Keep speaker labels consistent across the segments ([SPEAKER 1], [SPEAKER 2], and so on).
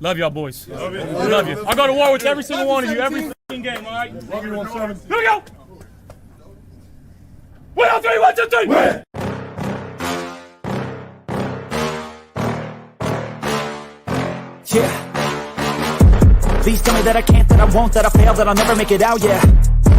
[SPEAKER 1] Love y'all, boys. Love you. Love you. I'll go to war with every single one of you every fucking game, all right? Love you, 1-7. Here we go. 1, 2, 3, 1, 2, 3. Win.
[SPEAKER 2] Yeah. Please tell me that I can't, that I won't, that I fail, that I'll never make it out, yeah.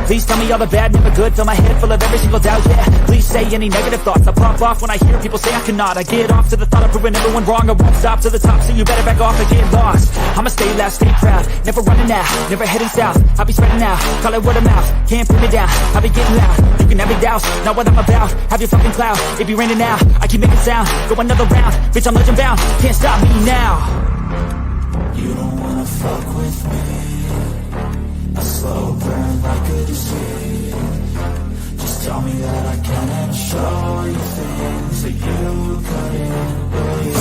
[SPEAKER 2] Please tell me all the bad, never good, fill my head full of every single doubt, yeah. Please say any negative thoughts, I pop off when I hear people say I cannot. I get off to the thought of proving everyone wrong, I won't stop to the top, so you better back off and get lost. I'ma stay loud, stay proud, never running out, never heading south. I'll be spreading out, call it word of mouth, can't put me down, I'll be getting loud. You can have me doubts, not what I'm about, have your fucking clout, it be raining now, I keep making sound, go another round, bitch I'm legend bound, can't stop me now. You don't wanna fuck with me, a slow burn like a disease. Just tell me that I can and show you things that you couldn't believe.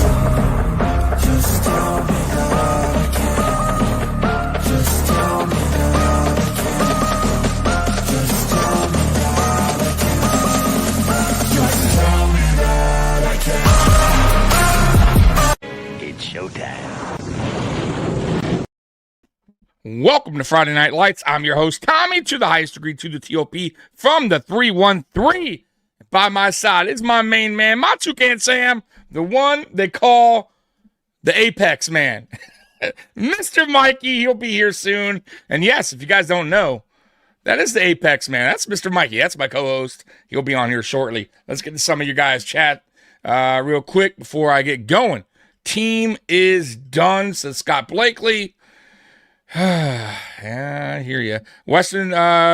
[SPEAKER 2] Just tell me that I can. Just tell me that I can. Just tell me that I can. Just tell me that I can. It's showtime.
[SPEAKER 3] Welcome to Friday Night Lights. I'm your host, Tommy, to the highest degree, to the TOP, from the 313. By my side is my main man, my Toucan Sam, the one they call the Apex Man. Mr. Mikey, he'll be here soon. And yes, if you guys don't know, that is the Apex Man. That's Mr. Mikey. That's my co-host. He'll be on here shortly. Let's get to some of you guys' chat real quick before I get going. Team is done, says Scott Blakely. Yeah, I hear you. Weston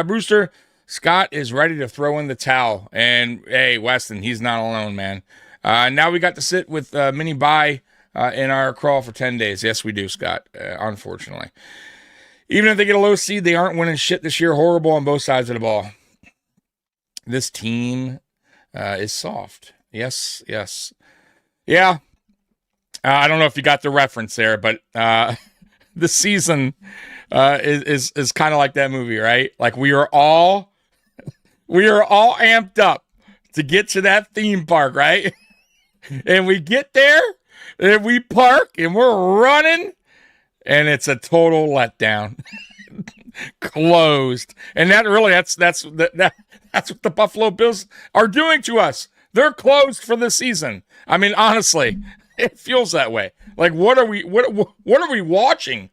[SPEAKER 3] Brewster, Scott is ready to throw in the towel. And, hey, Weston, he's not alone, man. Now we got to sit with Mini Bai in our crawl for 10 days. Yes, we do, Scott, unfortunately. Even if they get a low seed, they aren't winning shit this year. Horrible on both sides of the ball. This team is soft. Yes, yes. Yeah. I don't know if you got the reference there, but... the season is kind of like that movie, right? Like we are all amped up to get to that theme park, right? And we get there and we park and we're running and it's a total letdown. Closed. And that's what the Buffalo Bills are doing to us. They're closed for the season. I mean, honestly, it feels that way. Like, what are we watching?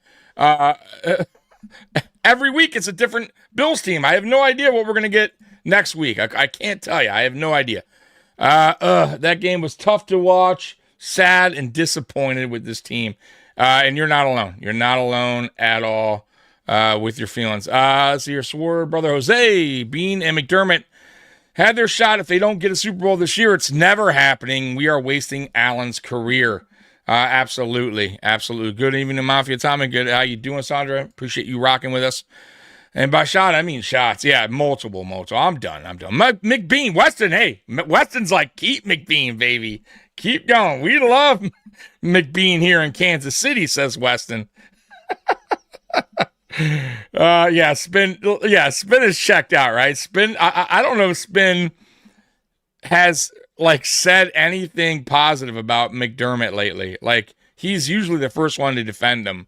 [SPEAKER 3] Every week it's a different Bills team. I have no idea what we're going to get next week. I can't tell you. I have no idea. That game was tough to watch, sad and disappointed with this team. And you're not alone. You're not alone at all with your feelings. So your swore brother Jose, Bean, and McDermott had their shot. If they don't get a Super Bowl this year, it's never happening. We are wasting Allen's career. Absolutely. Good evening to Mafia. Tommy, good. How you doing, Sandra? Appreciate you rocking with us. And by shot, I mean shots. Yeah, multiple. I'm done. McBean, Weston, hey. Weston's like, keep McBean, baby. Keep going. We love McBean here in Kansas City, says Weston. Spin is checked out, right? Spin, I don't know if Spin has... like said anything positive about McDermott lately. Like he's usually the first one to defend him,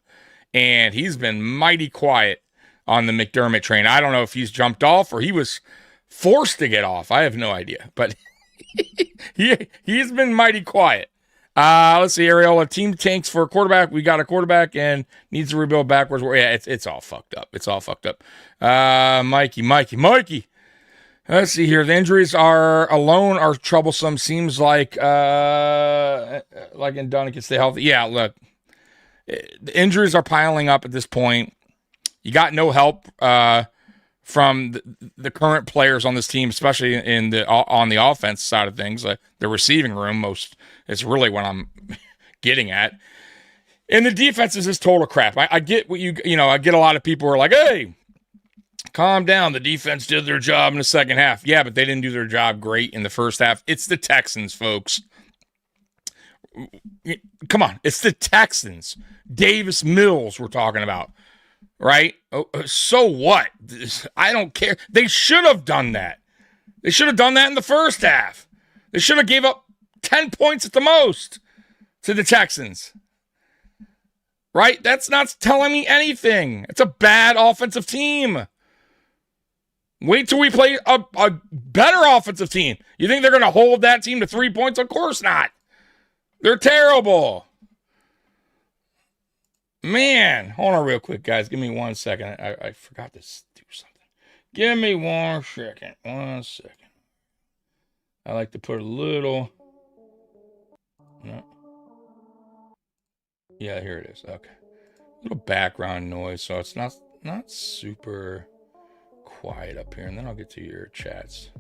[SPEAKER 3] and he's been mighty quiet on the McDermott train. I don't know if he's jumped off or he was forced to get off. I have no idea, but he's been mighty quiet. Let's see, Ariola. Team tanks for a quarterback. We got a quarterback and needs to rebuild backwards. Yeah, it's all fucked up. It's all fucked up. Mikey. Let's see here. The injuries are troublesome. Seems like in Dunn can stay healthy. Yeah, look, the injuries are piling up at this point. You got no help from the current players on this team, especially on the offense side of things. The receiving room, is really what I'm getting at. And the defense is just total crap. I get what I get a lot of people who are like, hey, calm down. The defense did their job in the second half. Yeah, but they didn't do their job great in the first half. It's the Texans, folks. Come on. It's the Texans. Davis Mills we're talking about, right? So what? I don't care. They should have done that. They should have done that in the first half. They should have gave up 10 points at the most to the Texans. right? That's not telling me anything. It's a bad offensive team. Wait till we play a better offensive team. You think they're going to hold that team to 3 points? Of course not. They're terrible. Man, hold on real quick, guys. Give me 1 second. I forgot to do something. Give me 1 second. 1 second. I like to put a little... No. Yeah, here it is. Okay. A little background noise, so it's not super quiet up here. And then I'll get to your chats.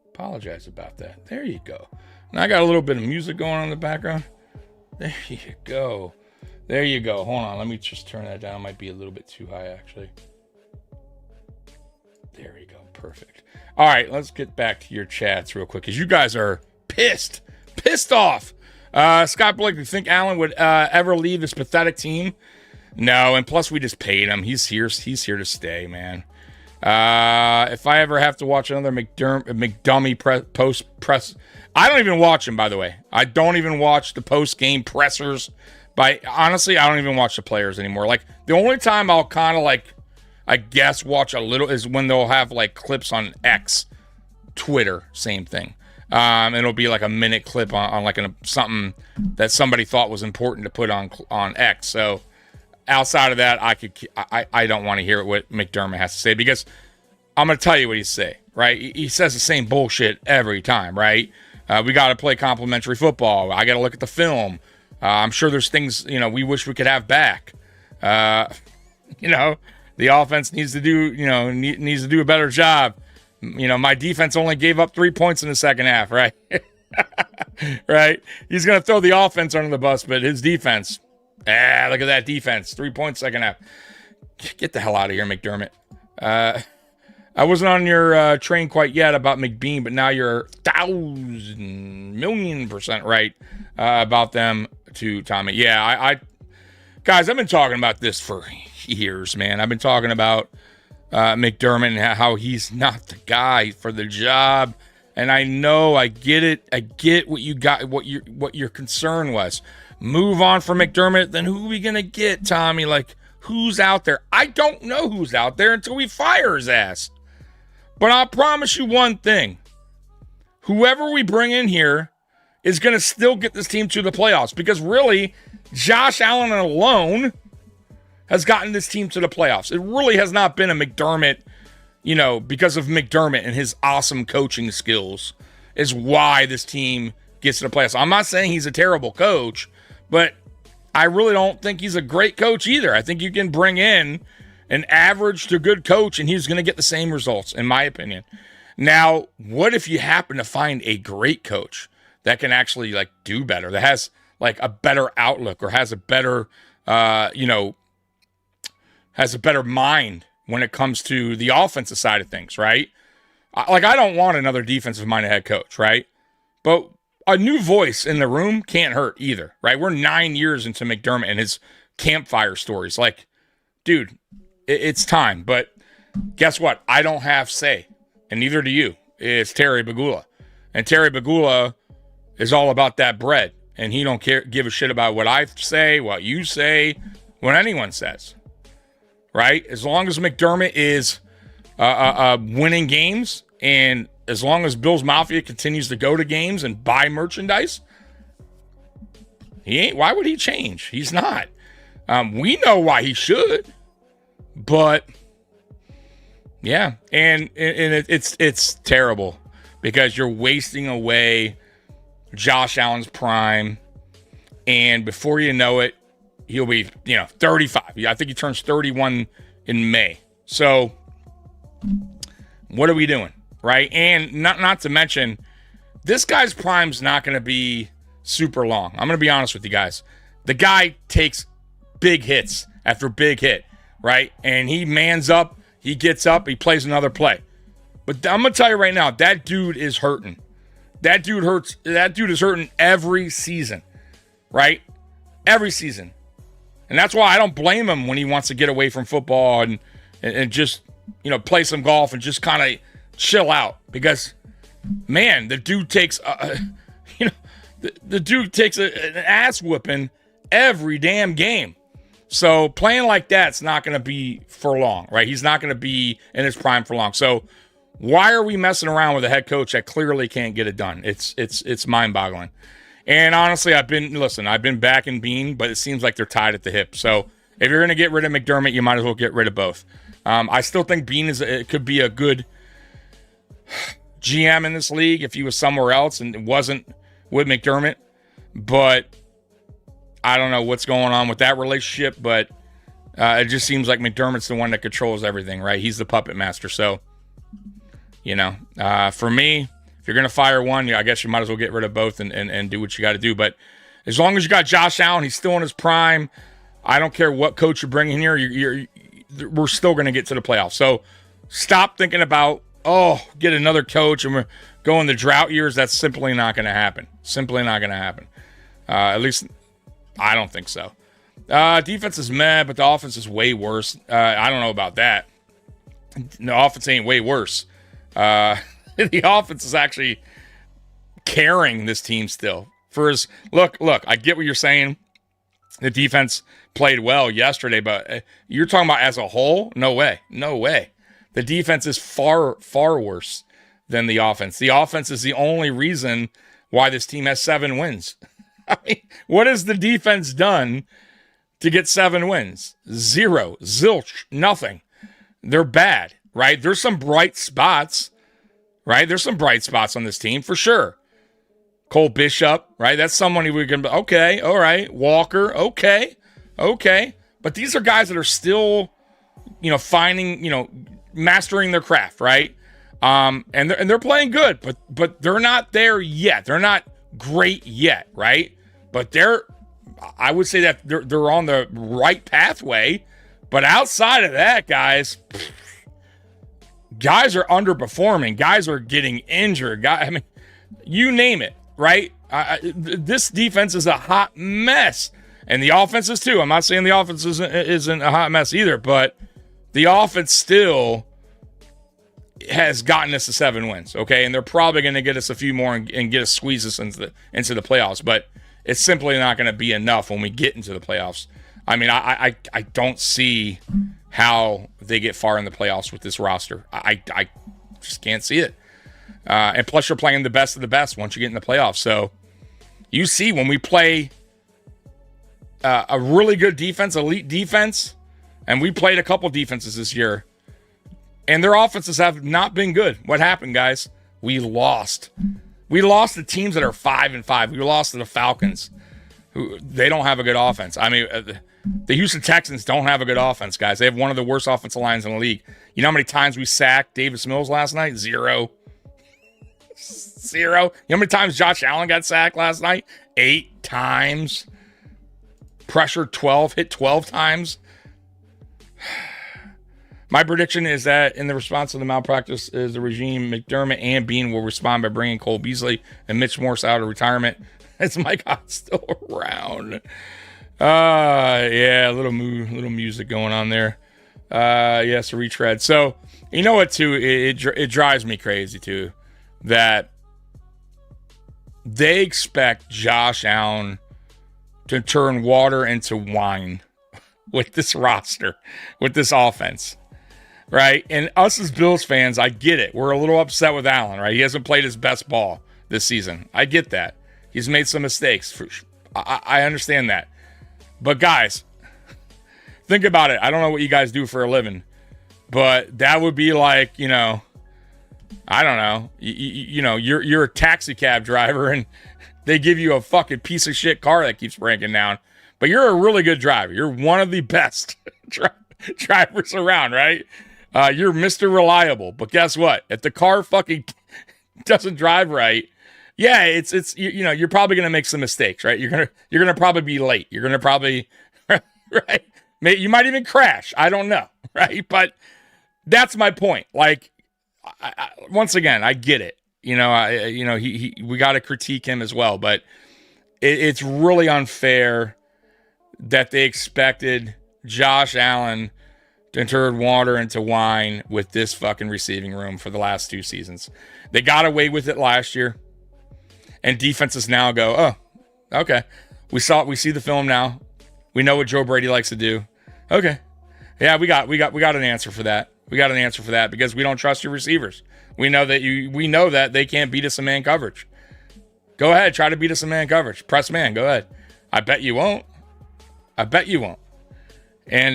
[SPEAKER 3] Apologize about that. There you go. And I got a little bit of music going on in the background. There you go. There you go. Hold on. Let me just turn that down. It might be a little bit too high, actually. There you go. Perfect. All right. Let's get back to your chats real quick because you guys are pissed. Pissed off. Scott Blake, do you think Allen would ever leave this pathetic team? No. And plus, we just paid him. He's here to stay, man. If I ever have to watch another McDummy post press, I don't even watch him, by the way. I don't even watch the post-game pressers. Honestly, I don't even watch the players anymore. Like, the only time I'll kind of, like, I guess watch a little is when they'll have, like, clips on X, Twitter, same thing. It'll be, like, a minute clip on like, something that somebody thought was important to put on X. So, outside of that, I don't want to hear what McDermott has to say because I'm going to tell you what he say, right? He says the same bullshit every time, right? We got to play complimentary football. I got to look at the film. I'm sure there's things, we wish we could have back. The offense needs to do a better job. My defense only gave up 3 points in the second half, right? Right? He's going to throw the offense under the bus, but his defense, look at that defense. 3 points second half. Get the hell out of here, McDermott. I wasn't on your train quite yet about McBean, but now you're 1,000,000,000% right about them too, Tommy. Yeah, guys, I've been talking about this for years, man. I've been talking about McDermott and how he's not the guy for the job. And I know, I get it. I get what you got, what your concern was. Move on from McDermott, then who are we gonna get, Tommy? Like, who's out there? I don't know who's out there until we fire his ass. But I'll promise you one thing. Whoever we bring in here is going to still get this team to the playoffs because really, Josh Allen alone has gotten this team to the playoffs. It really has not been a McDermott, because of McDermott and his awesome coaching skills is why this team gets to the playoffs. I'm not saying he's a terrible coach, but I really don't think he's a great coach either. I think you can bring in an average to good coach, and he's going to get the same results, in my opinion. Now, what if you happen to find a great coach that can actually, do better, that has, a better outlook or has a better, has a better mind when it comes to the offensive side of things, right? I don't want another defensive-minded head coach, right? But a new voice in the room can't hurt either, right? We're 9 years into McDermott and his campfire stories. Dude, it's time, but guess what? I don't have say, and neither do you. It's Terry Bagula, and Terry Bagula is all about that bread, and he don't give a shit about what I say, what you say, what anyone says, right? As long as McDermott is winning games, and as long as Bill's Mafia continues to go to games and buy merchandise, he ain't. Why would he change? He's not. We know why he should. But yeah, and it's terrible because you're wasting away Josh Allen's prime, and before you know it, he'll be 35. I think he turns 31 in May. So what are we doing, right? And not to mention, this guy's prime's not going to be super long. I'm going to be honest with you guys. The guy takes big hits after big hit. Right? And he mans up, he gets up, he plays another play. But I'm going to tell you right now, that dude is hurting. That dude hurts. That dude is hurting every season. Right? Every season. And that's why I don't blame him when he wants to get away from football and just, play some golf and just kind of chill out. Because, man, the dude takes, the dude takes an ass whooping every damn game. So playing like that's not going to be for long, right? He's not going to be in his prime for long. So why are we messing around with a head coach that clearly can't get it done? It's mind-boggling. And honestly, I've been backing Bean, but it seems like they're tied at the hip. So if you're going to get rid of McDermott, you might as well get rid of both. I still think Bean could be a good GM in this league if he was somewhere else and it wasn't with McDermott. But I don't know what's going on with that relationship, but it just seems like McDermott's the one that controls everything, right? He's the puppet master. So, for me, if you're going to fire one, I guess you might as well get rid of both and do what you got to do. But as long as you got Josh Allen, he's still in his prime. I don't care what coach you're bringing here. We're still going to get to the playoffs. So stop thinking about, get another coach and we're going the drought years. That's simply not going to happen. Simply not going to happen. At least I don't think so. Defense is meh, but the offense is way worse. I don't know about that. The offense ain't way worse. The offense is actually carrying this team still. Look, I get what you're saying. The defense played well yesterday, but you're talking about as a whole? No way. The defense is far, far worse than the offense. The offense is the only reason why this team has 7 wins. I mean, what has the defense done to get 7 wins? 0, zilch, nothing. They're bad, right? There's some bright spots, right? There's some bright spots on this team for sure. Cole Bishop, right? That's someone we can, okay, all right. Walker, okay. But these are guys that are still, mastering their craft, right? And they're playing good, but they're not there yet. They're not great yet, right? But I would say that they're on the right pathway. But outside of that, guys are underperforming. Guys are getting injured. You name it, right? This defense is a hot mess. And the offense is too. I'm not saying the offense isn't a hot mess either, but the offense still has gotten us to 7 wins, okay? And they're probably going to get us a few more and get us squeeze us into the playoffs, but it's simply not going to be enough when we get into the playoffs. I mean, I don't see how they get far in the playoffs with this roster. I just can't see it. And plus, you're playing the best of the best once you get in the playoffs. So you see when we play a really good defense, elite defense, and we played a couple defenses this year, and their offenses have not been good. What happened, guys? We lost. We lost to teams that are 5-5. We lost to the Falcons, who they don't have a good offense. I mean, the Houston Texans don't have a good offense, guys. They have one of the worst offensive lines in the league. You know how many times we sacked Davis Mills last night? 0. You know how many times Josh Allen got sacked last night? 8 times. Pressure 12, hit 12 times. My prediction is that in the response to the malpractice is the regime, McDermott and Bean will respond by bringing Cole Beasley and Mitch Morse out of retirement. Is Mike Ott still around? Yeah, a little music going on there. Yes, a retread. So, you know what, too? It drives me crazy, too, that they expect Josh Allen to turn water into wine with this roster, with this offense, right? And us as Bills fans, I get it. We're a little upset with Allen, right? He hasn't played his best ball this season. I get that. He's made some mistakes. I understand that. But guys, think about it. I don't know what you guys do for a living, but that would be like, I don't know. You're a taxi cab driver and they give you a fucking piece of shit car that keeps breaking down. But you're a really good driver. You're one of the best drivers around, right? You're Mr. Reliable. But guess what? If the car fucking doesn't drive right, yeah, you're probably gonna make some mistakes, right? You're gonna probably be late. You're gonna probably right. You might even crash. I don't know, right? But that's my point. Like, once again, I get it. We got to critique him as well, but it's really unfair that they expected Josh Allen to turn water into wine with this fucking receiving room for the last 2 seasons. They got away with it last year, and defenses now go, oh, okay. We see the film now. We know what Joe Brady likes to do. Okay. Yeah, we got an answer for that. We got an answer for that because we don't trust your receivers. We know that they can't beat us in man coverage. Go ahead, try to beat us in man coverage. Press man, go ahead. I bet you won't. And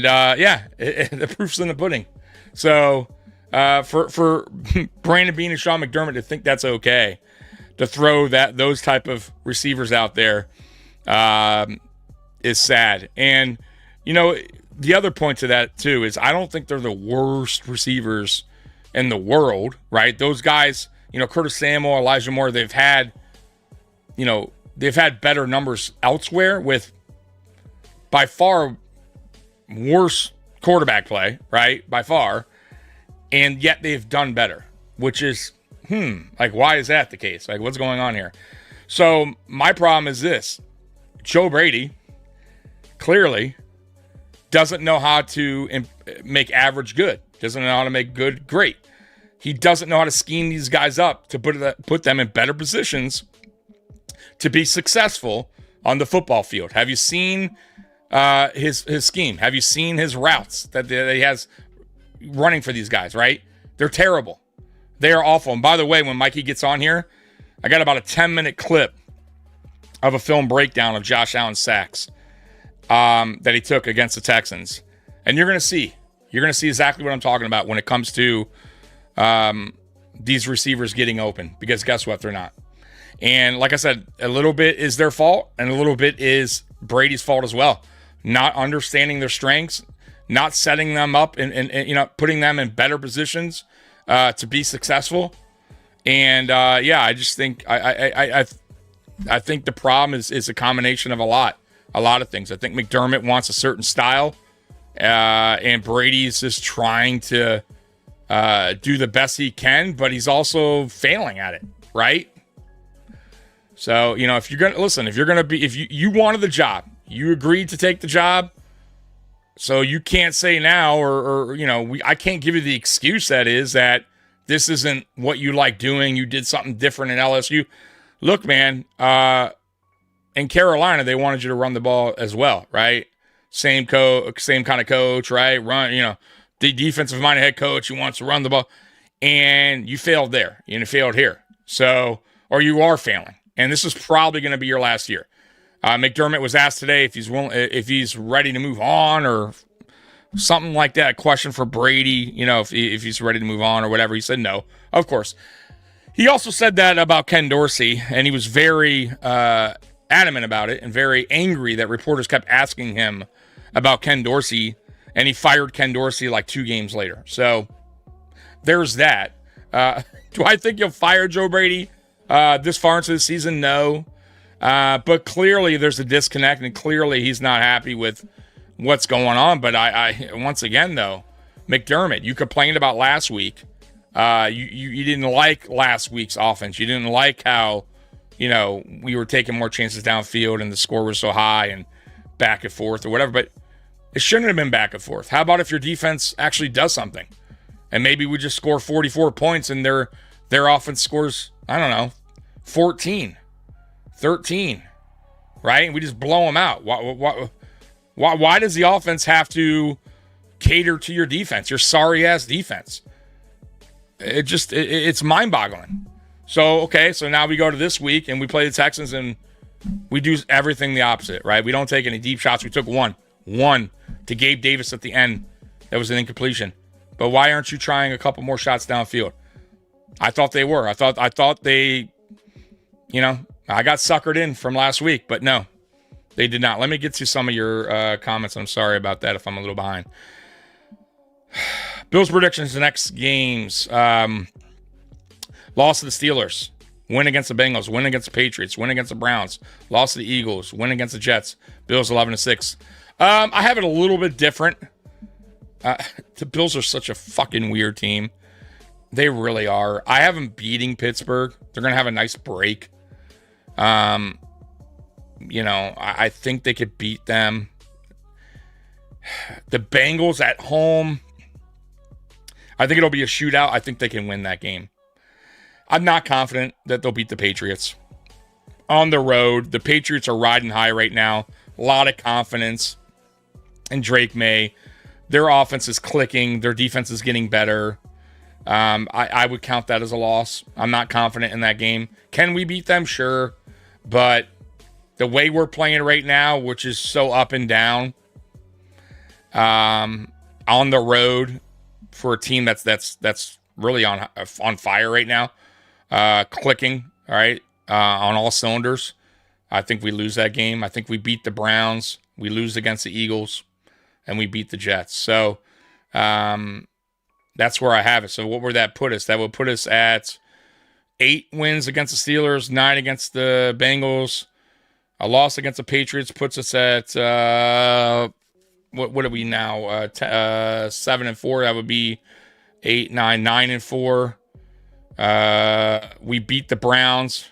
[SPEAKER 3] the proof's in the pudding. So for Brandon Beane and Sean McDermott to think that's okay, to throw those type of receivers out there is sad. And the other point to that too is I don't think they're the worst receivers in the world, right? Those guys, Curtis Samuel, Elijah Moore, they've had better numbers elsewhere with by far worse quarterback play, right? By far. And yet they've done better, which is, why is that the case? Like, what's going on here? So my problem is this. Joe Brady clearly doesn't know how to make average good. Doesn't know how to make good great. He doesn't know how to scheme these guys up to put them in better positions to be successful on the football field. Have you seen his scheme? Have you seen his routes that he has running for these guys, right? They're terrible. They are awful. And by the way, when Mikey gets on here, I got about a 10-minute clip of a film breakdown of Josh Allen's sacks that he took against the Texans. And you're going to see exactly what I'm talking about when it comes to these receivers getting open, because guess what? They're not. And like I said, a little bit is their fault and a little bit is Brady's fault as well. Not understanding their strengths, not setting them up and putting them in better positions to be successful. And I just think I think the problem is a combination of a lot of things. I think McDermott wants a certain style, and Brady's just trying to do the best he can, but he's also failing at it, right? So, if you wanted the job, you agreed to take the job. So you can't say now, I can't give you the excuse that this isn't what you like doing. You did something different in LSU. Look, man, in Carolina, they wanted you to run the ball as well, right? Same kind of coach, right? Run, the defensive-minded head coach who wants to run the ball. And you failed there. You failed here. So, or you are failing. And this is probably going to be your last year. McDermott was asked today if he's ready to move on or something like that. A question for Brady, if he's ready to move on or whatever. He said no, of course. He also said that about Ken Dorsey, and he was very adamant about it and very angry that reporters kept asking him about Ken Dorsey, and he fired Ken Dorsey like 2 games later. So there's that. Do I think you'll fire Joe Brady this far into the season? No. But clearly there's a disconnect, and clearly he's not happy with what's going on. But I once again, though, McDermott, you complained about last week. You didn't like last week's offense. You didn't like how, we were taking more chances downfield and the score was so high and back and forth or whatever. But it shouldn't have been back and forth. How about if your defense actually does something? And maybe we just score 44 points and their offense scores, 14, 13, right? And we just blow them out. Why does the offense have to cater to your defense, your sorry-ass defense? It's mind-boggling. So now we go to this week and we play the Texans and we do everything the opposite, right? We don't take any deep shots. We took one to Gabe Davis at the end. That was an incompletion. But why aren't you trying a couple more shots downfield? I thought they were. I thought they, I got suckered in from last week, but no, they did not. Let me get to some of your comments. I'm sorry about that if I'm a little behind. Bills predictions the next games. Loss to the Steelers. Win against the Bengals. Win against the Patriots. Win against the Browns. Loss to the Eagles. Win against the Jets. Bills 11-6. I have it a little bit different. The Bills are such a fucking weird team. They really are. I have them beating Pittsburgh. They're going to have a nice break. I think they could beat them. The Bengals at home, I think it'll be a shootout. I think they can win that game. I'm not confident that they'll beat the Patriots. On the road, the Patriots are riding high right now. A lot of confidence. and Drake May. Their offense is clicking. Their defense is getting better. I would count that as a loss. I'm not confident in that game. Can we beat them? Sure. But the way we're playing right now, which is so up and down, on the road for a team that's really on fire right now, clicking, all right, on all cylinders, I think we lose that game. I think we beat the Browns. We lose against the Eagles. And we beat the Jets. So that's where I have it. So what would that put us? That would put us at 8 wins against the Steelers, 9 against the Bengals. A loss against the Patriots puts us at, what are we now? 7-4. That would be 8, 9, 9-4. We beat the Browns.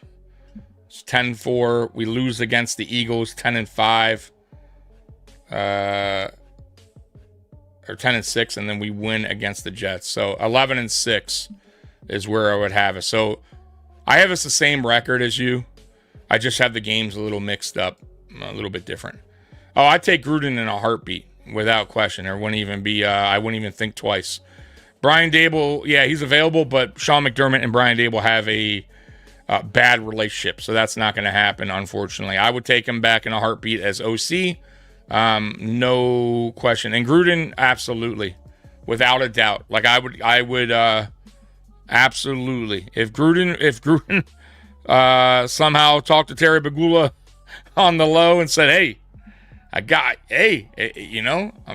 [SPEAKER 3] It's 10-4. We lose against the Eagles, 10-5. Or 10-6, and then we win against the Jets. So 11-6 is where I would have it. So I have us the same record as you. I just have the games a little mixed up, a little bit different. Oh, I take Gruden in a heartbeat, without question. There wouldn't even be. I wouldn't even think twice. Brian Daboll, yeah, he's available, but Sean McDermott and Brian Daboll have a bad relationship, so that's not going to happen, unfortunately. I would take him back in a heartbeat as OC. No question. And Gruden, absolutely. Without a doubt. Like I would absolutely. If Gruden somehow talked to Terry Bagula on the low and said, hey, I'm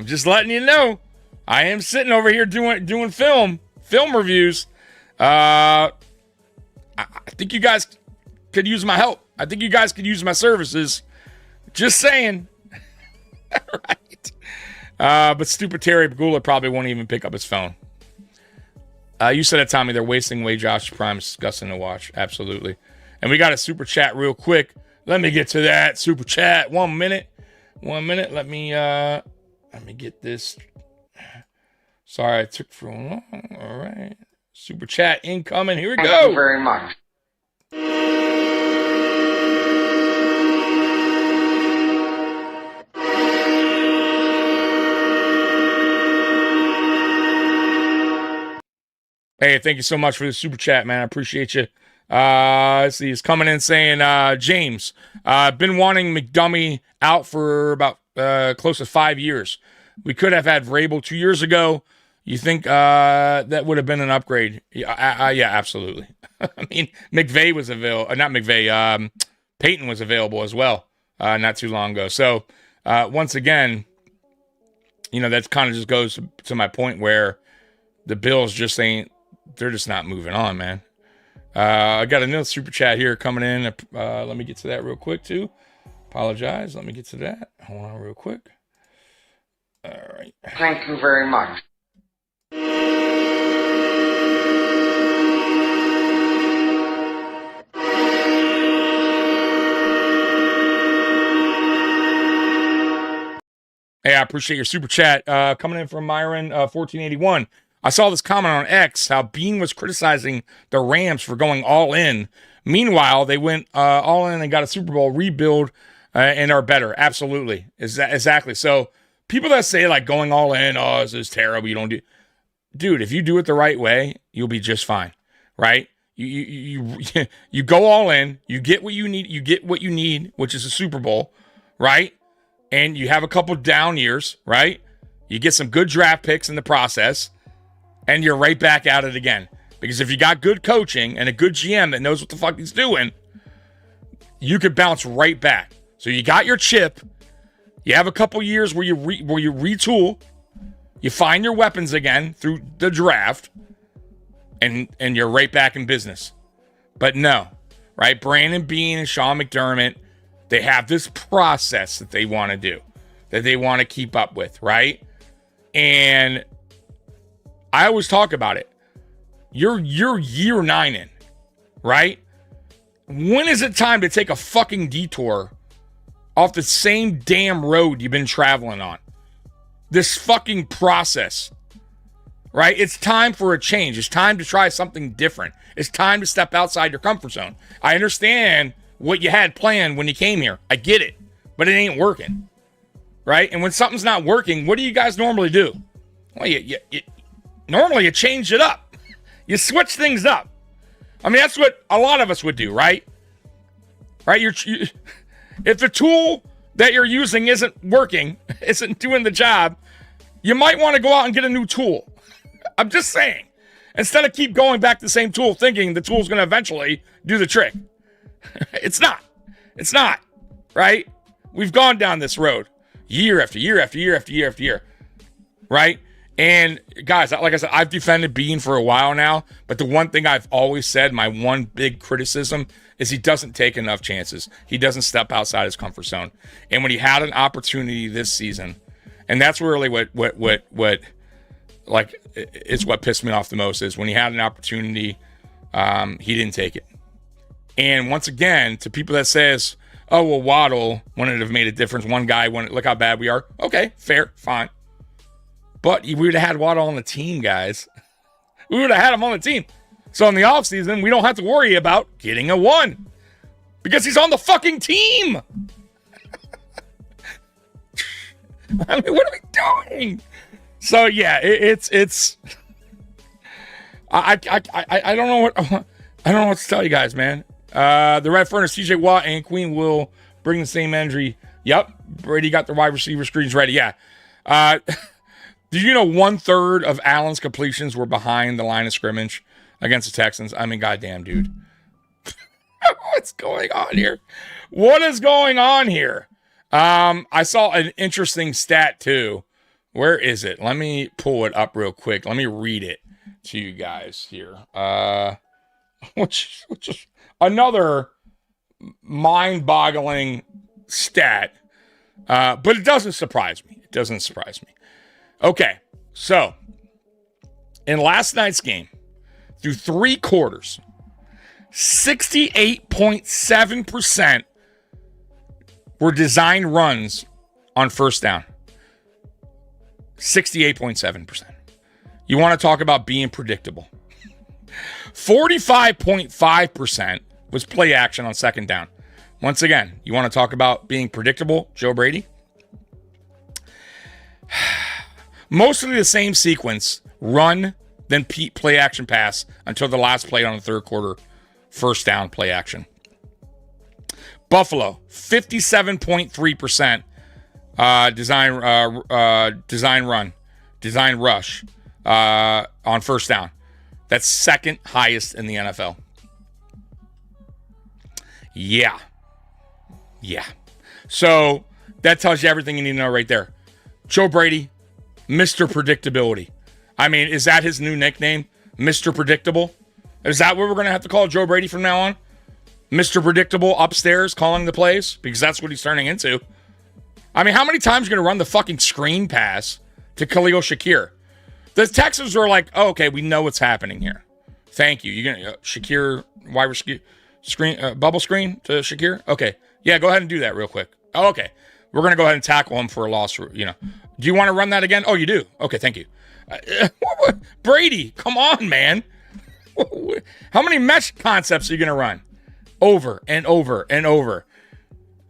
[SPEAKER 3] just letting you know, I am sitting over here doing film reviews. I think you guys could use my help. I think you guys could use my services. Just saying. Right. But stupid Terry Bagula probably won't even pick up his phone. You said it, Tommy. They're wasting away Josh Prime. It's disgusting to watch. Absolutely. And we got a super chat real quick. Let me get to that super chat. 1 minute. Let me get this. Sorry, I took for long. All right. Super chat incoming. Here we go.
[SPEAKER 4] Thank you very much.
[SPEAKER 3] Hey, thank you so much for the super chat, man. I appreciate you. Let's see, he's coming in saying, James, been wanting McDummy out for about close to 5 years. We could have had Vrabel 2 years ago. You think that would have been an upgrade? Yeah, absolutely. I mean, McVay was available. Not McVay. Peyton was available as well not too long ago. So once again, that kind of just goes to my point where the Bills just ain't. They're just not moving on, man. I got another super chat here coming in. Let me get to that real quick, too. Apologize. Let me get to that. Hold on real quick. All right.
[SPEAKER 4] Thank you very much.
[SPEAKER 3] Hey, I appreciate your super chat. Coming in from Myron 1481. I saw this comment on X, how Bean was criticizing the Rams for going all in. Meanwhile, they went all in and got a Super Bowl rebuild and are better. Absolutely. Exactly. So people that say like going all in, oh, this is terrible, you don't do. Dude, if you do it the right way, you'll be just fine, right? You go all in, you get what you need, which is a Super Bowl, right? And you have a couple down years, right? You get some good draft picks in the process. And you're right back at it again. Because if you got good coaching and a good GM that knows what the fuck he's doing, you could bounce right back. So you got your chip. You have a couple years where you retool. You find your weapons again through the draft. And you're right back in business. But no. Right? Brandon Beane and Sean McDermott, they have this process that they want to do. That they want to keep up with. Right? And I always talk about it. You're year 9 in, right? When is it time to take a fucking detour off the same damn road you've been traveling on? This fucking process, right? It's time for a change. It's time to try something different. It's time to step outside your comfort zone. I understand what you had planned when you came here. I get it, but it ain't working. right? And when something's not working, what do you guys normally do? Well, normally you change it up. You switch things up. I mean, that's what a lot of us would do, right? Right? If the tool that you're using isn't working, isn't doing the job, you might want to go out and get a new tool. I'm just saying. Instead of keep going back to the same tool thinking the tool's going to eventually do the trick. It's not. It's not. Right? We've gone down this road year after year after year after year after year. Right? And guys, like I said, I've defended Bean for a while now, but the one thing I've always said, my one big criticism, is he doesn't take enough chances. He doesn't step outside his comfort zone. And when he had an opportunity this season, and that's really what like, it's what pissed me off the most, is when he had an opportunity, he didn't take it. And once again, to people that says, oh, well, Waddle wouldn't have made a difference. One guy wouldn't, look how bad we are. Okay, fair, fine. But we would have had Waddle on the team, guys. We would have had him on the team. So in the offseason, we don't have to worry about getting a 1. Because he's on the fucking team. I mean, what are we doing? So yeah, it's I don't know what to tell you guys, man. The Red Furnace, TJ Watt and Queen will bring the same injury. Yep, Brady got the wide receiver screens ready. Yeah. Did you know 1/3 of Allen's completions were behind the line of scrimmage against the Texans? I mean, goddamn, dude. What's going on here? What is going on here? I saw an interesting stat too. Where is it? Let me pull it up real quick. Let me read it to you guys here. Which is another mind-boggling stat. But it doesn't surprise me. It doesn't surprise me. Okay, so in last night's game, through 3 quarters, 68.7% were design runs on first down. 68.7%. You want to talk about being predictable. 45.5% was play action on second down. Once again, you want to talk about being predictable, Joe Brady? Mostly the same sequence, run, then play action pass until the last play on the third quarter, first down play action. Buffalo, 57.3% design rush on first down. That's second highest in the NFL. Yeah. So that tells you everything you need to know right there. Joe Brady, Mr. Predictability. I mean, is that his new nickname? Mr. Predictable? Is that what we're going to have to call Joe Brady from now on? Mr. Predictable upstairs calling the plays? Because that's what he's turning into. I mean, how many times are you going to run the fucking screen pass to Khalil Shakir? The Texans are like, oh, okay, we know what's happening here. Thank you. You're going to Shakir, wide screen, bubble screen to Shakir? Okay. Yeah, go ahead and do that real quick. Oh, okay. We're going to go ahead and tackle him for a loss. You know, do you want to run that again? Oh, you do? Okay, thank you. Brady, come on, man. How many mesh concepts are you going to run? Over and over and over.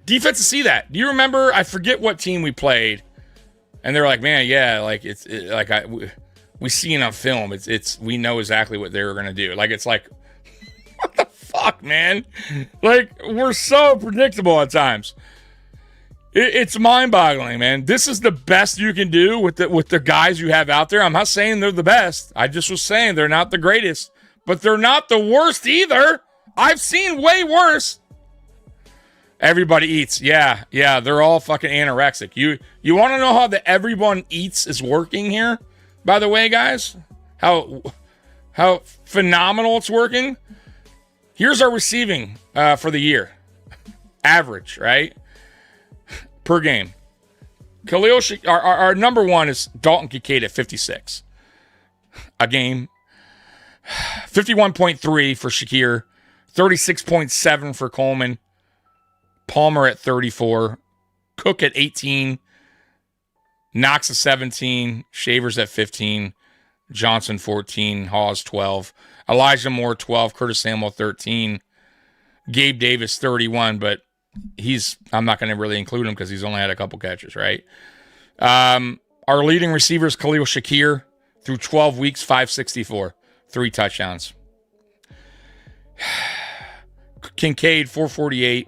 [SPEAKER 3] Defenses see that. Do you remember? I forget what team we played, and they're like, "Man, yeah, like we seen on film. It's we know exactly what they were gonna do. Like it's like, what the fuck, man? Like we're so predictable at times. It's mind-boggling, man. This is the best you can do with the guys you have out there. I'm not saying they're the best. I just was saying they're not the greatest, but they're not the worst either. I've seen way worse. Everybody eats. Yeah. They're all fucking anorexic. You want to know how the everyone eats is working here? By the way, guys, how phenomenal it's working. Here's our receiving for the year. Average, right? Per game. Khalil, our number one is Dalton Kincaid at 56 a game. 51.3 for Shakir. 36.7 for Coleman. Palmer at 34. Cook at 18. Knox at 17. Shavers at 15. Johnson 14. Hawes 12. Elijah Moore 12. Curtis Samuel 13. Gabe Davis 31. But I'm not going to really include him because he's only had a couple catches, right? Our leading receivers, Khalil Shakir, through 12 weeks, 564, 3 touchdowns. Kincaid, 448.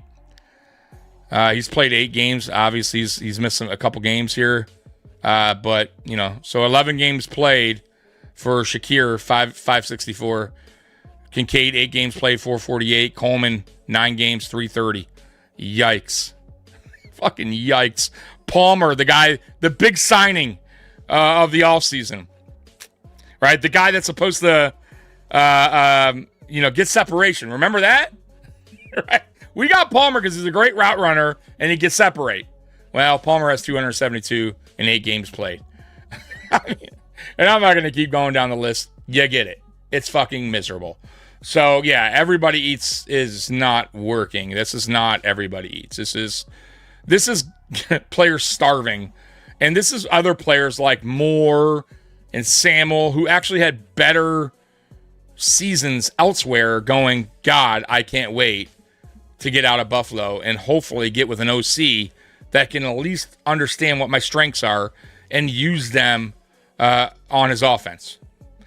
[SPEAKER 3] He's played 8 games. Obviously, he's missed a couple games here. But, so 11 games played for Shakir, 564. Kincaid, 8 games played, 448. Coleman, 9 games, 330. Yikes. Fucking yikes. Palmer, the big signing of the offseason. Right? The guy that's supposed to, get separation. Remember that? Right? We got Palmer because he's a great route runner and he gets separate. Well, Palmer has 272 in 8 games played. And I'm not going to keep going down the list. You get it. It's fucking miserable. So, yeah, everybody eats is not working. This is not everybody eats. This is players starving. And this is other players like Moore and Samuel who actually had better seasons elsewhere going, God, I can't wait to get out of Buffalo and hopefully get with an OC that can at least understand what my strengths are and use them on his offense.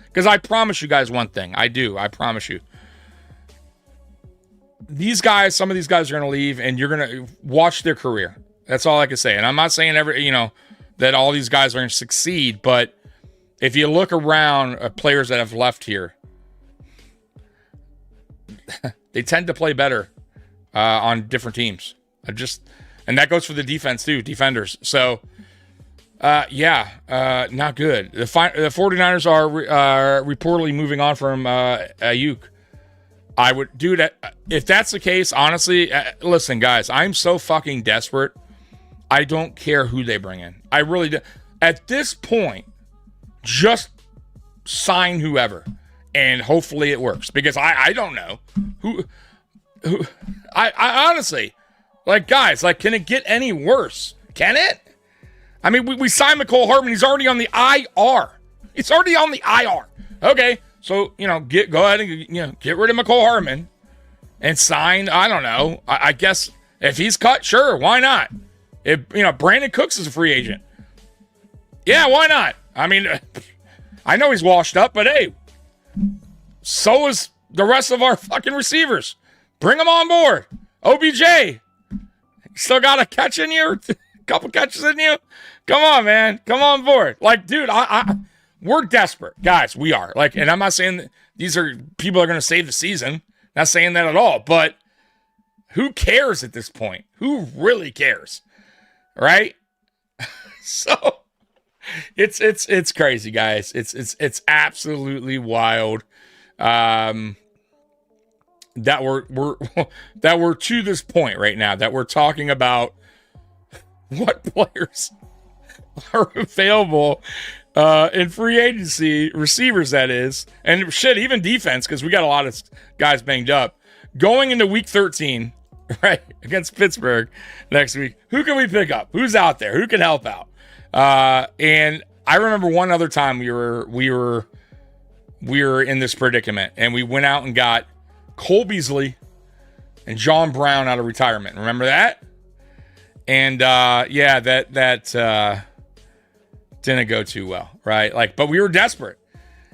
[SPEAKER 3] Because I promise you guys one thing. I promise you. Some of these guys are going to leave and you're going to watch their career. That's all I can say. And I'm not saying that all these guys are going to succeed, but if you look around at players that have left here, they tend to play better on different teams. And that goes for the defense too, defenders. So, not good. The 49ers are reportedly moving on from Ayuk. I would do that. If that's the case, honestly, listen, guys, I'm so fucking desperate. I don't care who they bring in. I really do. At this point, just sign whoever and hopefully it works because I don't know who I honestly, guys, can it get any worse? Can it? I mean, we signed McCole Hardman. He's already on the IR. It's already on the IR. Okay, so, go ahead and, get rid of McCole Hardman and sign, I don't know. I guess if he's cut, sure, why not? If, Brandon Cooks is a free agent. Yeah, why not? I mean, I know he's washed up, but hey, so is the rest of our fucking receivers. Bring them on board. OBJ, still got a catch in you? A couple catches in you? Come on, man. Come on board. Dude, we're desperate. Guys, we are. And I'm not saying that these are people are going to save the season. Not saying that at all. But who cares at this point? Who really cares? Right? So it's crazy, guys. It's absolutely wild. That we're to this point right now that we're talking about what players are available in free agency, receivers that is, and shit, even defense, because we got a lot of guys banged up. Going into week 13, right, against Pittsburgh next week, who can we pick up? Who's out there? Who can help out? And I remember one other time we were in this predicament, and we went out and got Cole Beasley and John Brown out of retirement. Remember that? And that didn't go too well, right? But we were desperate.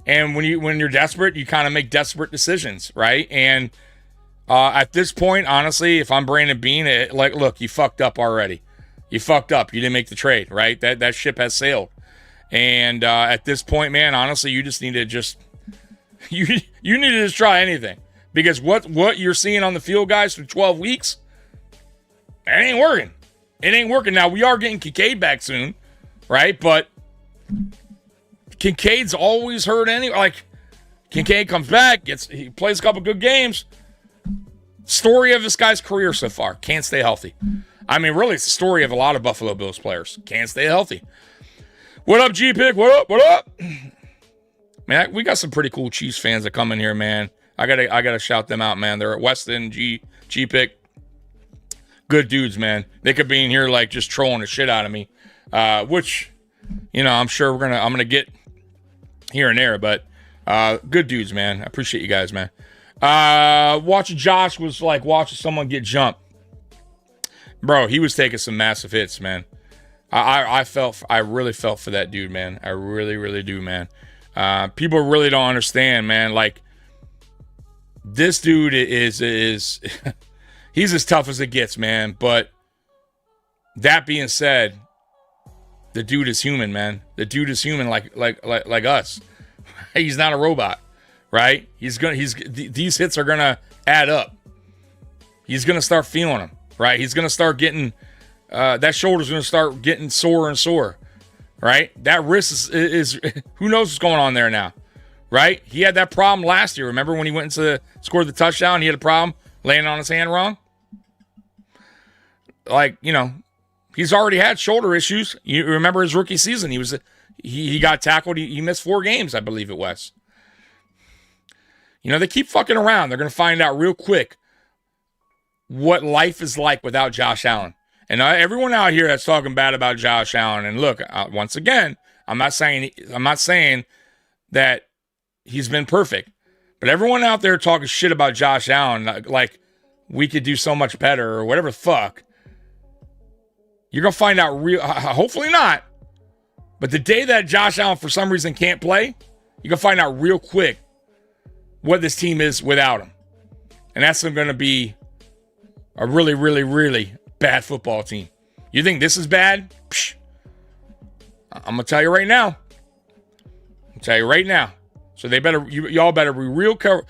[SPEAKER 3] And when you're desperate, you kind of make desperate decisions, right? And at this point, honestly, if I'm Brandon Beane, look, you fucked up already. You fucked up. You didn't make the trade, right? That ship has sailed. And at this point, man, honestly, you just need to you need to just try anything. Because what you're seeing on the field, guys, for 12 weeks, it ain't working. It ain't working. Now, we are getting Kincaid back soon, right? But Kincaid's always hurt anyway. Kincaid comes back, he plays a couple good games. Story of this guy's career so far. Can't stay healthy. I mean, really, it's the story of a lot of Buffalo Bills players. Can't stay healthy. What up, G-Pick? What up? What up? Man, we got some pretty cool Chiefs fans that come in here, man. I gotta shout them out, man. They're at Weston, G-Pick. Good dudes, man. They could be in here just trolling the shit out of me, which, I'm sure I'm gonna get here and there. But good dudes, man. I appreciate you guys, man. Watching Josh was like watching someone get jumped. bro, he was taking some massive hits, man. I really felt for that dude, man. I really, really do, man. People really don't understand, man. Like, this dude is he's as tough as it gets, man. But that being said, the dude is human, man. The dude is human, like us. He's not a robot, right? These hits are gonna add up. He's gonna start feeling them, right? He's gonna start getting that shoulder's gonna start getting sore and sore, right? That wrist is who knows what's going on there now, right? He had that problem last year. Remember when he went scored the touchdown? He had a problem laying on his hand wrong. Like, you know, he's already had shoulder issues. You remember his rookie season? He got tackled. He missed 4 games, I believe it was. You know, they keep fucking around. They're going to find out real quick what life is like without Josh Allen. And everyone out here that's talking bad about Josh Allen, and look, once again, I'm not saying that he's been perfect, but everyone out there talking shit about Josh Allen, like we could do so much better or whatever the fuck, you're gonna find out hopefully not, but the day that Josh Allen for some reason can't play, you're gonna find out real quick what this team is without him, and that's going to be a really, really, really bad football team. You think this is bad? Psh. I'm gonna tell you right now. So they better, y'all better be real careful.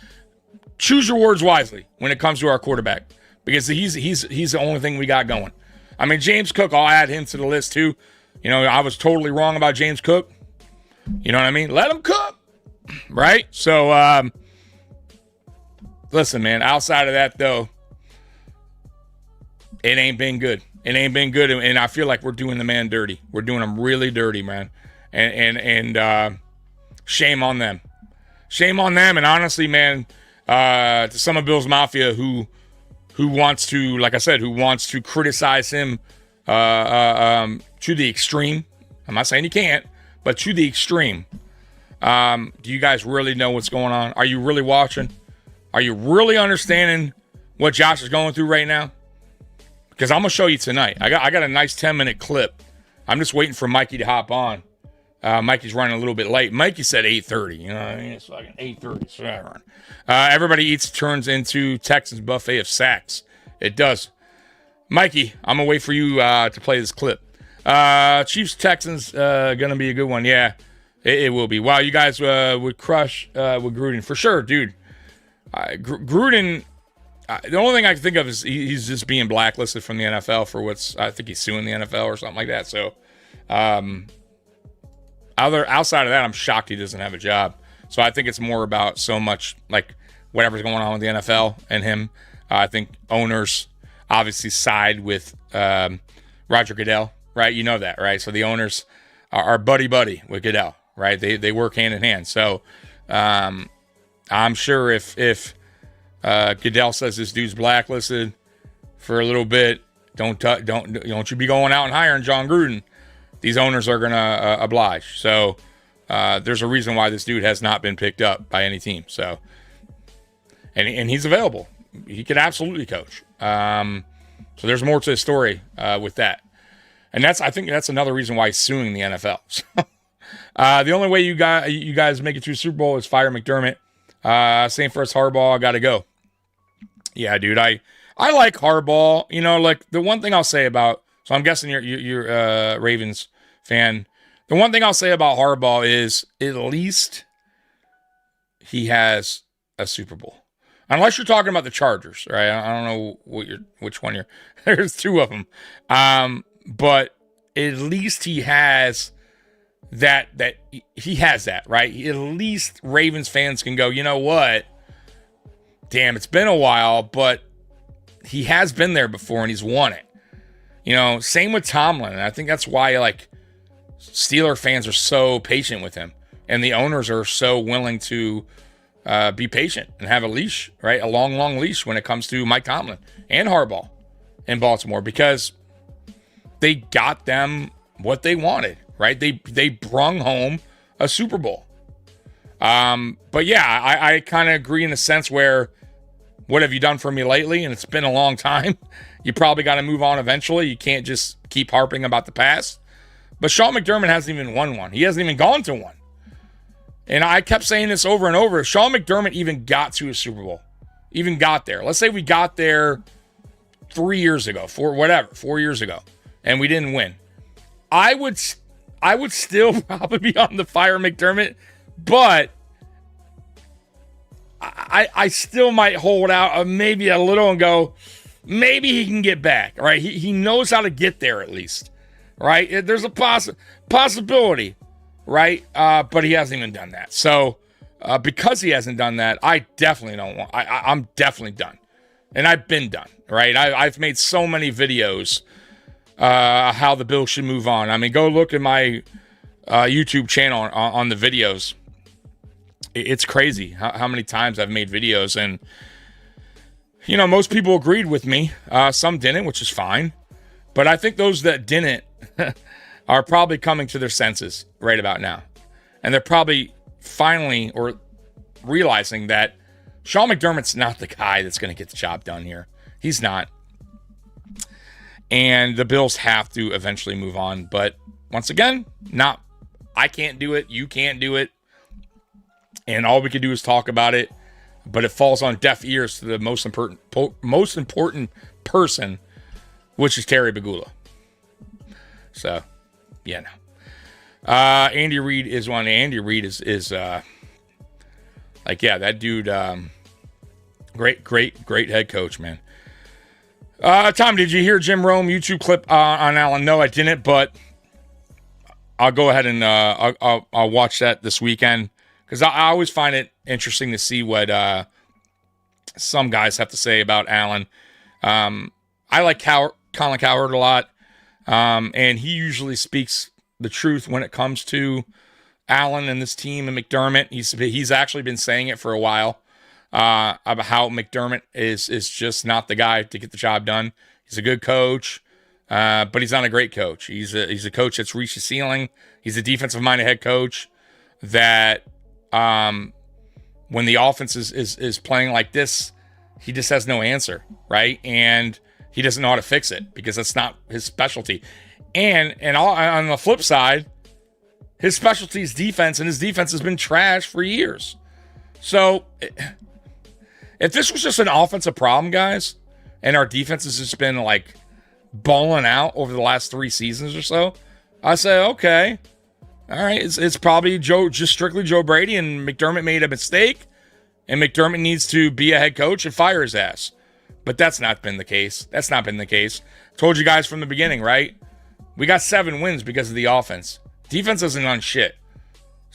[SPEAKER 3] Choose your words wisely when it comes to our quarterback, because he's the only thing we got going. I mean, James Cook, I'll add him to the list too. You know, I was totally wrong about James Cook. You know what I mean? Let him cook, right? So, listen, man. Outside of that, though, it ain't been good. And I feel like we're doing the man dirty. We're doing him really dirty, man. And shame on them. Shame on them. And honestly, man, to some of Bill's Mafia who wants to, like I said, who wants to criticize him to the extreme. I'm not saying he can't, but to the extreme. Do you guys really know what's going on? Are you really watching? Are you really understanding what Josh is going through right now? Because I'm going to show you tonight. I got a nice 10-minute clip. I'm just waiting for Mikey to hop on. Mikey's running a little bit late. Mikey said 8:30. You know what I mean? It's fucking 8:30. So everybody eats turns into Texans buffet of sacks. It does. Mikey, I'm going to wait for you to play this clip. Chiefs Texans going to be a good one. Yeah, it will be. Wow, you guys would crush with Gruden. For sure, dude. Gruden... the only thing I can think of is he's just being blacklisted from the NFL for I think he's suing the NFL or something like that. So, outside of that, I'm shocked he doesn't have a job. So I think it's more about so much like whatever's going on with the NFL and him. I think owners obviously side with Roger Goodell, right? You know that, right? So the owners are buddy with Goodell, right? They work hand in hand. So I'm sure if Goodell says this dude's blacklisted for a little bit, don't you be going out and hiring John Gruden. These owners are gonna oblige. So there's a reason why this dude has not been picked up by any team. So and he's available. He could absolutely coach. So there's more to the story with that. And I think that's another reason why he's suing the NFL. So, the only way you guys make it through Super Bowl is fire McDermott. Same for us, Harbaugh. I gotta go. Yeah, dude, I like Harbaugh. You know, like the one thing I'll say about, so I'm guessing you're a Ravens fan. The one thing I'll say about Harbaugh is at least he has a Super Bowl. Unless you're talking about the Chargers, right? I don't know which one you're. There's 2 of them, but at least he has that he has that, right? At least Ravens fans can go, you know what? Damn, it's been a while, but he has been there before and he's won it. You know, same with Tomlin. And I think that's why like Steeler fans are so patient with him, and the owners are so willing to be patient and have a leash, right? A long leash when it comes to Mike Tomlin and Harbaugh in Baltimore, because they got them what they wanted, right? They brung home a Super Bowl. But yeah, I kind of agree in the sense where, what have you done for me lately? And it's been a long time. You probably got to move on eventually. You can't just keep harping about the past. But Sean McDermott hasn't even won one. He hasn't even gone to one. And I kept saying this over and over. If Sean McDermott even got to a Super Bowl, even got there. Let's say we got there 4 years ago, 4 years ago, and we didn't win. I would still probably be on the fire McDermott, but I still might hold out maybe a little and go, maybe he can get back, right? He knows how to get there at least, right? There's a possibility, right? But he hasn't even done that. So because he hasn't done that, I definitely don't want, I'm definitely done. And I've been done, right? I've made so many videos how the Bills should move on. I mean, go look at my YouTube channel on the videos. It's crazy how many times I've made videos. And, you know, most people agreed with me. Some didn't, which is fine. But I think those that didn't are probably coming to their senses right about now. And they're probably finally or realizing that Sean McDermott's not the guy that's going to get the job done here. He's not. And the Bills have to eventually move on. But once again, I can't do it. You can't do it. And all we can do is talk about it. But it falls on deaf ears to the most important person, which is Terry Bagula. So, yeah, no. Andy Reid is one. Andy Reid is like, yeah, that dude, great head coach, man. Tom, did you hear Jim Rome YouTube clip on Allen? No, I didn't, but I'll go ahead and I'll watch that this weekend because I always find it interesting to see what some guys have to say about Allen. I like Colin Cowherd a lot, and he usually speaks the truth when it comes to Allen and this team and McDermott. He's actually been saying it for a while. About how McDermott is just not the guy to get the job done. He's a good coach, but he's not a great coach. He's a coach that's reached the ceiling. He's a defensive-minded head coach that when the offense is playing like this, he just has no answer, right? And he doesn't know how to fix it because that's not his specialty. And on the flip side, his specialty is defense, and his defense has been trash for years. So if this was just an offensive problem, guys, and our defense has just been like balling out over the last 3 seasons or so, I say, okay, all right, it's probably just strictly Joe Brady, and McDermott made a mistake, and McDermott needs to be a head coach and fire his ass. But that's not been the case. That's not been the case. Told you guys from the beginning, right? We got 7 wins because of the offense. Defense isn't on shit.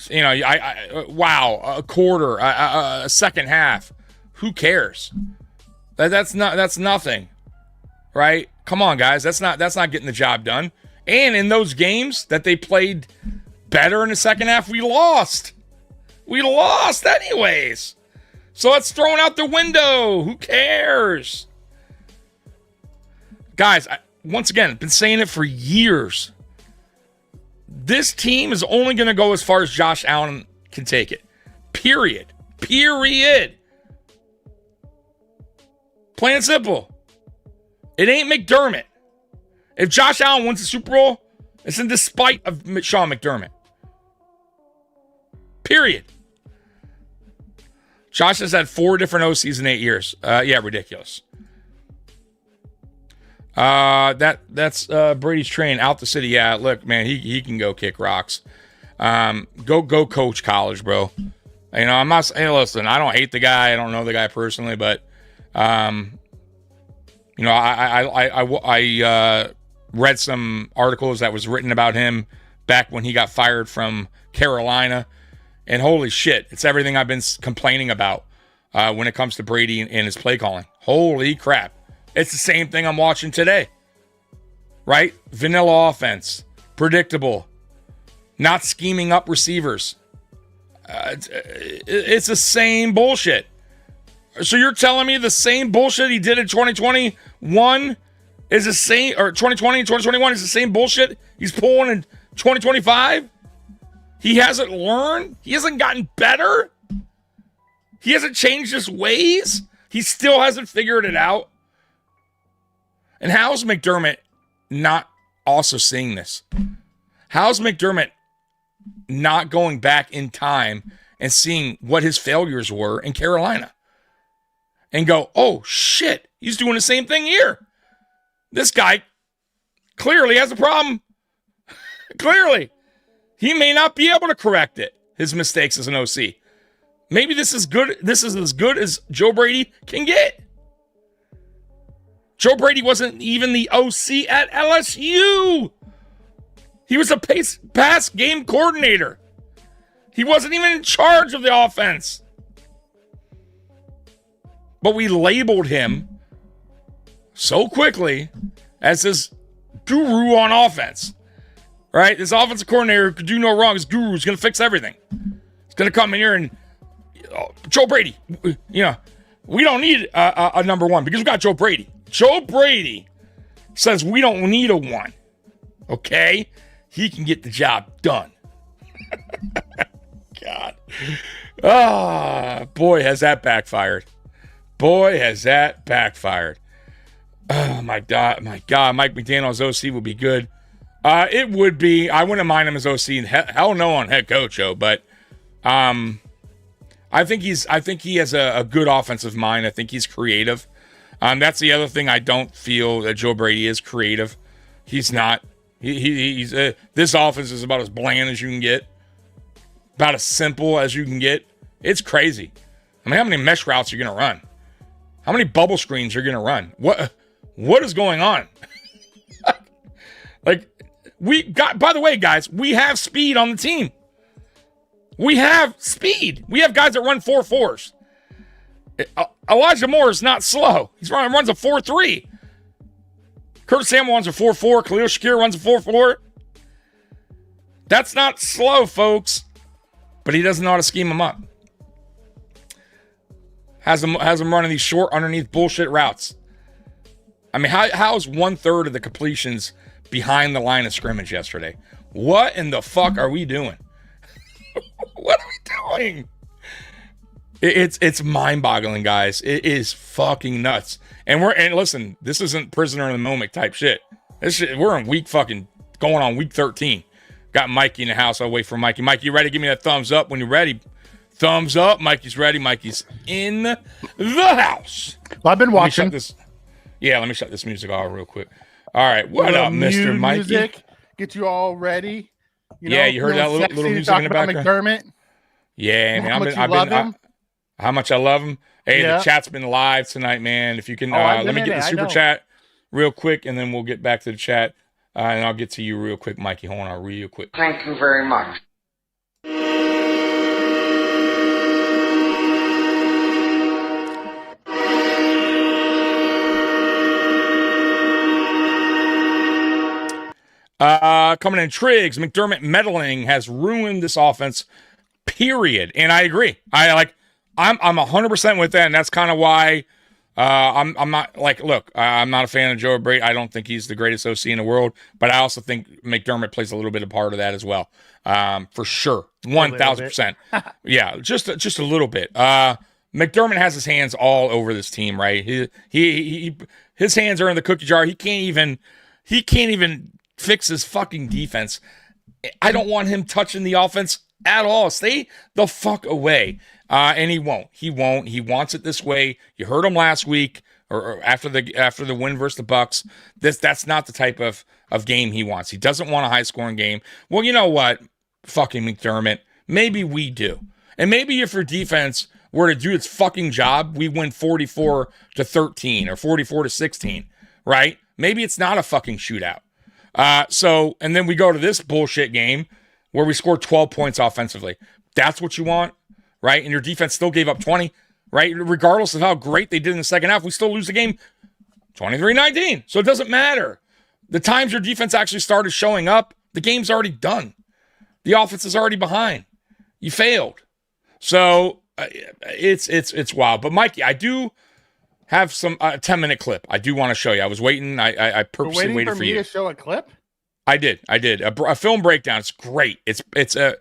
[SPEAKER 3] You know, wow, a quarter, a second half. Who cares? That's nothing, right? Come on, guys. That's not getting the job done. And in those games that they played better in the second half, we lost. We lost anyways. So it's thrown out the window. Who cares? Guys, once again, I've been saying it for years. This team is only going to go as far as Josh Allen can take it. Period. Plain and simple. It ain't McDermott. If Josh Allen wins the Super Bowl, it's in despite of Sean McDermott. Period. Josh has had 4 different OCs in 8 years. Yeah, ridiculous. That's Brady's train out the city. Yeah, look, man, he can go kick rocks. Go coach college, bro. You know, I'm not. Hey, listen, I don't hate the guy. I don't know the guy personally, but you know, I read some articles that was written about him back when he got fired from Carolina, and holy shit, it's everything I've been complaining about when it comes to Brady and his play calling. Holy crap. It's the same thing I'm watching today, right? Vanilla offense, predictable, not scheming up receivers. It's the same bullshit. So you're telling me the same bullshit he did in 2021 is the same, or 2020 and 2021 is the same bullshit he's pulling in 2025? He hasn't learned? He hasn't gotten better? He hasn't changed his ways? He still hasn't figured it out? And how's McDermott not also seeing this? How's McDermott not going back in time and seeing what his failures were in Carolina? And go, oh, shit, he's doing the same thing here. This guy clearly has a problem. Clearly. He may not be able to correct it, his mistakes as an OC. Maybe this is good. This is as good as Joe Brady can get. Joe Brady wasn't even the OC at LSU. He was a pass game coordinator. He wasn't even in charge of the offense. But we labeled him so quickly as this guru on offense. Right? This offensive coordinator could do no wrong. This guru is going to fix everything. He's going to come in here and, Joe Brady, we don't need a number one because we got Joe Brady. Joe Brady says we don't need a one. Okay? He can get the job done. God. Boy, has that backfired. Boy, has that backfired. Oh, my God. Mike McDaniel's OC would be good. It would be. I wouldn't mind him as OC. Hell no on head coach, but I think he has a good offensive mind. I think he's creative. That's the other thing. I don't feel that Joe Brady is creative. He's not. He's this offense is about as bland as you can get, about as simple as you can get. It's crazy. I mean, how many mesh routes are you gonna run? How many bubble screens are you gonna run? What is going on? Like, we got. By the way, guys, we have speed on the team. We have speed. We have guys that run 4.4s. Elijah Moore is not slow. He runs a 4.3. Curtis Samuel runs a 4.4. Khalil Shakir runs a 4.4. That's not slow, folks. But he doesn't know how to scheme them up. Has them running these short underneath bullshit routes. I mean, how is 1/3 of the completions behind the line of scrimmage yesterday? What in the fuck are we doing? What are we doing? It's mind-boggling, guys. It is fucking nuts. And listen, this isn't prisoner in the moment type shit. We're in going on week 13. Got Mikey in the house. I'll wait for Mikey. Mikey, you ready? Give me that thumbs up when you're ready. Thumbs up. Mikey's ready. Mikey's in the house.
[SPEAKER 5] Well, I've been watching.
[SPEAKER 3] Let me shut this music off real quick. All right. What up, Mr. Mikey?
[SPEAKER 5] Music, get you all ready.
[SPEAKER 3] You heard that little music in the background?
[SPEAKER 5] McDermott.
[SPEAKER 3] Yeah, man. How much I love him. Hey, The chat's been live tonight, man. If you can, let me get the super chat real quick, and then we'll get back to the chat, and I'll get to you real quick, Mikey. Hold on real quick.
[SPEAKER 4] Thank you very much.
[SPEAKER 3] Coming in, Triggs, McDermott meddling has ruined this offense, period. And I agree. I'm 100% with that, and that's kind of why I'm not I'm not a fan of Joe Brady. I don't think he's the greatest OC in the world, but I also think McDermott plays a little bit of part of that as well, for sure, 1,000%. Yeah, just a little bit. McDermott has his hands all over this team, right? His hands are in the cookie jar. He can't even fix his fucking defense. I don't want him touching the offense at all. Stay the fuck away. And he won't. He wants it this way. You heard him last week or after the win versus the Bucks. That's not the type of game he wants. He doesn't want a high scoring game. Well, you know what? Fucking McDermott. Maybe we do. And maybe if your defense were to do its fucking job, we win 44-13 or 44-16, right? Maybe it's not a fucking shootout. And then we go to this bullshit game where we scored 12 points offensively. That's what you want, right? And your defense still gave up 20, right? Regardless of how great they did in the second half, we still lose the game 23-19. So it doesn't matter. The times your defense actually started showing up, the game's already done. The offense is already behind. You failed. So it's wild. But Mikey, I do have some 10-minute clip. I do want to show you. I was waiting. I purposely waited for you.
[SPEAKER 5] To show a clip?
[SPEAKER 3] I did. A film breakdown. It's great. It's a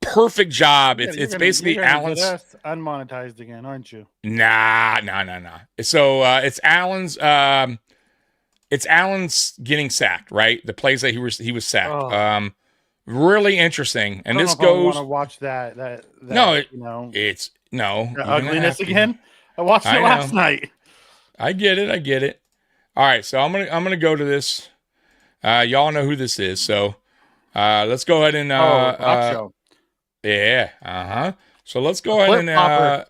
[SPEAKER 3] perfect job. It's basically Allen's.
[SPEAKER 5] Unmonetized again, aren't you?
[SPEAKER 3] Nah. So it's Allen's it's Allen's getting sacked, right? The plays that he was sacked.
[SPEAKER 5] Oh.
[SPEAKER 3] Really interesting. And
[SPEAKER 5] I don't
[SPEAKER 3] this
[SPEAKER 5] know if I
[SPEAKER 3] goes.
[SPEAKER 5] want to watch that.
[SPEAKER 3] No,
[SPEAKER 5] you know,
[SPEAKER 3] it's no
[SPEAKER 5] the
[SPEAKER 3] you're gonna
[SPEAKER 5] ugliness
[SPEAKER 3] have to.
[SPEAKER 5] again. I watched
[SPEAKER 3] I
[SPEAKER 5] it last
[SPEAKER 3] know.
[SPEAKER 5] night.
[SPEAKER 3] I get it. All right, so I'm gonna go to this. Y'all know who this is, so let's go ahead and
[SPEAKER 5] Rock show.
[SPEAKER 3] yeah. So let's go
[SPEAKER 5] A
[SPEAKER 3] ahead and
[SPEAKER 5] flip-flopper.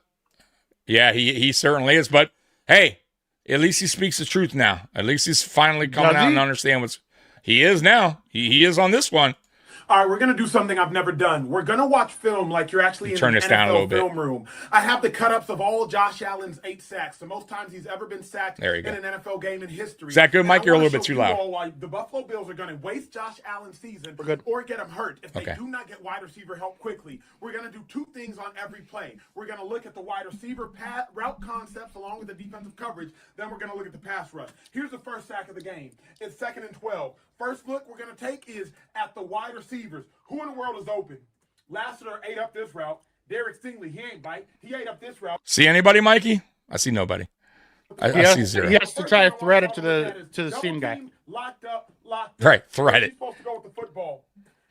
[SPEAKER 3] yeah, he certainly is. But hey, at least he speaks the truth now. At least he's finally coming
[SPEAKER 5] Does
[SPEAKER 3] out
[SPEAKER 5] he?
[SPEAKER 3] and understand what's. He is now. He is on this one.
[SPEAKER 6] All right, we're going to do something I've never done. We're going to watch film like you're actually in
[SPEAKER 3] Turn
[SPEAKER 6] an
[SPEAKER 3] this down a little
[SPEAKER 6] NFL
[SPEAKER 3] bit.
[SPEAKER 6] film room. I have the cut-ups of all Josh Allen's 8 sacks, the most times he's ever been sacked
[SPEAKER 3] There you
[SPEAKER 6] in
[SPEAKER 3] go.
[SPEAKER 6] an NFL game in history.
[SPEAKER 3] Is that good,
[SPEAKER 6] And
[SPEAKER 3] Mike?
[SPEAKER 6] I
[SPEAKER 3] You're a
[SPEAKER 6] wanna
[SPEAKER 3] little bit
[SPEAKER 6] show
[SPEAKER 3] too
[SPEAKER 6] you
[SPEAKER 3] loud.
[SPEAKER 6] all why the Buffalo Bills are going to waste Josh Allen's season or get him hurt if they
[SPEAKER 3] Okay.
[SPEAKER 6] do not get wide receiver help quickly. We're going to do 2 things on every play. We're going to look at the wide receiver route concepts along with the defensive coverage. Then we're going to look at the pass rush. Here's the first sack of the game. It's 2nd and 12. First look we're going to take is at the wide receivers. Who in the world is open? Lassiter ate up this route. Derek Stingley, he ain't bite. He ate up this route.
[SPEAKER 3] See anybody, Mikey? I see nobody. I see zero.
[SPEAKER 5] He has to try to thread it to the seam guy.
[SPEAKER 6] Locked up.
[SPEAKER 3] Right, thread it.
[SPEAKER 6] He's supposed to go with the football.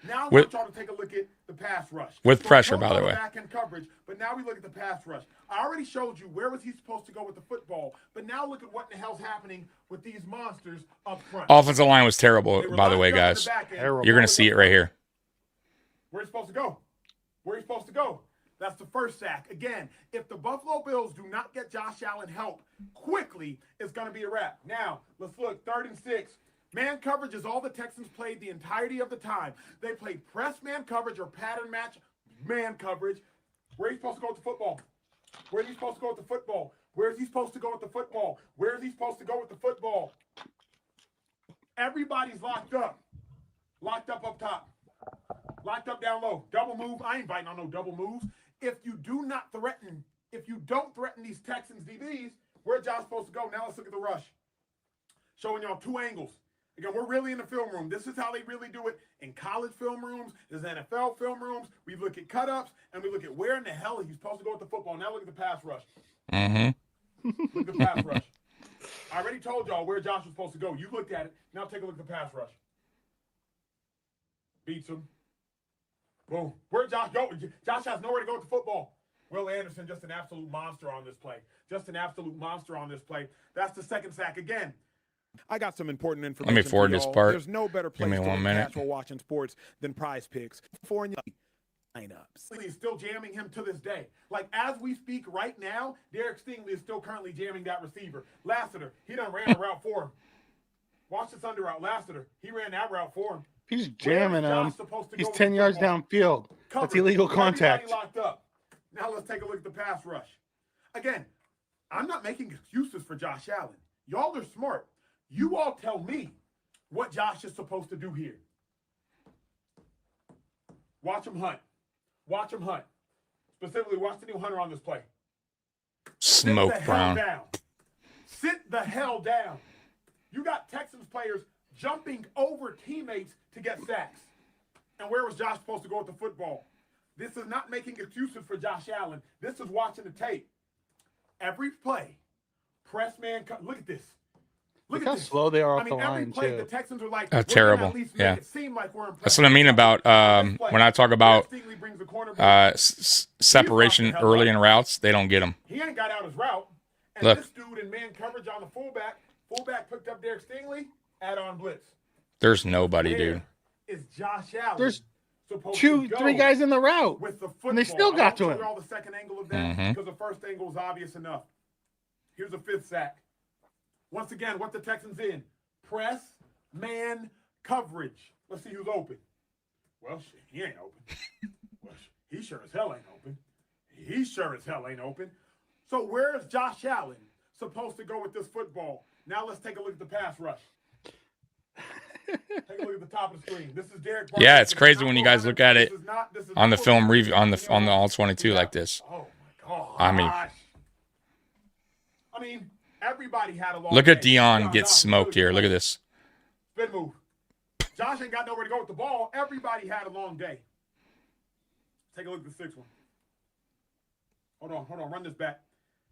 [SPEAKER 6] Now I
[SPEAKER 3] With-
[SPEAKER 6] want y'all to take a look at the pass rush.
[SPEAKER 3] With
[SPEAKER 6] So
[SPEAKER 3] pressure,
[SPEAKER 6] we
[SPEAKER 3] by the
[SPEAKER 6] know
[SPEAKER 3] way.
[SPEAKER 6] Back-end coverage, but now we look at the pass rush. I already showed you where was he supposed to go with the football, but now look at what in the hell's happening with these monsters up front.
[SPEAKER 3] Offensive line was terrible,
[SPEAKER 6] They were
[SPEAKER 3] by the way,
[SPEAKER 6] locked up in
[SPEAKER 3] guys.
[SPEAKER 6] the back end.
[SPEAKER 5] Terrible.
[SPEAKER 3] You're gonna see it right here.
[SPEAKER 6] Where he's supposed to go. Where he's supposed to go. That's the first sack. Again, if the Buffalo Bills do not get Josh Allen help quickly, it's going to be a wrap. Now, let's look. 3rd and 6. Man coverage is all the Texans played the entirety of the time. They played press man coverage or pattern match man coverage. Where he's supposed to go with the football? Where is he supposed to go with the football? Where is he supposed to go with the football? Where is he supposed to go with the football? Everybody's locked up. Locked up top. Locked up down low. Double move. I ain't biting on no double moves. If you don't threaten these Texans DBs, where Josh supposed to go? Now let's look at the rush. Showing y'all 2 angles. Again, we're really in the film room. This is how they really do it in college film rooms. There's NFL film rooms. We look at cut-ups, and we look at where in the hell he's supposed to go with the football. Now look at the pass rush.
[SPEAKER 3] Mm-hmm.
[SPEAKER 6] Look at the pass rush. I already told y'all where Josh was supposed to go. You looked at it. Now take a look at the pass rush. Beats him. Boom. Where'd Josh go? Josh has nowhere to go with the football. Will Anderson, just an absolute monster on this play. Just an absolute monster on this play. That's the 2nd sack again. I got some important information.
[SPEAKER 3] Let me forward
[SPEAKER 6] for
[SPEAKER 3] this
[SPEAKER 6] y'all.
[SPEAKER 3] part.
[SPEAKER 6] There's no better
[SPEAKER 3] Give
[SPEAKER 6] place
[SPEAKER 3] me
[SPEAKER 6] to
[SPEAKER 3] 1
[SPEAKER 6] look
[SPEAKER 3] minute.
[SPEAKER 6] at while watching sports than Prize Picks. For lineups. He's still jamming him to this day. Like as we speak right now, Derek Stingley is still currently jamming that receiver. Lassiter, he done ran a route for him. Watch this under route. Lassiter, he ran that route for him.
[SPEAKER 5] He's jamming
[SPEAKER 6] Where is
[SPEAKER 5] him.
[SPEAKER 6] Josh supposed to
[SPEAKER 5] He's
[SPEAKER 6] go with
[SPEAKER 5] 10
[SPEAKER 6] the
[SPEAKER 5] yards
[SPEAKER 6] football?
[SPEAKER 5] downfield. That's
[SPEAKER 6] Covered.
[SPEAKER 5] illegal
[SPEAKER 6] Everybody
[SPEAKER 5] contact.
[SPEAKER 6] locked up. Now let's take a look at the pass rush. Again, I'm not making excuses for Josh Allen. Y'all are smart. You all tell me what Josh is supposed to do here. Watch him hunt. Watch him hunt. Specifically, watch the new hunter on this play.
[SPEAKER 3] Smoke
[SPEAKER 6] Sit the hell
[SPEAKER 3] Brown.
[SPEAKER 6] down. Sit the hell down. You got Texans players jumping over teammates to get sacks. And where was Josh supposed to go with the football? This is not making excuses for Josh Allen. This is watching the tape. Every play, press man, look at this.
[SPEAKER 5] Look
[SPEAKER 6] at
[SPEAKER 5] how
[SPEAKER 6] this.
[SPEAKER 5] slow they are
[SPEAKER 6] I
[SPEAKER 5] off
[SPEAKER 6] mean,
[SPEAKER 5] the
[SPEAKER 6] every
[SPEAKER 5] line,
[SPEAKER 6] play,
[SPEAKER 5] too.
[SPEAKER 6] the Texans are like,
[SPEAKER 3] Oh,
[SPEAKER 6] we're gonna
[SPEAKER 3] terrible.
[SPEAKER 6] at least
[SPEAKER 3] Yeah.
[SPEAKER 6] make it seem like we're impressed.
[SPEAKER 3] That's what I mean about
[SPEAKER 6] This play,
[SPEAKER 3] when I talk about
[SPEAKER 6] Derek Stingley brings the cornerback.
[SPEAKER 3] separation
[SPEAKER 6] hell
[SPEAKER 3] early
[SPEAKER 6] up.
[SPEAKER 3] in routes. They don't get them.
[SPEAKER 6] He ain't got out his route. And
[SPEAKER 3] Look.
[SPEAKER 6] this dude in man coverage on the fullback picked up Derek Stingley, add on blitz.
[SPEAKER 3] There's nobody,
[SPEAKER 6] Where
[SPEAKER 3] dude.
[SPEAKER 6] is Josh Allen?
[SPEAKER 5] There's
[SPEAKER 6] supposed
[SPEAKER 5] 2,
[SPEAKER 6] to go
[SPEAKER 5] 3 guys in the route.
[SPEAKER 6] with the football?
[SPEAKER 5] And they still
[SPEAKER 6] I
[SPEAKER 5] got
[SPEAKER 6] won't
[SPEAKER 5] to
[SPEAKER 6] show
[SPEAKER 5] him.
[SPEAKER 6] you all the second angle of that
[SPEAKER 3] Mhm.
[SPEAKER 6] because the first angle was obvious enough. Here's a 5th sack. Once again, what the Texans in? Press, man, coverage. Let's see who's open. Well, shit, he ain't open. Well, he sure as hell ain't open. He sure as hell ain't open. So where is Josh Allen supposed to go with this football? Now let's take a look at the pass rush. Take a look at the top of the screen. This is Derek.
[SPEAKER 3] Yeah, it's
[SPEAKER 6] This is
[SPEAKER 3] crazy
[SPEAKER 6] not
[SPEAKER 3] when you guys
[SPEAKER 6] 400.
[SPEAKER 3] look at it
[SPEAKER 6] This is not- this is
[SPEAKER 3] on the
[SPEAKER 6] not
[SPEAKER 3] film
[SPEAKER 6] 400.
[SPEAKER 3] review on the all 22 like this.
[SPEAKER 6] Oh my god!
[SPEAKER 3] I mean-
[SPEAKER 6] everybody had a long.
[SPEAKER 3] Look at
[SPEAKER 6] day.
[SPEAKER 3] Dion get
[SPEAKER 6] Dodge
[SPEAKER 3] smoked
[SPEAKER 6] really
[SPEAKER 3] here. Look at
[SPEAKER 6] good.
[SPEAKER 3] this.
[SPEAKER 6] Spin move. Josh ain't got nowhere to go with the ball. Everybody had a long day. Take a look at the 6th one. Hold on. Run this back.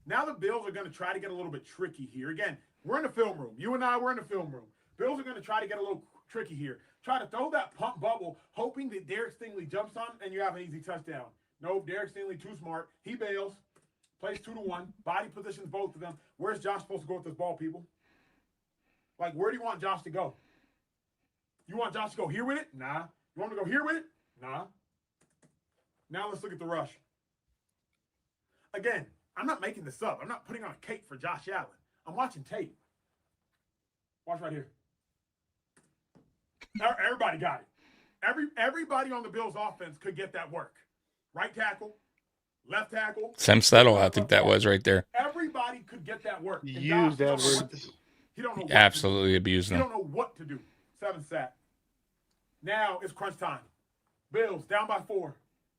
[SPEAKER 6] Now the Bills are going to try to get a little bit tricky here. Again, We're in the film room. You and I, we're in the film room. Bills are going to try to get a little tricky here. Try to throw that pump bubble, hoping that Derek Stingley jumps on and you have an easy touchdown. No, Derek Stingley too smart. He bails. Plays 2-1. Body positions both of them. Where's Josh supposed to go with this ball, people? Like, where do you want Josh to go? You want Josh to go here with it? Nah. You want him to go here with it? Nah. Now let's look at the rush. Again, I'm not making this up. I'm not putting on a cape for Josh Allen. I'm watching tape. Watch right here. Everybody got it. Everybody on the Bills offense could get that work. Right tackle, left tackle.
[SPEAKER 3] Sam Settle, I think that was right there.
[SPEAKER 6] Everybody could get that work.
[SPEAKER 5] Used Edwards.
[SPEAKER 6] He don't know what
[SPEAKER 3] Absolutely abused
[SPEAKER 6] he
[SPEAKER 3] them.
[SPEAKER 6] don't know what to do. 7 sack. Now it's crunch time. Bills down by 4.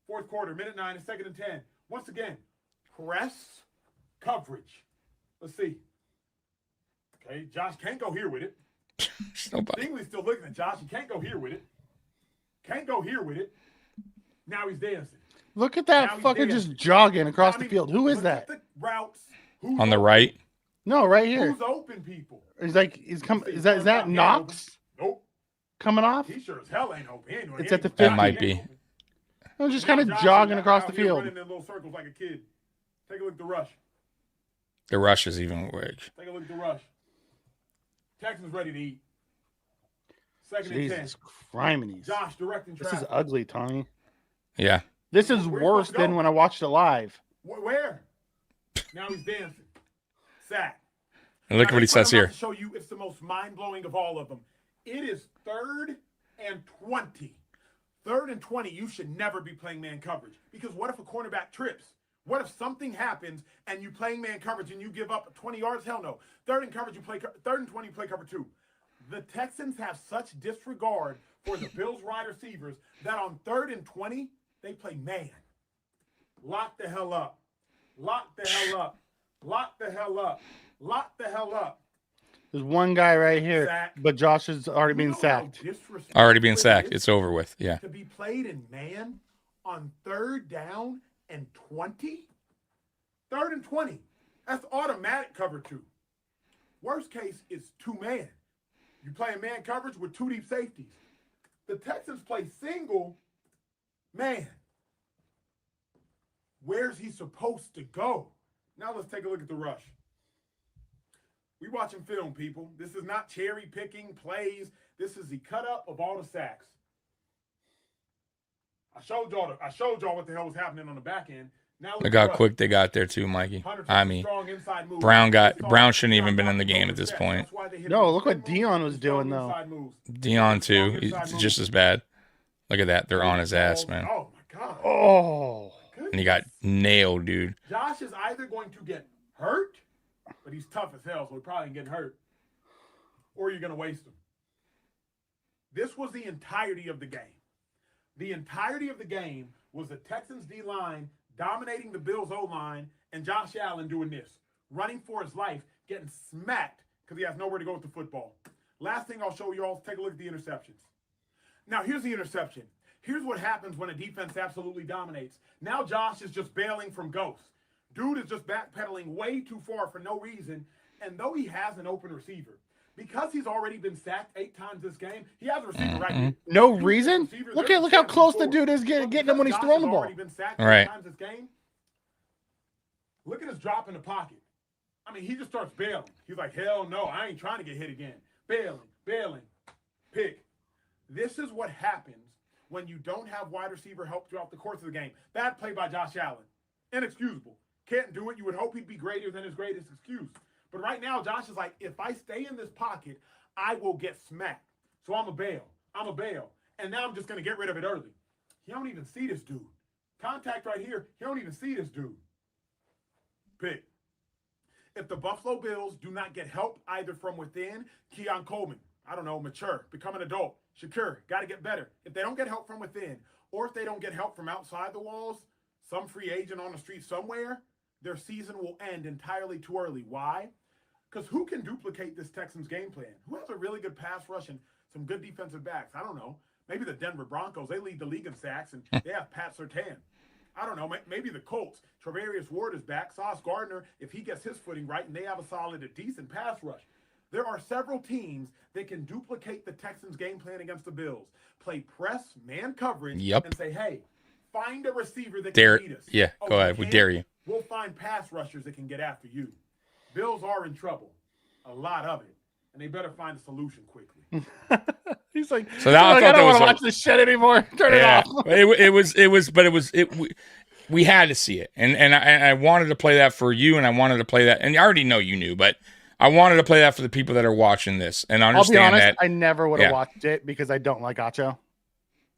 [SPEAKER 6] Fourth quarter, minute 9, and 2nd and 10. Once again, press coverage. Let's see. Okay, Josh can't go here with it.
[SPEAKER 3] Nobody.
[SPEAKER 6] Stingley's still looking at Josh. He can't go here with it. Can't go here with it. Now he's dancing.
[SPEAKER 5] Look at
[SPEAKER 6] Now
[SPEAKER 5] that
[SPEAKER 6] he's
[SPEAKER 5] fucker
[SPEAKER 6] dancing.
[SPEAKER 5] just jogging across
[SPEAKER 6] I
[SPEAKER 5] the
[SPEAKER 6] mean,
[SPEAKER 5] field. Who is
[SPEAKER 6] look
[SPEAKER 5] that?
[SPEAKER 6] at the routes. Who's
[SPEAKER 3] On the
[SPEAKER 6] open?
[SPEAKER 3] right.
[SPEAKER 5] No, right here.
[SPEAKER 6] Who's open, people?
[SPEAKER 5] He's like he's coming. Is that Knox
[SPEAKER 6] Nope.
[SPEAKER 5] coming off?
[SPEAKER 6] He sure as hell ain't open. He ain't doing
[SPEAKER 5] It's at the
[SPEAKER 6] anything.
[SPEAKER 5] 50.
[SPEAKER 3] That might be.
[SPEAKER 5] I was just
[SPEAKER 6] Now
[SPEAKER 5] kind of
[SPEAKER 6] Josh
[SPEAKER 5] jogging
[SPEAKER 6] is
[SPEAKER 5] across
[SPEAKER 6] out
[SPEAKER 5] the
[SPEAKER 6] here
[SPEAKER 5] field.
[SPEAKER 6] running in little circles like a kid. Take a look at the rush.
[SPEAKER 3] The rush is even worse.
[SPEAKER 6] Take a look at the rush. Texans ready to eat. 2nd and 10.
[SPEAKER 5] Jesus Christ.
[SPEAKER 6] Josh directing
[SPEAKER 5] This
[SPEAKER 6] traffic.
[SPEAKER 5] is ugly, Tommy.
[SPEAKER 3] Yeah.
[SPEAKER 5] This is
[SPEAKER 6] Where's
[SPEAKER 5] worse
[SPEAKER 6] supposed to
[SPEAKER 5] than
[SPEAKER 6] go?
[SPEAKER 5] when I watched it live.
[SPEAKER 6] Where? Now he's dancing. Sack.
[SPEAKER 3] And look at
[SPEAKER 6] Now,
[SPEAKER 3] what he
[SPEAKER 6] this one
[SPEAKER 3] says
[SPEAKER 6] I'm
[SPEAKER 3] here.
[SPEAKER 6] about to show you it's the most mind-blowing of all of them. It is 3rd and 20. 3rd and 20, you should never be playing man coverage. Because what if a cornerback trips? What if something happens and you playing man coverage and you give up 20 yards? Hell no. 3rd and coverage, 3rd and 20, you play cover 2. The Texans have such disregard for the Bills wide receivers that on 3rd and 20, they play man. Lock the hell up. Lock the hell up. Lock the hell up. Lock the hell up.
[SPEAKER 5] There's one guy right here,
[SPEAKER 6] Sack.
[SPEAKER 5] but Josh has already
[SPEAKER 6] You
[SPEAKER 5] been
[SPEAKER 6] know how
[SPEAKER 5] sacked.
[SPEAKER 6] disrespectful
[SPEAKER 3] Already being
[SPEAKER 6] it
[SPEAKER 3] sacked.
[SPEAKER 6] is
[SPEAKER 3] It's over with. Yeah.
[SPEAKER 6] to be played in man on 3rd down and 20? 3rd and 20. That's automatic cover 2. Worst case is 2-man. You play man coverage with 2 deep safeties. The Texans play single man. Where's he supposed to go? Now let's take a look at the rush. We watching film, people. This is not cherry picking plays. This is the cut up of all the sacks. I showed y'all what the hell was happening on the back end. Now
[SPEAKER 3] Look how quick they got there too, Mikey. I mean, Brown shouldn't even been in the game at this point.
[SPEAKER 5] No, look what Dion was doing, though.
[SPEAKER 3] Dion too. He's just as bad. Look at that. They're on his ass, man.
[SPEAKER 6] Oh my god.
[SPEAKER 5] Oh.
[SPEAKER 3] And he got nailed, dude.
[SPEAKER 6] Josh is either going to get hurt, but he's tough as hell, so he probably ain't getting hurt. Or you're going to waste him. This was the entirety of the game. The entirety of the game was the Texans D-line dominating the Bills O-line and Josh Allen doing this, running for his life, getting smacked because he has nowhere to go with the football. Last thing I'll show you all is take a look at the interceptions. Now, here's the interception. Here's what happens when a defense absolutely dominates. Now Josh is just bailing from ghosts. Dude is just backpedaling way too far for no reason. And though he has an open receiver, because he's already been sacked 8 times this game, he has a receiver right here.
[SPEAKER 5] No reason? Look how close the dude is getting him when he's throwing the ball.
[SPEAKER 6] Already been sacked
[SPEAKER 3] Right.
[SPEAKER 6] 8 times this game. Look at his drop in the pocket. I mean, he just starts bailing. He's like, hell no, I ain't trying to get hit again. Bailing, pick. This is what happens when you don't have wide receiver help throughout the course of the game. Bad play by Josh Allen. Inexcusable. Can't do it. You would hope he'd be greater than his greatest excuse. But right now, Josh is like, if I stay in this pocket, I will get smacked. So I'm a bail. And now I'm just going to get rid of it early. He don't even see this dude. Contact right here. He don't even see this dude. Pick. If the Buffalo Bills do not get help either from within, Keon Coleman, I don't know, mature, become an adult. Shakur, got to get better. If they don't get help from within, or if they don't get help from outside the walls, some free agent on the street somewhere, their season will end entirely too early. Why? Because who can duplicate this Texans game plan? Who has a really good pass rush and some good defensive backs? I don't know. Maybe the Denver Broncos. They lead the league in sacks, and they have Pat Surtain. I don't know. Maybe the Colts. Travarius Ward is back. Sauce Gardner, if he gets his footing right, and they have a solid, a decent pass rush. there are several teams that can duplicate the Texans' game plan against the Bills. Play press, man coverage, and say, hey, find a receiver that can beat us.
[SPEAKER 3] Yeah, go ahead. We dare you.
[SPEAKER 6] We'll find pass rushers that can get after you. Bills are in trouble. A lot of it. And they better find a solution quickly.
[SPEAKER 5] He's like,
[SPEAKER 3] so now
[SPEAKER 5] I don't want to watch this shit anymore. Turn it off.
[SPEAKER 3] We had to see it. And I wanted to play that for you, and I wanted to play that. And I already know you knew, but I wanted to play that for the people that are watching this and understand.
[SPEAKER 5] I'll be honest,
[SPEAKER 3] that
[SPEAKER 5] I never would have watched it because I don't like Acho.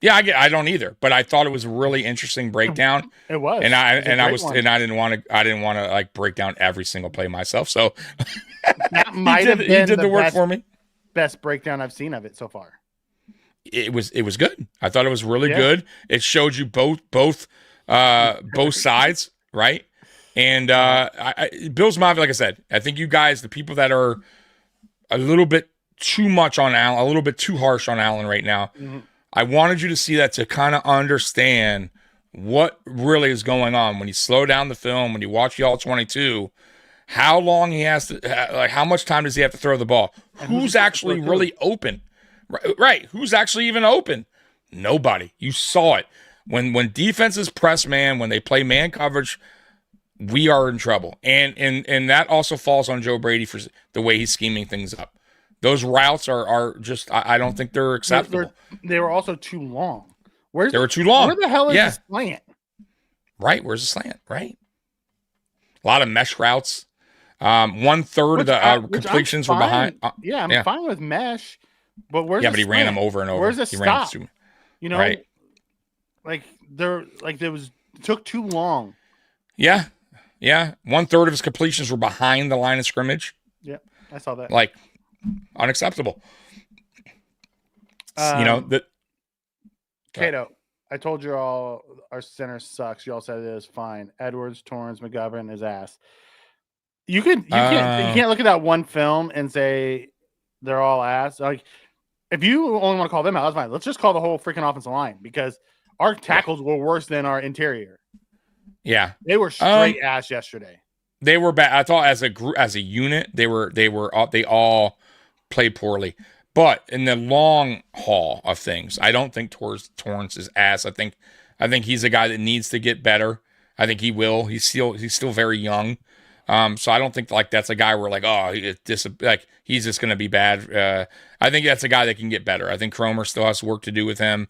[SPEAKER 3] Yeah, I don't either, but I thought it was a really interesting breakdown.
[SPEAKER 5] It was,
[SPEAKER 3] and I didn't want to like break down every single play myself. So
[SPEAKER 5] that might have been
[SPEAKER 3] the work for me.
[SPEAKER 5] Best breakdown I've seen of it so far.
[SPEAKER 3] It was good. I thought it was really good. It showed you both sides, right? And Bills Mafia, like I said, I think you guys, the people that are a little bit too much on Allen, a little bit too harsh on Allen right now. Mm-hmm. I wanted you to see that to kind of understand what really is going on when you slow down the film, when you watch the All-22, how long he has to, like how much time does he have to throw the ball? Who's actually really open? Right. Who's actually even open? Nobody. You saw it. When defenses press man, when they play man coverage, we are in trouble. And that also falls on Joe Brady for the way he's scheming things up. Those routes are just, I don't think they're acceptable.
[SPEAKER 5] They were also too long.
[SPEAKER 3] They were too long.
[SPEAKER 5] Where the hell is the slant?
[SPEAKER 3] Right. Where's the slant? Right. A lot of mesh routes. 1/3 of the completions were behind.
[SPEAKER 5] I'm fine with mesh, but where's
[SPEAKER 3] but he ran them over and over.
[SPEAKER 5] Where's the stop? You know,
[SPEAKER 3] right.
[SPEAKER 5] It took too long.
[SPEAKER 3] Yeah. 1/3 of his completions were behind the line of scrimmage.
[SPEAKER 5] Yeah, I saw that.
[SPEAKER 3] Like, unacceptable.
[SPEAKER 5] Cato, I told you all our center sucks. You all said it is fine. Edwards, Torrance, McGovern is ass. You can't look at that one film and say they're all ass. Like, if you only want to call them out, that's fine. Let's just call the whole freaking offensive line because our tackles were worse than our interior.
[SPEAKER 3] Yeah,
[SPEAKER 5] they were straight ass yesterday.
[SPEAKER 3] They were bad. I thought as a group, as a unit, they all played poorly. But in the long haul of things, I don't think Torrance is ass. I think he's a guy that needs to get better. I think he will. He's still very young. So I don't think like that's a guy where like, oh, he's just going to be bad. I think that's a guy that can get better. I think Cromer still has work to do with him.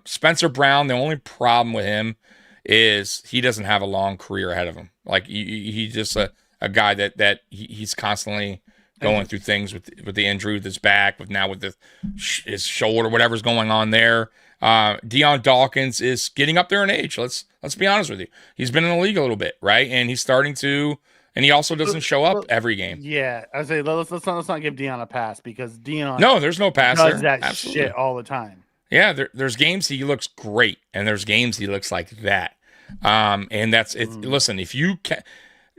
[SPEAKER 3] Spencer Brown, the only problem with him is he doesn't have a long career ahead of him. Like he's just a guy that he's constantly going through things with the injury with his back, with his shoulder, whatever's going on there. Deion Dawkins is getting up there in age. Let's be honest with you. He's been in the league a little bit, right? And he's starting to, and he also doesn't show up every game.
[SPEAKER 5] Yeah, I say let's not give Deion a pass because Deion.
[SPEAKER 3] No, there's no pass.
[SPEAKER 5] Does that shit all the time.
[SPEAKER 3] Yeah, there's games he looks great, and there's games he looks like that. And that's it. Listen, if you can,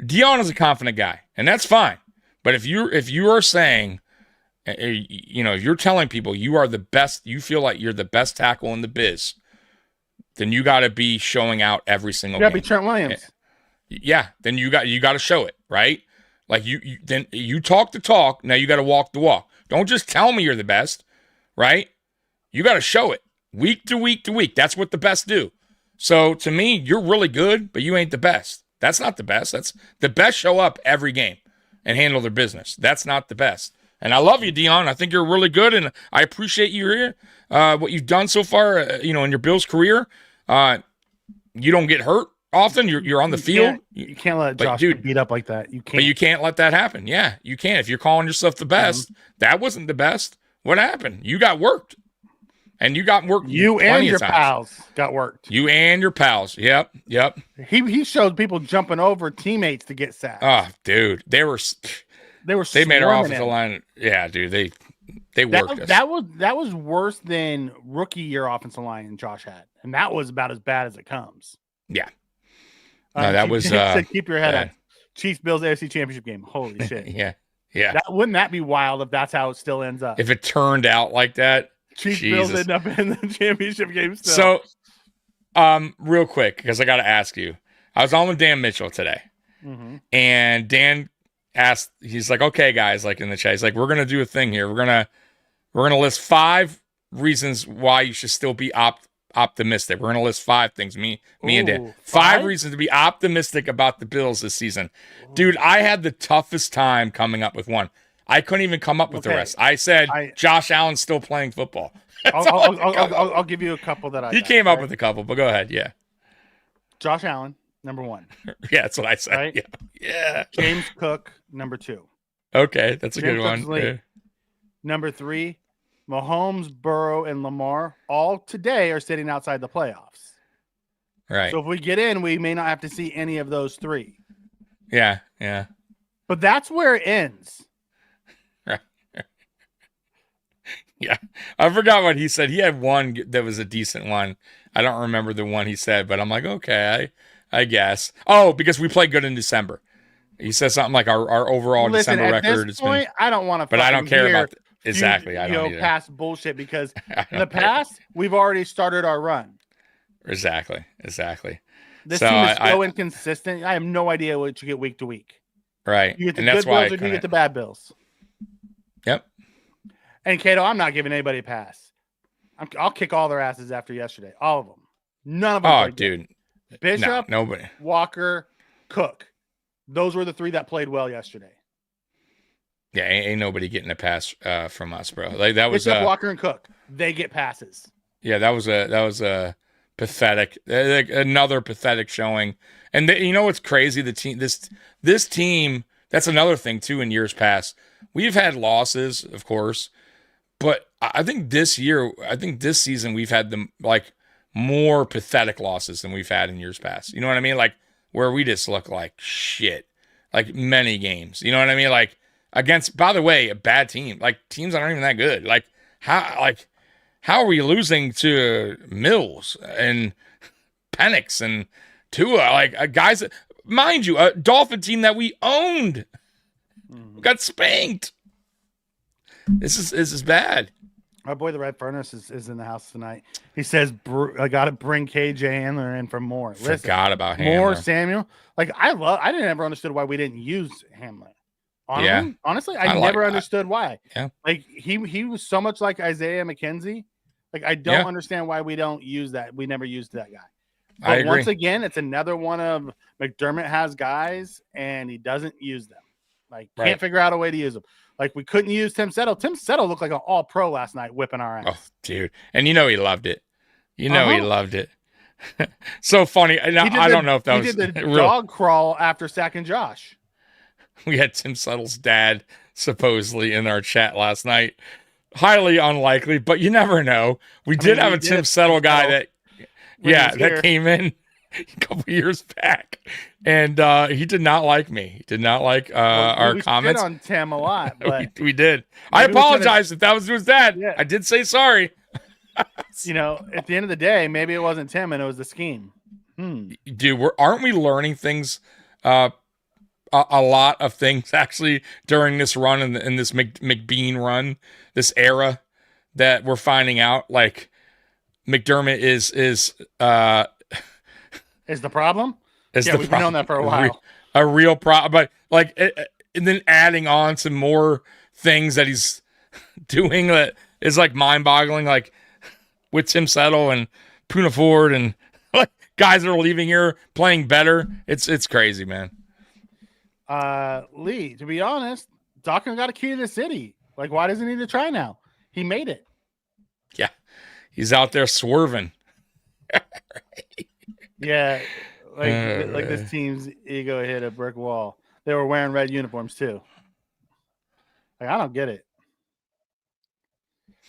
[SPEAKER 3] Deion is a confident guy, and that's fine. But if you are saying, if you're telling people you are the best, you feel like you're the best tackle in the biz, then you got to be showing out every single game.
[SPEAKER 5] Be Trent Williams.
[SPEAKER 3] Yeah, then you got to show it, right? Like then you talk the talk, now you got to walk the walk. Don't just tell me you're the best, right? You got to show it week to week to week. That's what the best do. So to me, you're really good, but you ain't the best. That's not the best. That's the best show up every game and handle their business. That's not the best. And I love you, Deion. I think you're really good, and I appreciate you here. What you've done so far, in your Bills career. You don't get hurt often. You're on the field.
[SPEAKER 5] You can't let Josh get beat up like that. You can't.
[SPEAKER 3] But you can't let that happen. Yeah, you can't. If you're calling yourself the best, that wasn't the best. What happened? You got worked. And you got worked.
[SPEAKER 5] You and your pals got worked.
[SPEAKER 3] You and your pals. Yep.
[SPEAKER 5] He showed people jumping over teammates to get sacked.
[SPEAKER 3] Oh, dude, they made our offensive line. Yeah, dude, they worked us.
[SPEAKER 5] That was worse than rookie year offensive line Josh had, and that was about as bad as it comes.
[SPEAKER 3] Yeah. No, that was.
[SPEAKER 5] Keep your head up. Chiefs Bills AFC Championship game. Holy shit.
[SPEAKER 3] Yeah.
[SPEAKER 5] Wouldn't that be wild if that's how it still ends up?
[SPEAKER 3] If it turned out like that.
[SPEAKER 5] Chiefs Bills end up in the championship game still.
[SPEAKER 3] So, real quick, because I got to ask you, I was on with Dan Mitchell today, and Dan asked, he's like, okay, guys, like in the chat, he's like, we're gonna do a thing here. We're gonna list 5 reasons why you should still be optimistic. We're gonna list 5 things. Me and Dan.
[SPEAKER 5] Ooh,
[SPEAKER 3] 5 reasons to be optimistic about the Bills this season. Dude, I had the toughest time coming up with one. I couldn't even come up with the rest. I said Josh Allen's still playing football.
[SPEAKER 5] I'll give you a couple that
[SPEAKER 3] He came up with a couple, but go ahead. Yeah.
[SPEAKER 5] Josh Allen, number 1.
[SPEAKER 3] Yeah, that's what I said.
[SPEAKER 5] Right?
[SPEAKER 3] Yeah.
[SPEAKER 5] James Cook, number 2.
[SPEAKER 3] Okay, that's a
[SPEAKER 5] James
[SPEAKER 3] good
[SPEAKER 5] Cook's
[SPEAKER 3] one.
[SPEAKER 5] lead.
[SPEAKER 3] Yeah.
[SPEAKER 5] Number 3, Mahomes, Burrow, and Lamar all today are sitting outside the playoffs.
[SPEAKER 3] Right.
[SPEAKER 5] So if we get in, we may not have to see any of those 3.
[SPEAKER 3] Yeah.
[SPEAKER 5] But that's where it ends.
[SPEAKER 3] Yeah. I forgot what he said. He had one that was a decent one. I don't remember the one he said, but I'm like, okay, I guess. Oh, because we play good in December. He said something like our overall December
[SPEAKER 5] at
[SPEAKER 3] record
[SPEAKER 5] this
[SPEAKER 3] has
[SPEAKER 5] point,
[SPEAKER 3] been.
[SPEAKER 5] I don't want to.
[SPEAKER 3] But I don't care about exactly. I don't either.
[SPEAKER 5] Past bullshit because in the past we've already started our run.
[SPEAKER 3] Exactly.
[SPEAKER 5] This team is so inconsistent. I have no idea what you get week to week.
[SPEAKER 3] Right.
[SPEAKER 5] You get the good Bills or do you get the bad Bills?
[SPEAKER 3] Yep.
[SPEAKER 5] And Cato, I'm not giving anybody a pass. I'll kick all their asses after yesterday. All of them. None of them.
[SPEAKER 3] Oh, dude.
[SPEAKER 5] Bishop,
[SPEAKER 3] no, nobody.
[SPEAKER 5] Walker, Cook. Those were the 3 that played well yesterday.
[SPEAKER 3] Yeah, ain't nobody getting a pass from us, bro. Like that was
[SPEAKER 5] Bishop, Walker, and Cook. They get passes.
[SPEAKER 3] Yeah, that was a pathetic, another pathetic showing. And you know what's crazy? The team, this team. That's another thing too. In years past, we've had losses, of course. But I think this season, we've had more pathetic losses than we've had in years past. You know what I mean? Like where we just look like shit, like many games. You know what I mean? Like against, by the way, a bad team, like teams that aren't even that good. Like how are we losing to Mills and Penix and Tua? Like guys, mind you, a Dolphin team that we owned got spanked. This is bad.
[SPEAKER 5] Our boy, the Red Furnace, is in the house tonight. He says, I got to bring KJ Handler in for more. Listen,
[SPEAKER 3] forgot about Handler.
[SPEAKER 5] More Samuel. Like, I didn't ever understood why we didn't use Hamlin. Honestly, I never understood why.
[SPEAKER 3] Yeah.
[SPEAKER 5] Like, he was so much like Isaiah McKenzie. Like, I don't understand why we don't use that. We never used that guy. But once again, it's another one of McDermott has guys, and he doesn't use them. Like, can't figure out a way to use them. Like, we couldn't use Tim Settle. Tim Settle looked like an all-pro last night whipping our ass.
[SPEAKER 3] Oh, dude. And he loved it. He loved it. So funny. I don't know if that was
[SPEAKER 5] he did the dog crawl after sacking Josh.
[SPEAKER 3] We had Tim Settle's dad supposedly in our chat last night. Highly unlikely, but you never know. We did have a Tim Settle guy that came in a couple years back, and he did not like me. He did not like our comments.
[SPEAKER 5] We on Tim a lot, but
[SPEAKER 3] we did. I apologize if that was his dad. Yeah. I did say sorry.
[SPEAKER 5] You know, at the end of the day, maybe it wasn't Tim and it was the scheme.
[SPEAKER 3] Dude, aren't we learning things? A lot of things actually during this run and in this McBean run, this era that we're finding out. Like McDermott is the
[SPEAKER 5] problem. We've been on that for a while.
[SPEAKER 3] A real problem, but like, and then adding on some more things that he's doing that is like mind-boggling. Like with Tim Settle and Puna Ford and like guys that are leaving here playing better. It's crazy, man.
[SPEAKER 5] Lee, to be honest, Dokken got a key to the city. Like, why doesn't he need to try now? He made it.
[SPEAKER 3] Yeah. He's out there swerving.
[SPEAKER 5] Yeah. Like this team's ego hit a brick wall. They were wearing red uniforms too. Like, I don't get it.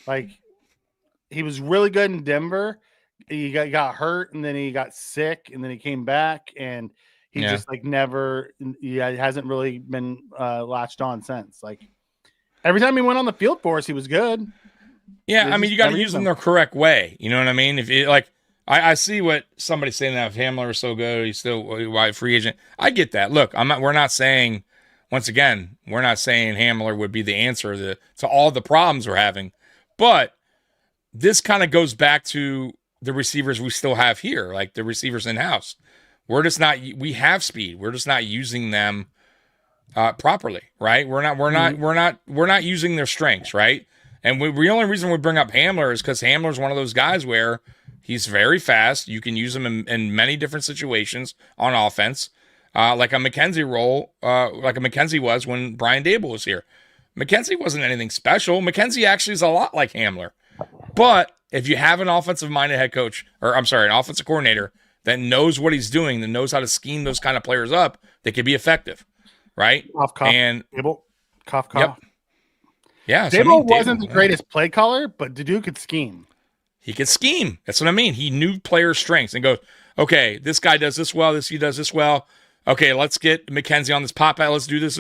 [SPEAKER 5] Like, he was really good in Denver. He got hurt and then he got sick and then he came back and he just like hasn't really been latched on since. Like every time he went on the field for us, he was good.
[SPEAKER 3] Yeah, I mean, you got to use them the correct way. You know what I mean? If you like, I see what somebody's saying that if Hamler is so good, he's still wide free agent. I get that. Look, we're not saying, once again, we're not saying Hamler would be the answer to all the problems we're having, but this kind of goes back to the receivers we still have here, like the receivers in house. We're just not. We have speed. We're just not using them properly, right? We're not using their strengths, right? And the only reason we bring up Hamler is because Hamler's one of those guys where he's very fast. You can use him in many different situations on offense, like a McKenzie role, like a McKenzie was when Brian Dable was here. McKenzie wasn't anything special. McKenzie actually is a lot like Hamler. But if you have an offensive-minded head coach, an offensive coordinator that knows what he's doing, that knows how to scheme those kind of players up, they can be effective, right?
[SPEAKER 5] Cough.
[SPEAKER 3] And
[SPEAKER 5] Dable. Cough.
[SPEAKER 3] Yep. Yeah.
[SPEAKER 5] Dable wasn't the greatest play caller, but the dude could scheme.
[SPEAKER 3] He could scheme. That's what I mean. He knew players' strengths and goes, okay, this guy does this well. He does this well. Okay, let's get McKenzie on this pop out. Let's do this.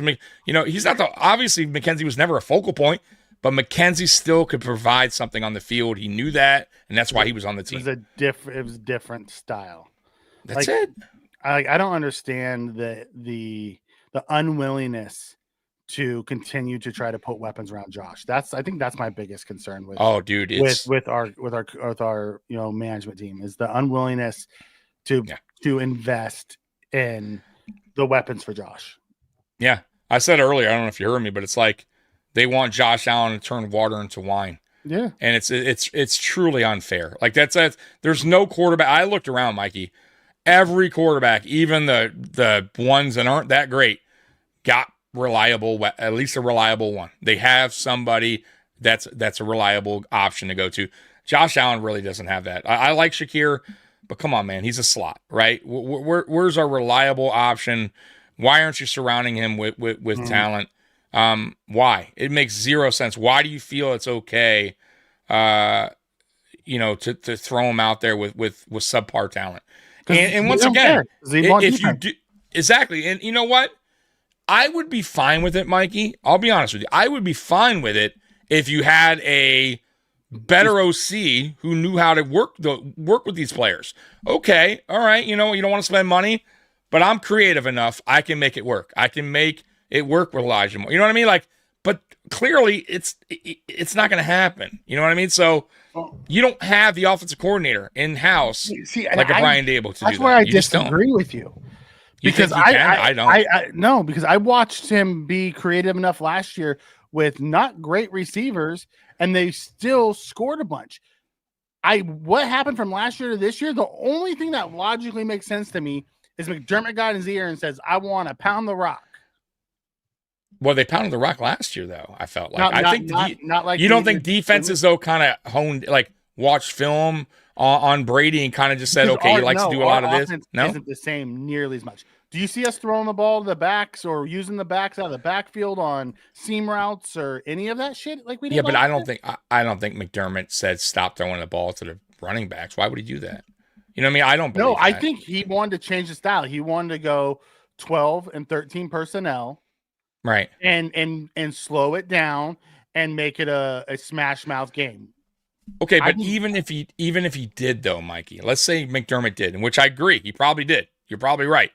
[SPEAKER 3] He's not obviously McKenzie was never a focal point, but McKenzie still could provide something on the field. He knew that, and that's why he was on the team.
[SPEAKER 5] It was a different style.
[SPEAKER 3] That's it.
[SPEAKER 5] I don't understand the unwillingness to continue to try to put weapons around Josh. I think that's my biggest concern with.
[SPEAKER 3] Oh, dude,
[SPEAKER 5] with our management team is the unwillingness to invest in the weapons for Josh.
[SPEAKER 3] Yeah, I said earlier. I don't know if you heard me, but it's like they want Josh Allen to turn water into wine.
[SPEAKER 5] Yeah,
[SPEAKER 3] and it's truly unfair. Like that's there's no quarterback. I looked around, Mikey. Every quarterback, even the ones that aren't that great, got reliable, at least a reliable one. They have somebody that's a reliable option to go to. Josh Allen really doesn't have that. I like Shakir, but come on, man, he's a slot, right? Where's our reliable option? Why aren't you surrounding him with talent? Why? It makes zero sense. Why do you feel it's okay, to throw him out there with subpar talent? And once again, if you do exactly, and you know what? I would be fine with it, Mikey. I'll be honest with you. I would be fine with it if you had a better OC who knew how to work with these players. Okay, all right. You don't want to spend money, but I'm creative enough. I can make it work. I can make it work with Elijah Moore. You know what I mean? Like, but clearly it's not going to happen. You know what I mean? So you don't have the offensive coordinator in house like a Brian Dable to do that.
[SPEAKER 5] That's where I disagree with you. Because I don't. No, because I watched him be creative enough last year with not great receivers, and they still scored a bunch. What happened from last year to this year? The only thing that logically makes sense to me is McDermott got in his ear and says, "I want to pound the rock."
[SPEAKER 3] Well, they pounded the rock last year, though. I felt like
[SPEAKER 5] not like
[SPEAKER 3] you don't think defenses though kind of honed watched film on Brady and kind of just said, okay, he likes to do a lot of this. No,
[SPEAKER 5] isn't the same nearly as much. Do you see us throwing the ball to the backs or using the backs out of the backfield on seam routes or any of that shit like we did?
[SPEAKER 3] Yeah, but I don't think McDermott said stop throwing the ball to the running backs. Why would he do that? You know what I mean? I don't believe
[SPEAKER 5] No, I
[SPEAKER 3] that.
[SPEAKER 5] think he wanted to change the style. He wanted to go 12 and 13 personnel.
[SPEAKER 3] Right.
[SPEAKER 5] And slow it down and make it a smash mouth game.
[SPEAKER 3] Okay, but even if he did though, Mikey, let's say McDermott did, in which I agree, he probably did. You're probably right.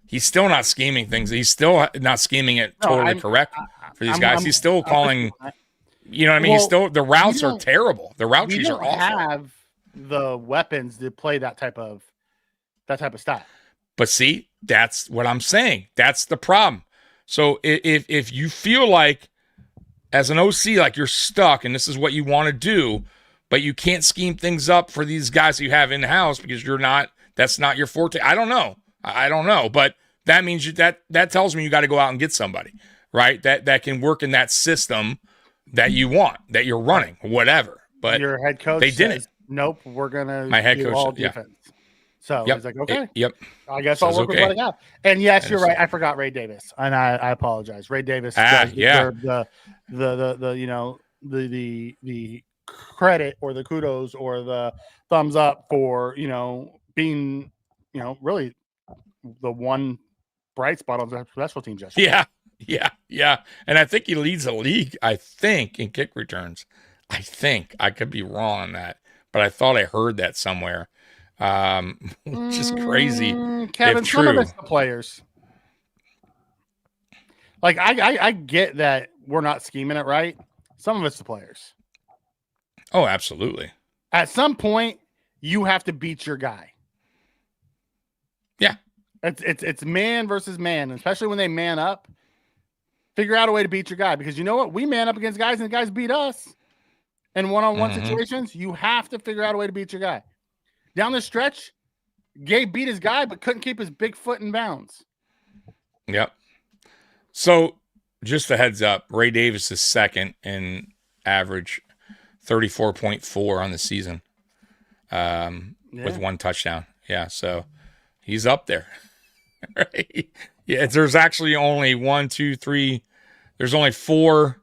[SPEAKER 3] He's still not scheming things. He's still not scheming it totally correct for these guys. He's still calling, you know what I mean? Well, he's still, the routes are terrible. The route trees are awful. We don't
[SPEAKER 5] have the weapons to play that type of style.
[SPEAKER 3] But see, that's what I'm saying. That's the problem. So if you feel like as an OC, like you're stuck and this is what you want to do, but you can't scheme things up for these guys you have in-house because that's not your forte. I don't know. But that means that tells me you got to go out and get somebody, right? That can work in that system that you want, that you're running, whatever. But
[SPEAKER 5] your head coach
[SPEAKER 3] they didn't.
[SPEAKER 5] Nope, we're gonna
[SPEAKER 3] my head coach
[SPEAKER 5] all defense. So he's like, okay,
[SPEAKER 3] yep.
[SPEAKER 5] I guess I'll work with what I got. And yes, you're right. I forgot Ray Davis, and I apologize. Ray Davis does deserve the credit or the kudos or the thumbs up for being really the one bright spot on the special teams yesterday.
[SPEAKER 3] Yeah. And I think he leads the league, in kick returns. I could be wrong on that, but I thought I heard that somewhere. Which is crazy.
[SPEAKER 5] Kevin,
[SPEAKER 3] if
[SPEAKER 5] some
[SPEAKER 3] true.
[SPEAKER 5] of it's the players. Like I get that we're not scheming it right. Some of it's the players.
[SPEAKER 3] Oh, absolutely.
[SPEAKER 5] At some point, you have to beat your guy.
[SPEAKER 3] Yeah.
[SPEAKER 5] It's man versus man, especially when they man up. Figure out a way to beat your guy, because you know what? We man up against guys and the guys beat us. In one-on-one situations, you have to figure out a way to beat your guy. Down the stretch, Gabe beat his guy, but couldn't keep his big foot in bounds.
[SPEAKER 3] Yep. So just a heads up, Ray Davis is second in average, 34.4 on the season, with 1 touchdown. Yeah, so he's up there. Right? Yeah, there's actually only 1, 2, 3. There's only 4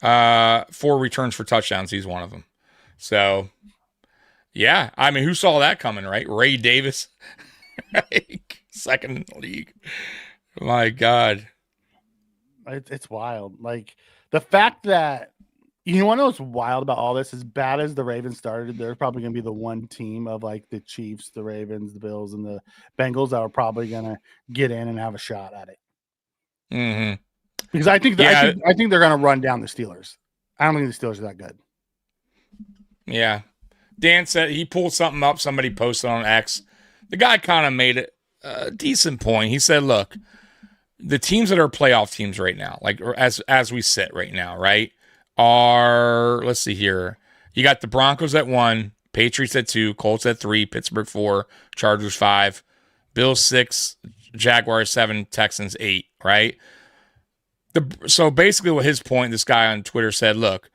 [SPEAKER 3] returns for touchdowns. He's one of them. So, yeah, I mean, who saw that coming, right? Ray Davis, second in the league. My God.
[SPEAKER 5] It's wild. Like, the fact that, you want to know what's wild about all this? As bad as the Ravens started, they're probably going to be the one team of like the Chiefs, the Ravens, the Bills, and the Bengals that are probably going to get in and have a shot at it.
[SPEAKER 3] Mm-hmm.
[SPEAKER 5] Because I think they're going to run down the Steelers. I don't think the Steelers are that good.
[SPEAKER 3] Yeah. Dan said he pulled something up. Somebody posted on X. The guy kind of made it a decent point. He said, look, the teams that are playoff teams right now, like as we sit right now, right, are, let's see here. You got the Broncos at 1, Patriots at 2, Colts at 3, Pittsburgh 4, Chargers 5, Bills 6, Jaguars 7, Texans 8, right? So basically what his point, this guy on Twitter said, look,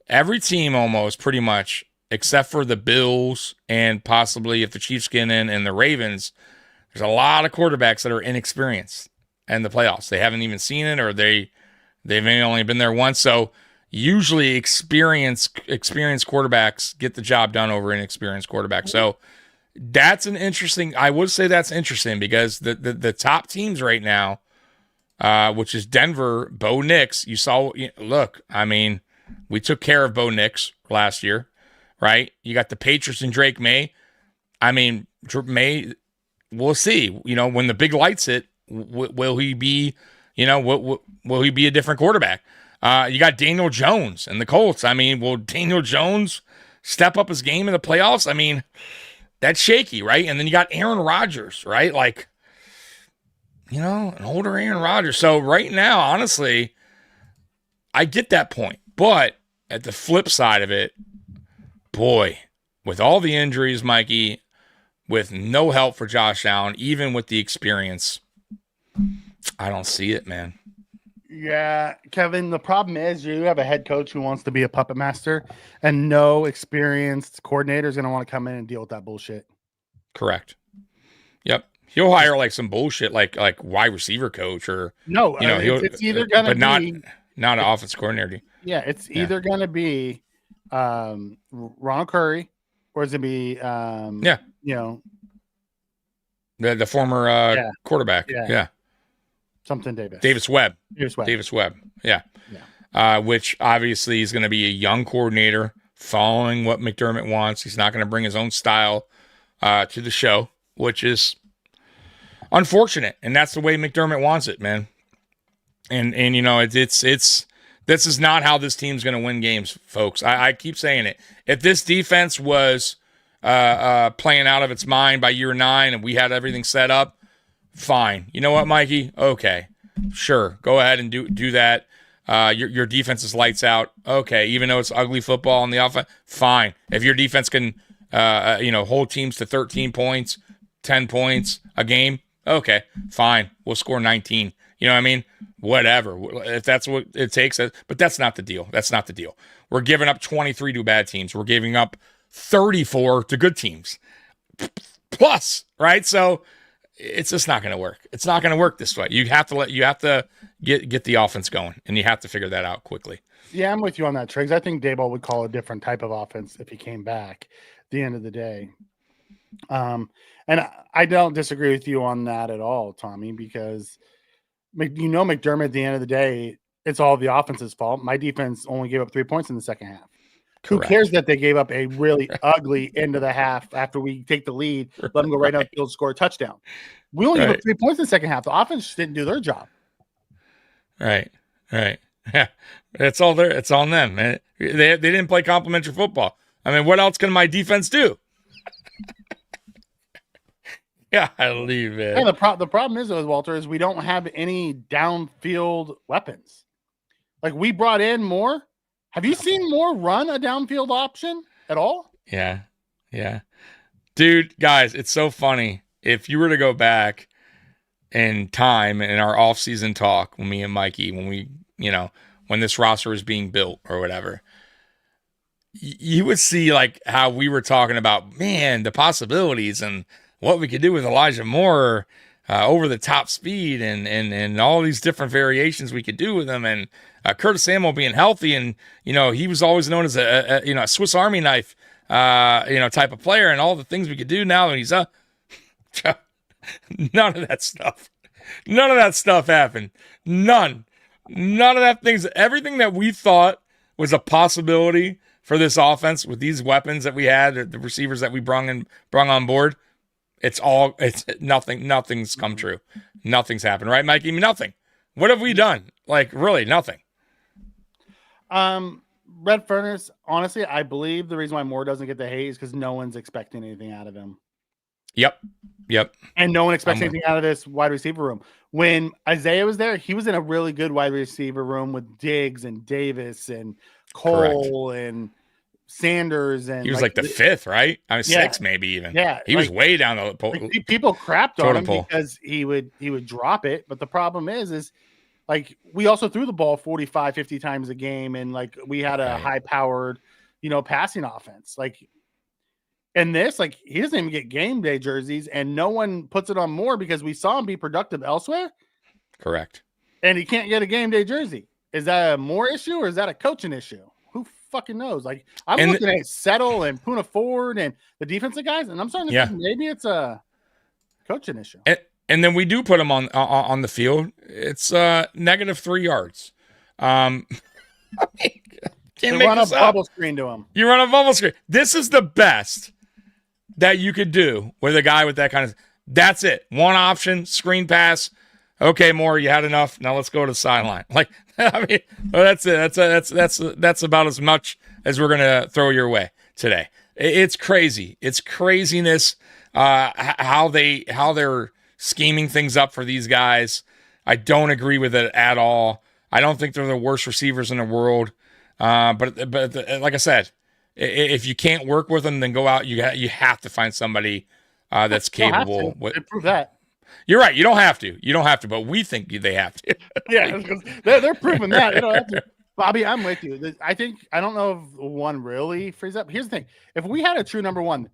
[SPEAKER 3] every team almost pretty much, except for the Bills and possibly if the Chiefs get in and the Ravens, there's a lot of quarterbacks that are inexperienced in the playoffs. They haven't even seen it, or they've maybe only been there once. So usually experienced quarterbacks get the job done over inexperienced quarterbacks. So that's I would say that's interesting, because the top teams right now, which is Denver, Bo Nix, look, I mean, we took care of Bo Nix last year, right? You got the Patriots and Drake May. I mean, May, we'll see. When the big lights hit, will he be, will he be a different quarterback? You got Daniel Jones and the Colts. I mean, will Daniel Jones step up his game in the playoffs? I mean, that's shaky, right? And then you got Aaron Rodgers, right? Like, an older Aaron Rodgers. So right now, honestly, I get that point. But at the flip side of it, boy, with all the injuries, Mikey, with no help for Josh Allen, even with the experience, I don't see it, man.
[SPEAKER 5] Yeah, Kevin, the problem is you have a head coach who wants to be a puppet master, and no experienced coordinator is going to want to come in and deal with that bullshit.
[SPEAKER 3] Correct. Yep. He'll hire like some bullshit, like wide receiver coach, or
[SPEAKER 5] it's either going to be
[SPEAKER 3] not an offense coordinator.
[SPEAKER 5] Yeah, it's either going to be Ronald Curry, or it's going to be
[SPEAKER 3] the former quarterback.
[SPEAKER 5] Yeah. Something
[SPEAKER 3] Davis Webb. Yeah. Which obviously is going to be a young coordinator following what McDermott wants. He's not going to bring his own style to the show, which is unfortunate. And that's the way McDermott wants it, man. And it's this is not how this team's going to win games, folks. I keep saying it. If this defense was playing out of its mind by year 9 and we had everything set up, fine. You know what, Mikey? Okay. Sure. Go ahead and do that. Your defense is lights out. Okay. Even though it's ugly football on the offense, fine. If your defense can, hold teams to 13 points, 10 points a game, okay, fine. We'll score 19. You know what I mean? Whatever. If that's what it takes. But that's not the deal. That's not the deal. We're giving up 23 to bad teams. We're giving up 34 to good teams. Plus, right? So, it's just not going to work. It's not going to work this way. You have to get the offense going, and you have to figure that out quickly.
[SPEAKER 5] Yeah, I'm with you on that, Triggs. I think Daboll would call a different type of offense if he came back at the end of the day. And I don't disagree with you on that at all, Tommy, because McDermott at the end of the day, it's all the offense's fault. My defense only gave up 3 points in the second half. Correct. Who cares that they gave up a really ugly end of the half after we take the lead, let them go right down the field, score a touchdown. We only gave up 3 points in the second half. The offense didn't do their job.
[SPEAKER 3] Right. Yeah, it's all there. It's on them, man. They didn't play complimentary football. I mean, what else can my defense do? Golly, man.
[SPEAKER 5] Yeah, the problem is, though, Walter, is we don't have any downfield weapons. Like, we brought in more. Have you seen more run a downfield option at all?
[SPEAKER 3] Yeah. Yeah. Dude, guys, it's so funny. If you were to go back in time in our off-season talk, when me and Mikey, when this roster was being built or whatever, you would see like how we were talking about, man, the possibilities and what we could do with Elijah Moore, over the top speed and all these different variations we could do with him, and Curtis Samuel being healthy, and he was always known as a Swiss Army knife type of player, and all the things we could do now that he's none of that stuff happened. None of that things. Everything that we thought was a possibility for this offense with these weapons that we had, the receivers that we brung on board, it's nothing's come true. Nothing's happened, right, Mikey? Nothing. What have we done? Like, really, nothing.
[SPEAKER 5] Red Furnace, honestly, I believe the reason why Moore doesn't get the hate is because no one's expecting anything out of him.
[SPEAKER 3] Yep.
[SPEAKER 5] And no one expects anything out of this wide receiver room. When Isaiah was there, he was in a really good wide receiver room with Diggs and Davis and Cole and Sanders, and
[SPEAKER 3] he was like the fifth, right? I mean, sixth, maybe even.
[SPEAKER 5] Yeah,
[SPEAKER 3] he was way down the pole.
[SPEAKER 5] People crapped on him because he would drop it, but the problem is like we also threw the ball 45, 50 times a game, and like we had a high powered, passing offense. Like, and this, like, he doesn't even get game day jerseys, and no one puts it on Moore because we saw him be productive elsewhere.
[SPEAKER 3] Correct.
[SPEAKER 5] And he can't get a game day jersey. Is that a Moore issue or is that a coaching issue? Who fucking knows? Like, I'm looking at Settle and Puna Ford and the defensive guys, and I'm starting to think maybe it's a coaching issue.
[SPEAKER 3] And then we do put him on the field. It's -3 yards.
[SPEAKER 5] You run a bubble screen to him.
[SPEAKER 3] You run a bubble screen. This is the best that you could do with a guy with that kind of. That's it. One option, screen pass. Okay, Moore, you had enough. Now let's go to the sideline. Like, I mean, that's it. That's about as much as we're gonna throw your way today. It's crazy. It's craziness. How they're scheming things up for these guys. I don't agree with it at all. I don't think they're the worst receivers in the world. But like I said, if you can't work with them, then go out. You have to find somebody that's capable.
[SPEAKER 5] Prove that.
[SPEAKER 3] You're right. You don't have to, but we think they have to.
[SPEAKER 5] Yeah, they're proving that. You don't have to. Bobby, I'm with you. I don't know if one really frees up. Here's the thing. If we had a true number one,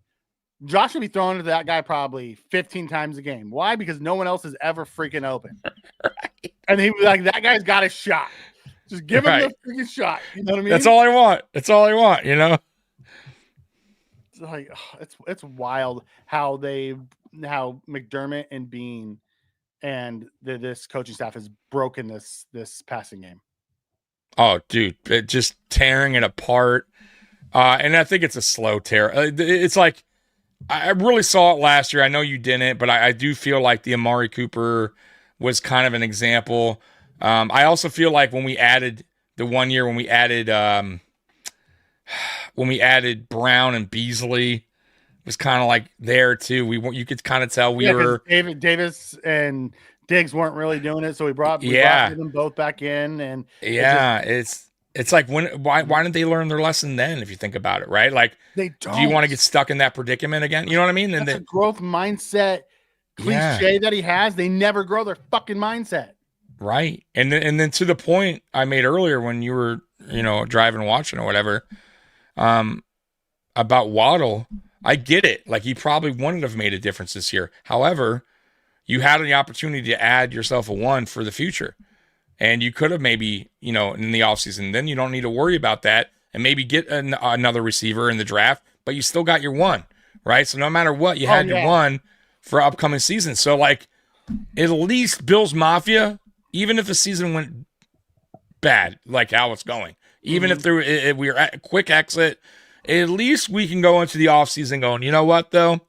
[SPEAKER 5] Josh would be throwing to that guy probably 15 times a game. Why? Because no one else is ever freaking open. Right. And he was like, that guy's got a shot. Just give him the freaking shot. You know what I mean?
[SPEAKER 3] That's all I want. It's
[SPEAKER 5] like, it's wild how McDermott and Bean and this coaching staff has broken this passing game.
[SPEAKER 3] Oh, dude, just tearing it apart. And I think it's a slow tear. It's like, I really saw it last year. I know you didn't, but I do feel like the Amari Cooper was kind of an example. I also feel like when we added the 1 year, when we added Brown and Beasley, it was kind of like there too. You could kind of tell we were
[SPEAKER 5] Davis and Diggs weren't really doing it, so we brought them both back in, and
[SPEAKER 3] it's like why didn't they learn their lesson then? If you think about it, right? Like,
[SPEAKER 5] they don't.
[SPEAKER 3] Do you want to get stuck in that predicament again? You know what I mean? And
[SPEAKER 5] that's a growth mindset cliche that he has. They never grow their fucking mindset.
[SPEAKER 3] Right. And then to the point I made earlier when you were, driving, watching or whatever, about Waddle, I get it. Like, he probably wouldn't have made a difference this year. However, you had the opportunity to add yourself a one for the future. And you could have maybe, in the offseason, then you don't need to worry about that and maybe get another receiver in the draft, but you still got your one, right? So no matter what, you had your one for upcoming season. So, like, at least Bills Mafia, even if the season went bad, like how it's going, even if we were at a quick exit, at least we can go into the offseason going, you know what, though?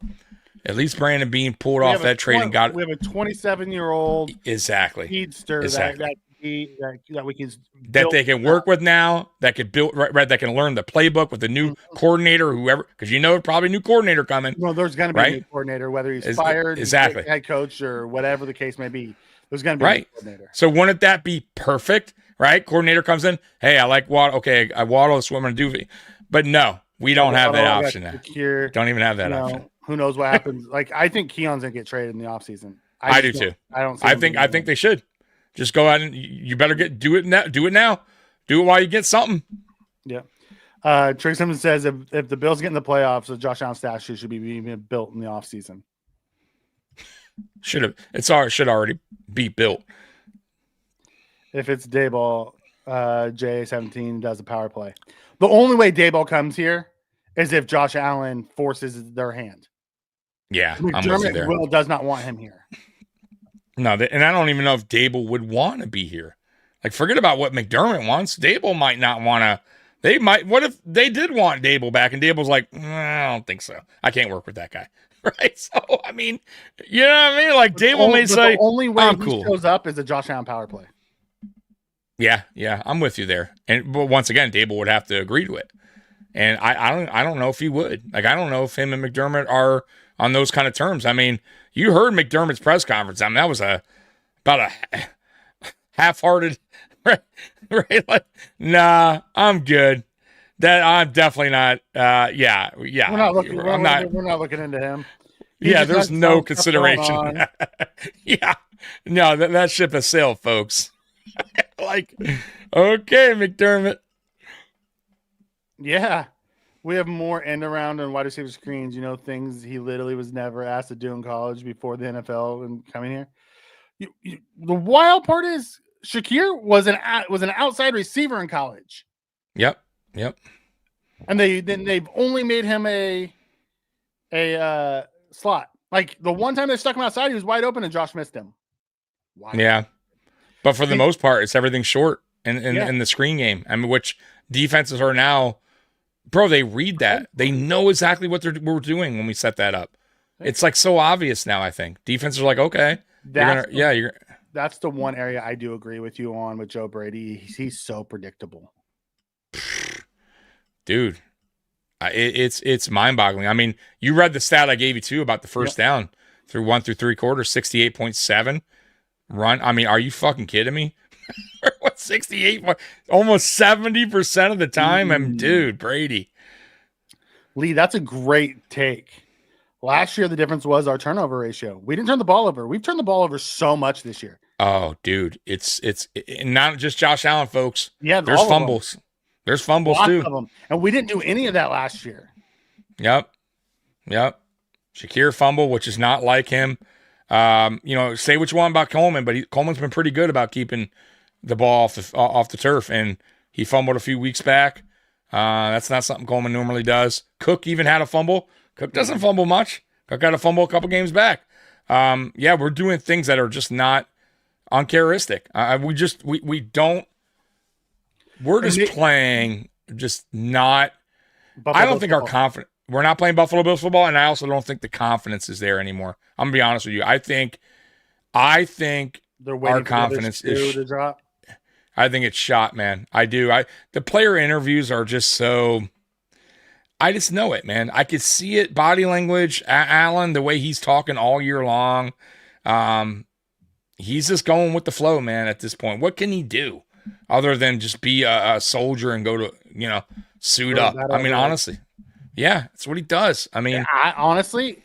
[SPEAKER 3] At least Brandon Beane pulled off that trade and got it.
[SPEAKER 5] We have a 27-year-old
[SPEAKER 3] speedster
[SPEAKER 5] that key that we can
[SPEAKER 3] that
[SPEAKER 5] build
[SPEAKER 3] they can work with now, that could build right, that can learn the playbook with the new coordinator, whoever, because probably new coordinator coming.
[SPEAKER 5] Well, there's going to be a new coordinator, whether he's fired,
[SPEAKER 3] exactly,
[SPEAKER 5] head coach, or whatever the case may be. There's going to be a new coordinator.
[SPEAKER 3] So wouldn't that be perfect? Right? Coordinator comes in. Hey, I like Waddle. Okay, I Waddle. That's what I'm going to do. But no, we don't have that option now. Don't even have that option.
[SPEAKER 5] Who knows what happens? Like, I think Keon's going to get traded in the offseason.
[SPEAKER 3] I do too. I think they should just go out and you better do it now. Do it now. Do it while you get something.
[SPEAKER 5] Yeah. Trey Simmons says if the Bills get in the playoffs, the Josh Allen statue should be being built in the offseason.
[SPEAKER 3] Should already be built.
[SPEAKER 5] If it's Dayball, J17 does a power play. The only way Dayball comes here is if Josh Allen forces their hand.
[SPEAKER 3] Yeah,
[SPEAKER 5] McDermott does not want him here.
[SPEAKER 3] No, and I don't even know if Dable would want to be here. Like, forget about what McDermott wants. Dable might not want to. They might. What if they did want Dable back, and Dable's like, I don't think so. I can't work with that guy. Right? So, I mean, you know what I mean? Like, Dable may say,
[SPEAKER 5] the only way
[SPEAKER 3] I'm
[SPEAKER 5] he
[SPEAKER 3] cool.
[SPEAKER 5] shows up is a Josh Allen power play.
[SPEAKER 3] Yeah, I'm with you there. But once again, Dable would have to agree to it. And I don't know if he would. Like, I don't know if him and McDermott are on those kind of terms. I mean, you heard McDermott's press conference. I mean, that was about a half-hearted, right? Like, nah, I'm good. That I'm definitely not. Yeah.
[SPEAKER 5] We're not looking into him.
[SPEAKER 3] There's no consideration. Yeah, no, that ship has sailed, folks. Like, okay, McDermott.
[SPEAKER 5] Yeah. We have more end around and wide receiver screens, things he literally was never asked to do in college before the NFL and coming here. The wild part is Shakir was an outside receiver in college.
[SPEAKER 3] Yep.
[SPEAKER 5] And they've only made him a slot. Like, the one time they stuck him outside, he was wide open and Josh missed him. Wow.
[SPEAKER 3] Yeah. But for the most part, it's everything short in the screen game. I mean, which defenses are now, bro, they read that. They know exactly what we're doing when we set that up. It's like so obvious now, I think. Defenses are like, okay.
[SPEAKER 5] That's the one area I do agree with you on with Joe Brady. He's so predictable.
[SPEAKER 3] Dude, it's mind-boggling. I mean, you read the stat I gave you, too, about the first down through 1 through 3 quarters, 68.7. Run. I mean, are you fucking kidding me? What, 68? Almost 70% of the time. Dude, Brady.
[SPEAKER 5] Lee, that's a great take. Last year, the difference was our turnover ratio. We didn't turn the ball over. We've turned the ball over so much this year.
[SPEAKER 3] Oh, dude, it's not just Josh Allen, folks.
[SPEAKER 5] Yeah,
[SPEAKER 3] there's fumbles. There's fumbles
[SPEAKER 5] lots
[SPEAKER 3] too.
[SPEAKER 5] Of them. And we didn't do any of that last year.
[SPEAKER 3] Yep. Shakir fumble, which is not like him. Say what you want about Coleman, but Coleman's been pretty good about keeping the ball off the turf, and he fumbled a few weeks back. That's not something Coleman normally does. Cook even had a fumble. Cook doesn't fumble much. Cook got a fumble a couple games back. We're doing things that are just not uncharacteristic. We don't. We're just playing, just not. I don't think our confidence. We're not playing Buffalo Bills football, and I also don't think the confidence is there anymore. I'm gonna be honest with you. I think our confidence is to drop. I think it's shot, man. I do. The player interviews are just so. I just know it, man. I could see it. Body language, Allen, the way he's talking all year long. He's just going with the flow, man. At this point, what can he do other than just be a soldier and go to suit up? I mean, honestly. Yeah, that's what he does. I mean,
[SPEAKER 5] honestly,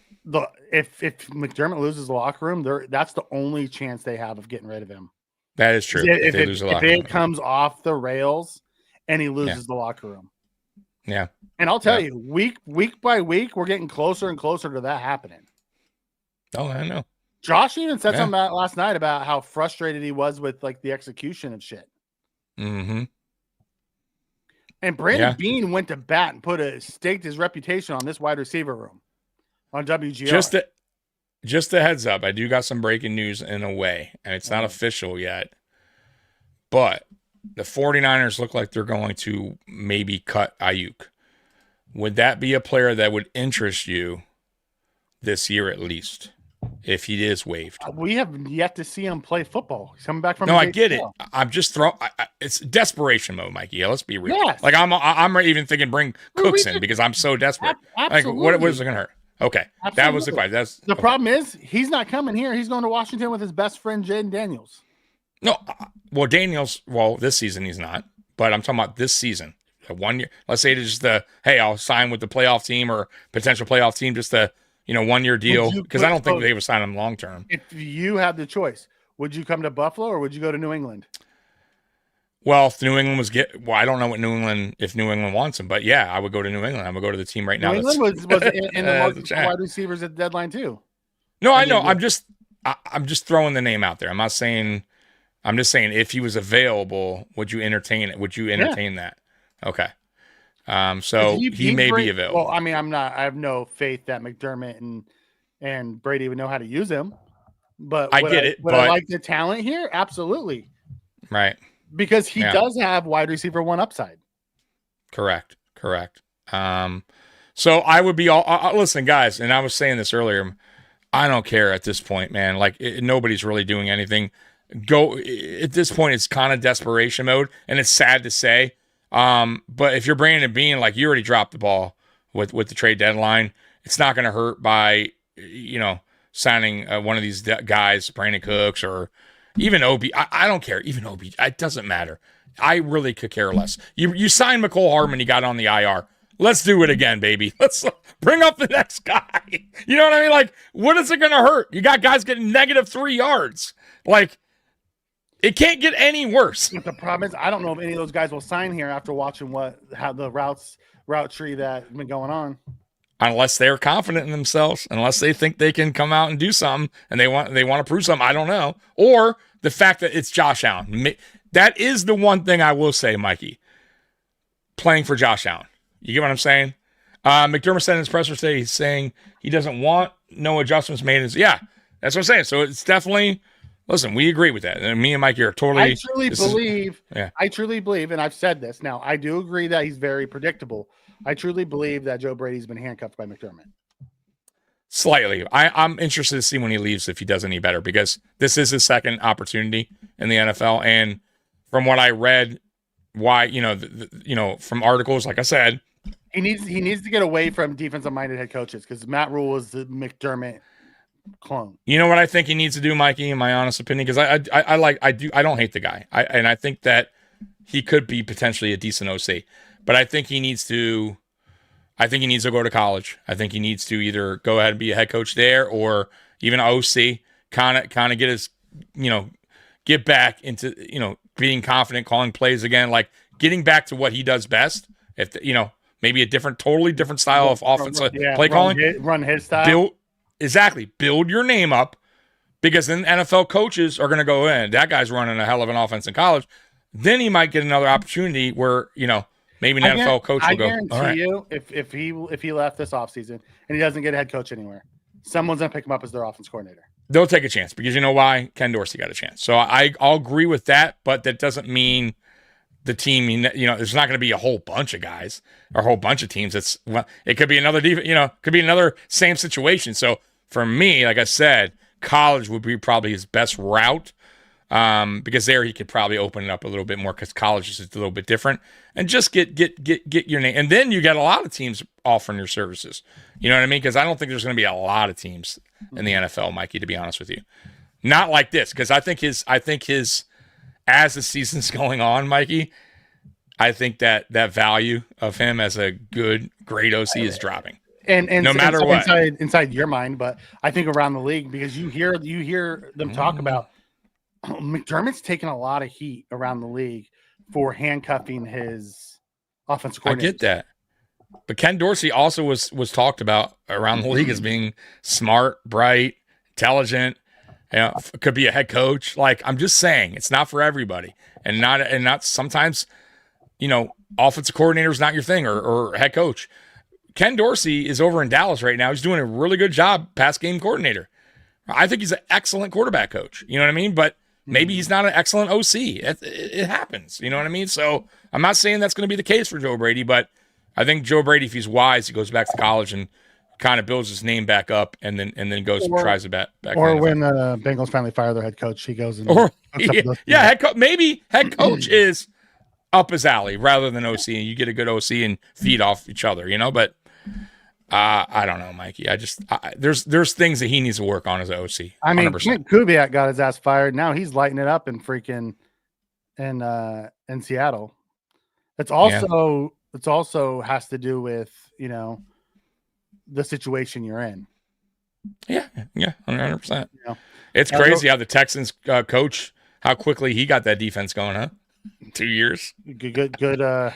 [SPEAKER 5] if McDermott loses the locker room, that's the only chance they have of getting rid of him.
[SPEAKER 3] That is true.
[SPEAKER 5] If it comes off the rails and he loses the locker room.
[SPEAKER 3] Yeah.
[SPEAKER 5] And I'll tell you, week by week, we're getting closer and closer to that happening.
[SPEAKER 3] Oh, I know.
[SPEAKER 5] Josh even said something last night about how frustrated he was with like the execution of shit.
[SPEAKER 3] Mm-hmm.
[SPEAKER 5] And Brandon Beane went to bat and staked his reputation on this wide receiver room on WGR.
[SPEAKER 3] Just a heads up, I do got some breaking news in a way, and it's not official yet. But the 49ers look like they're going to maybe cut Ayuk. Would that be a player that would interest you this year at least? if he is waived.
[SPEAKER 5] We have yet to see him play football. He's coming back from.
[SPEAKER 3] No, I get it. I'm just throwing. It's desperation mode, Mikey. Yeah, let's be real.
[SPEAKER 5] Yes.
[SPEAKER 3] Like I'm even thinking bring Cooks in because I'm so desperate. Like what is it gonna hurt? Okay,
[SPEAKER 5] Absolutely.
[SPEAKER 3] that was the question. That's
[SPEAKER 5] the
[SPEAKER 3] okay.
[SPEAKER 5] problem is he's not coming here. He's going to Washington with his best friend Jaden Daniels.
[SPEAKER 3] No, well Daniels. Well, this season he's not, but I'm talking about this season. 1 year. Let's say it's just hey, I'll sign with the playoff team or potential playoff team, just a 1 year deal because I don't think they would sign him long term.
[SPEAKER 5] If you had the choice, would you come to Buffalo or would you go to New England?
[SPEAKER 3] Well, if New England I don't know what if New England wants him, but yeah, I would go to New England. I would go to the team right now.
[SPEAKER 5] New England was in the market for wide receivers at the deadline too.
[SPEAKER 3] No, I know. I'm just throwing the name out there. I'm just saying if he was available, would you entertain it? Would you entertain that? Okay. So he may be available.
[SPEAKER 5] Well, I mean, I have no faith that McDermott and Brady would know how to use him. But
[SPEAKER 3] I get it.
[SPEAKER 5] But I like the talent here? Absolutely.
[SPEAKER 3] Right.
[SPEAKER 5] Because he does have wide receiver 1 upside.
[SPEAKER 3] Correct. So I would be listen, guys, and I was saying this earlier. I don't care at this point, man. Like nobody's really doing anything. At this point, it's kind of desperation mode, and it's sad to say. But if you're Brandon Beane, like you already dropped the ball with the trade deadline, it's not going to hurt by signing one of these guys, Brandon Cooks or even Obi. I don't care. Even Obi, it doesn't matter. I really could care less. You signed McCole Hardman, you got on the IR. Let's do it again, baby. Let's bring up the next guy. You know what I mean? Like, what is it going to hurt? You got guys getting -3 yards. Like, it can't get any worse.
[SPEAKER 5] But the problem is, I don't know if any of those guys will sign here after watching how the route tree that's been going on.
[SPEAKER 3] Unless they're confident in themselves, unless they think they can come out and do something, and they want to prove something. I don't know. Or the fact that it's Josh Allen. That is the one thing I will say, Mikey. Playing for Josh Allen. You get what I'm saying? McDermott said in his presser today, he's saying he doesn't want no adjustments made. Yeah, that's what I'm saying. So it's definitely. Listen, we agree with that. And me and Mikey are totally.
[SPEAKER 5] I truly believe, and I've said this. Now, I do agree that he's very predictable. I truly believe that Joe Brady's been handcuffed by McDermott.
[SPEAKER 3] Slightly. I'm interested to see when he leaves if he does any better because this is his second opportunity in the NFL. And from what I read, from articles, like I said,
[SPEAKER 5] he needs to get away from defensive-minded head coaches because Matt Rule is the McDermott clone.
[SPEAKER 3] You know what I think he needs to do, Mikey, in my honest opinion, because I don't hate the guy. I think that he could be potentially a decent OC, but I think he needs to go to college. I think he needs to either go ahead and be a head coach there or even OC, kind of get his, get back into, being confident, calling plays again, like getting back to what he does best. If maybe a totally different style of offensive play calling,
[SPEAKER 5] run his style.
[SPEAKER 3] Build your name up because then NFL coaches are going to go in. That guy's running a hell of an offense in college. Then he might get another opportunity where, maybe an NFL coach will go.
[SPEAKER 5] I guarantee you, if he left this offseason and he doesn't get a head coach anywhere, someone's going to pick him up as their offense coordinator.
[SPEAKER 3] They'll take a chance because you know why? Ken Dorsey got a chance. So I'll agree with that, but that doesn't mean the team, there's not going to be a whole bunch of guys or a whole bunch of teams. It could be another, could be another same situation. So for me, like I said, college would be probably his best route because there he could probably open it up a little bit more because college is a little bit different and just get your name. And then you got a lot of teams offering your services. You know what I mean? Because I don't think there's going to be a lot of teams in the NFL, Mikey, to be honest with you. Not like this because I think his as the season's going on, Mikey, I think that value of him as a great OC is dropping.
[SPEAKER 5] And
[SPEAKER 3] no matter what,
[SPEAKER 5] inside your mind, but I think around the league because you hear them talk about McDermott's taking a lot of heat around the league for handcuffing his offensive coordinator.
[SPEAKER 3] I get that, but Ken Dorsey also was talked about around the league as being smart, bright, intelligent. Could be a head coach. Like I'm just saying, it's not for everybody, and not sometimes. Offensive coordinator is not your thing or head coach. Ken Dorsey is over in Dallas right now. He's doing a really good job, pass game coordinator. I think he's an excellent quarterback coach. You know what I mean? But maybe he's not an excellent OC. It happens. You know what I mean? So I'm not saying that's going to be the case for Joe Brady, but I think Joe Brady, if he's wise, he goes back to college and kind of builds his name back up, and then goes and tries it back.
[SPEAKER 5] Or when the Bengals finally fire their head coach, he goes and
[SPEAKER 3] maybe head coach is up his alley rather than OC, and you get a good OC and feed off each other, But I don't know, Mikey. There's things that he needs to work on as an OC. 100%.
[SPEAKER 5] I mean, Clint Kubiak got his ass fired. Now he's lighting it up in freaking in Seattle. It's also has to do with the situation you're in.
[SPEAKER 3] Yeah, 100%. It's crazy how the Texans coach, how quickly he got that defense going, huh? 2 years.
[SPEAKER 5] Good. I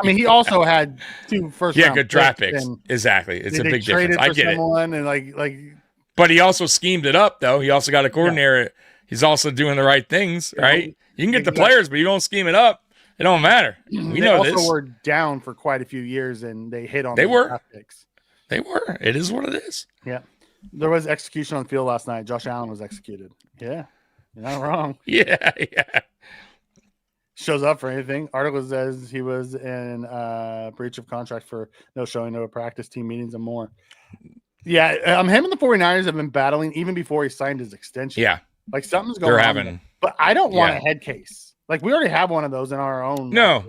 [SPEAKER 5] mean, he also had 2 first.
[SPEAKER 3] Yeah, good draft picks. Exactly, it's a big difference. I get it.
[SPEAKER 5] And like.
[SPEAKER 3] But he also schemed it up, though. He also got a coordinator. Yeah. He's also doing the right things, right? You can get the players, but you don't scheme it up. It don't matter. We know this. They also
[SPEAKER 5] were down for quite a few years, and they hit on.
[SPEAKER 3] They were. Draft picks. They were. It is what it is.
[SPEAKER 5] Yeah. There was execution on the field last night. Josh Allen was executed. Yeah. You're not wrong.
[SPEAKER 3] Yeah.
[SPEAKER 5] Shows up for anything. Article says he was in breach of contract for no showing, no practice, team meetings, and more. Yeah. Him and the 49ers have been battling even before he signed his extension.
[SPEAKER 3] Yeah.
[SPEAKER 5] Like something's going on. But I don't want a head case. Like we already have one of those in our own.
[SPEAKER 3] No,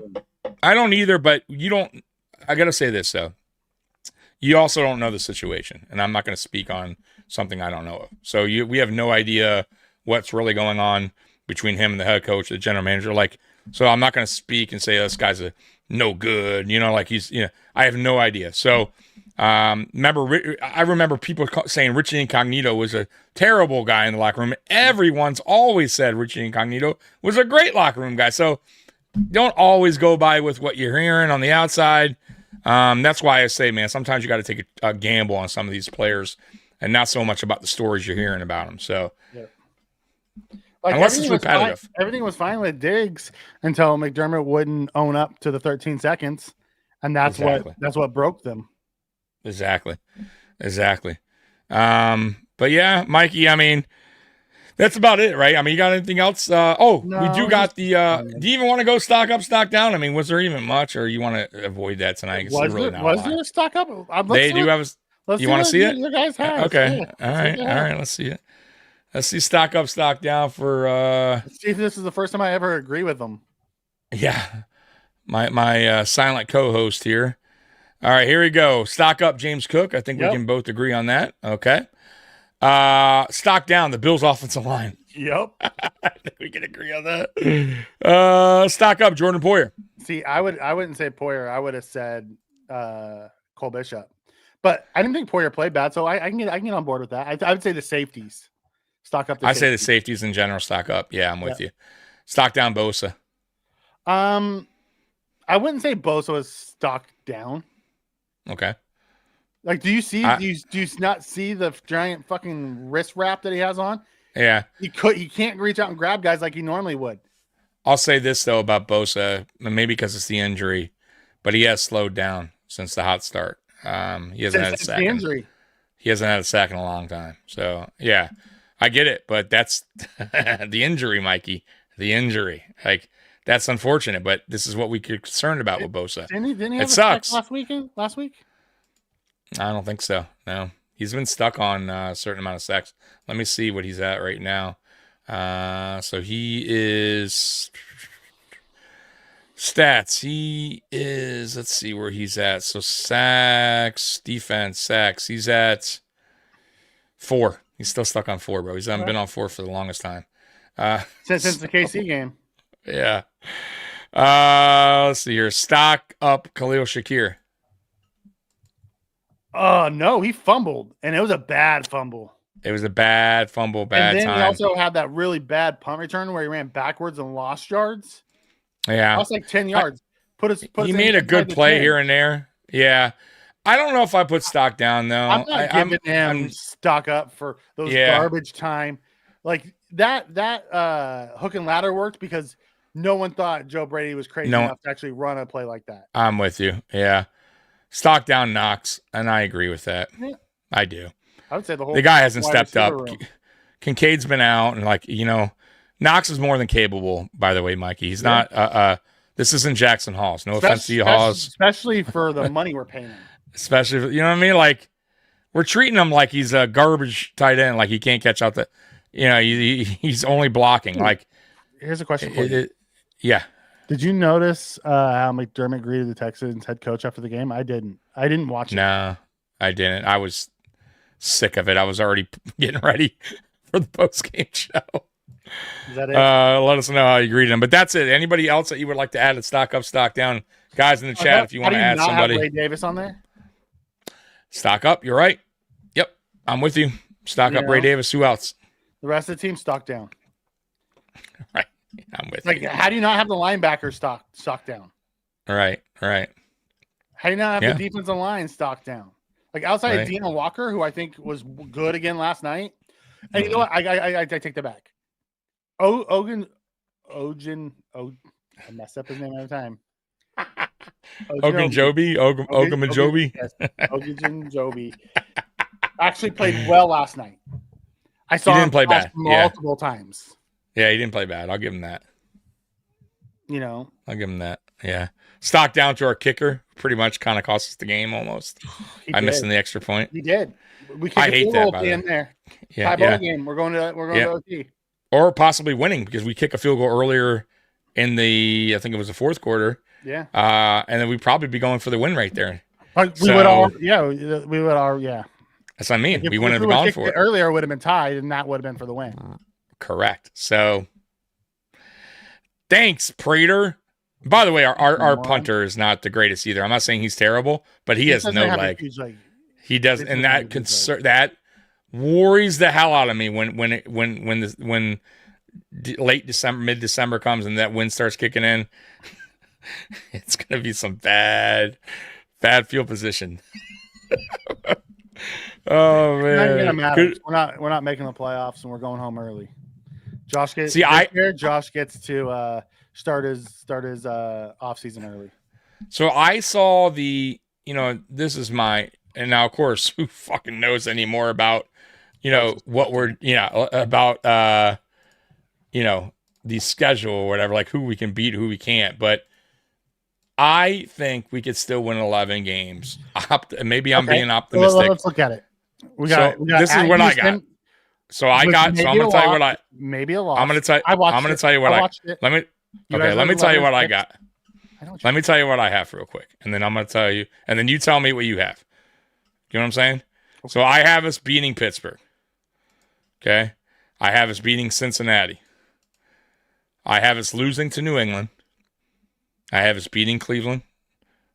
[SPEAKER 3] I don't either. But you don't. I got to say this, though. You also don't know the situation, and I'm not going to speak on something I don't know of. So we have no idea what's really going on between him and the head coach, the general manager. So I'm not going to speak and say this guy's no good. I have no idea. So I remember people saying Richie Incognito was a terrible guy in the locker room. Everyone's always said Richie Incognito was a great locker room guy. So don't always go by with what you're hearing on the outside. That's why I say, man, sometimes you got to take a gamble on some of these players and not so much about the stories you're hearing about them. So, unless it's repetitive.
[SPEAKER 5] Everything was fine with Diggs until McDermott wouldn't own up to the 13 seconds, and that's what broke them.
[SPEAKER 3] Exactly. But yeah, Mikey, I mean, that's about it, right? I mean, you got anything else? No, we do got the. Do you even want to go stock up, stock down? I mean, was there even much, or you want to avoid that tonight?
[SPEAKER 5] Was there a stock up?
[SPEAKER 3] They do have a. You want to see it?
[SPEAKER 5] You guys have.
[SPEAKER 3] Okay. All right. Let's see it. Let's see stock up, stock down for.
[SPEAKER 5] Let's see if this is the first time I ever agree with them.
[SPEAKER 3] Yeah, my silent co-host here. All right, here we go. Stock up, James Cook. I think we can both agree on that. Okay. Stock down, the Bills' offensive line.
[SPEAKER 5] Yep.
[SPEAKER 3] I think we can agree on that. Stock up, Jordan Poyer.
[SPEAKER 5] See, I wouldn't say Poyer. I would have said Cole Bishop. But I didn't think Poyer played bad, so I can get on board with that. I would say the safeties. Stock up.
[SPEAKER 3] Say the safeties in general stock up. Yeah, I'm with you. Stock down, Bosa.
[SPEAKER 5] I wouldn't say Bosa was stock down.
[SPEAKER 3] Okay.
[SPEAKER 5] Like, do you not see the giant fucking wrist wrap that he has on?
[SPEAKER 3] Yeah.
[SPEAKER 5] He can't reach out and grab guys like he normally would.
[SPEAKER 3] I'll say this though about Bosa, maybe because it's the injury, but he has slowed down since the hot start. He hasn't had a sack. The injury. He hasn't had a sack in a long time. So yeah, I get it, but that's the injury, Mikey. The injury, like that's unfortunate, but this is what we get concerned about with Bosa.
[SPEAKER 5] Didn't he
[SPEAKER 3] have a sack
[SPEAKER 5] last week?
[SPEAKER 3] I don't think so. No, he's been stuck on a certain amount of sacks. Let me see what he's at right now. So he is stats. He is. Let's see where he's at. So sacks, defense, sacks. He's at 4. He's still stuck on 4, bro. He's been on 4 for the longest time.
[SPEAKER 5] Since the KC game.
[SPEAKER 3] Yeah. Let's see here. Stock up, Khalil Shakir.
[SPEAKER 5] Oh, no, he fumbled, and it was a bad fumble.
[SPEAKER 3] It was a bad fumble, bad time.
[SPEAKER 5] And then he also had that really bad punt return where he ran backwards and lost yards.
[SPEAKER 3] Yeah.
[SPEAKER 5] Lost like 10 yards.
[SPEAKER 3] He made a good play here and there. Yeah. I don't know if I put stock down, though.
[SPEAKER 5] I'm not giving him stock up for those garbage time. Like, that hook and ladder worked because no one thought Joe Brady was crazy enough to actually run a play like that.
[SPEAKER 3] I'm with you. Yeah. Stock down Knox, and I agree with that. Yeah. I do.
[SPEAKER 5] I would say the
[SPEAKER 3] guy hasn't stepped up. Kincaid's been out, and Knox is more than capable. By the way, Mikey, he's not. This isn't Jackson Halls. No offense to you, Halls.
[SPEAKER 5] Especially for the money we're paying him.
[SPEAKER 3] especially if, you know what I mean. Like we're treating him like he's a garbage tight end, like he can't catch out the, he's only blocking. Like
[SPEAKER 5] Here's a question for you.
[SPEAKER 3] Yeah.
[SPEAKER 5] Did you notice how McDermott greeted the Texans head coach after the game? I didn't. I didn't watch it.
[SPEAKER 3] No, I didn't. I was sick of it. I was already getting ready for the post-game show.
[SPEAKER 5] Is that it?
[SPEAKER 3] Let us know how you greeted him. But that's it. Anybody else that you would like to add at Stock Up, Stock Down? Guys in the chat, if you want to add somebody.
[SPEAKER 5] Have Ray Davis on there?
[SPEAKER 3] Stock Up, you're right. Yep, I'm with you. Stock Up, Ray Davis. Who else?
[SPEAKER 5] The rest of the team stock down.
[SPEAKER 3] Right. I'm with
[SPEAKER 5] you. How do you not have the linebacker stock down?
[SPEAKER 3] All right.
[SPEAKER 5] How do you not have the defensive line stock down? Like outside of Dean Walker, who I think was good again last night. And you know what? I take that back. I messed up his name every time.
[SPEAKER 3] Ogunjobi.
[SPEAKER 5] Ogunjobi actually played well last night. I saw him
[SPEAKER 3] play bad
[SPEAKER 5] multiple times.
[SPEAKER 3] Yeah, he didn't play bad. I'll give him that.
[SPEAKER 5] I'll
[SPEAKER 3] give him that. Yeah. Stock down to our kicker. Pretty much kind of cost us the game almost. I missed in the extra point.
[SPEAKER 5] He did.
[SPEAKER 3] I hate that. By the way.
[SPEAKER 5] There.
[SPEAKER 3] Yeah.
[SPEAKER 5] Ball game. We're going to OT.
[SPEAKER 3] Or possibly winning because we kick a field goal earlier in I think it was the fourth quarter.
[SPEAKER 5] Yeah.
[SPEAKER 3] And then we'd probably be going for the win right there.
[SPEAKER 5] We would all. Yeah.
[SPEAKER 3] That's what I mean. We wouldn't have gone for it.
[SPEAKER 5] Earlier would have been tied, and that would have been for the win.
[SPEAKER 3] Correct. So, thanks, Prater. By the way, our punter is not the greatest either. I'm not saying he's terrible, but he has no leg. He does, and that that worries the hell out of me when late December, mid December comes, and that wind starts kicking in. It's gonna be some bad field position. Oh man,
[SPEAKER 5] we're not making the playoffs, and we're going home early. Josh gets to start his off season early.
[SPEAKER 3] So I saw this is my, and now of course who fucking knows anymore about what we're about the schedule or whatever, like who we can beat, who we can't, but I think we could still win 11 games. Maybe I'm being optimistic.
[SPEAKER 5] Well, let's look at it. We got
[SPEAKER 3] this is what I got. So I'm going to tell you what I
[SPEAKER 5] maybe a loss.
[SPEAKER 3] I'm going to tell you what I let me tell you what I got. Let me tell you what I have real quick, and then I'm going to tell you, and then you tell me what you have. You know what I'm saying? Okay. So I have us beating Pittsburgh. Okay, I have us beating Cincinnati. I have us losing to New England. I have us beating Cleveland,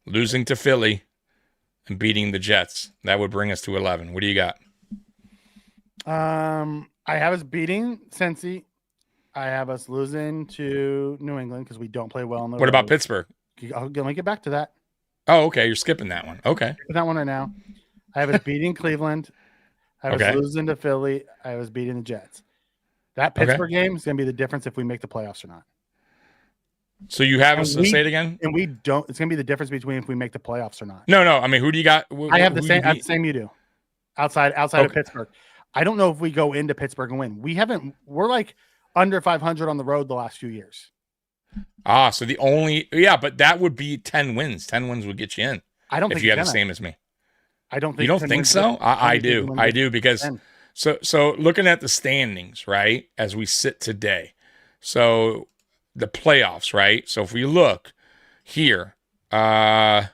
[SPEAKER 3] losing to Philly, and beating the Jets. That would bring us to 11. What do you got?
[SPEAKER 5] I have us beating Cincy. I have us losing to New England because we don't play well in the road.
[SPEAKER 3] What about Pittsburgh?
[SPEAKER 5] Let me get back to that.
[SPEAKER 3] Oh, okay. You're skipping that one. Okay.
[SPEAKER 5] That one right now. I have us beating Cleveland. I have us losing to Philly. I have us beating the Jets. That Pittsburgh game is going to be the difference if we make the playoffs or not.
[SPEAKER 3] So you have us, say it again?
[SPEAKER 5] And we don't. It's going to be the difference between if we make the playoffs or not.
[SPEAKER 3] No. I mean, who do you got?
[SPEAKER 5] I have the same you do. Outside of Pittsburgh. I don't know if we go into Pittsburgh and win. We're like under 500 on the road the last few years.
[SPEAKER 3] So but that would be 10 wins. 10 wins would get you in.
[SPEAKER 5] I don't think
[SPEAKER 3] if you have the same as me.
[SPEAKER 5] I don't think
[SPEAKER 3] you don't think so. I do. I do because so looking at the standings, right, as we sit today. So the playoffs, right? So if we look here, in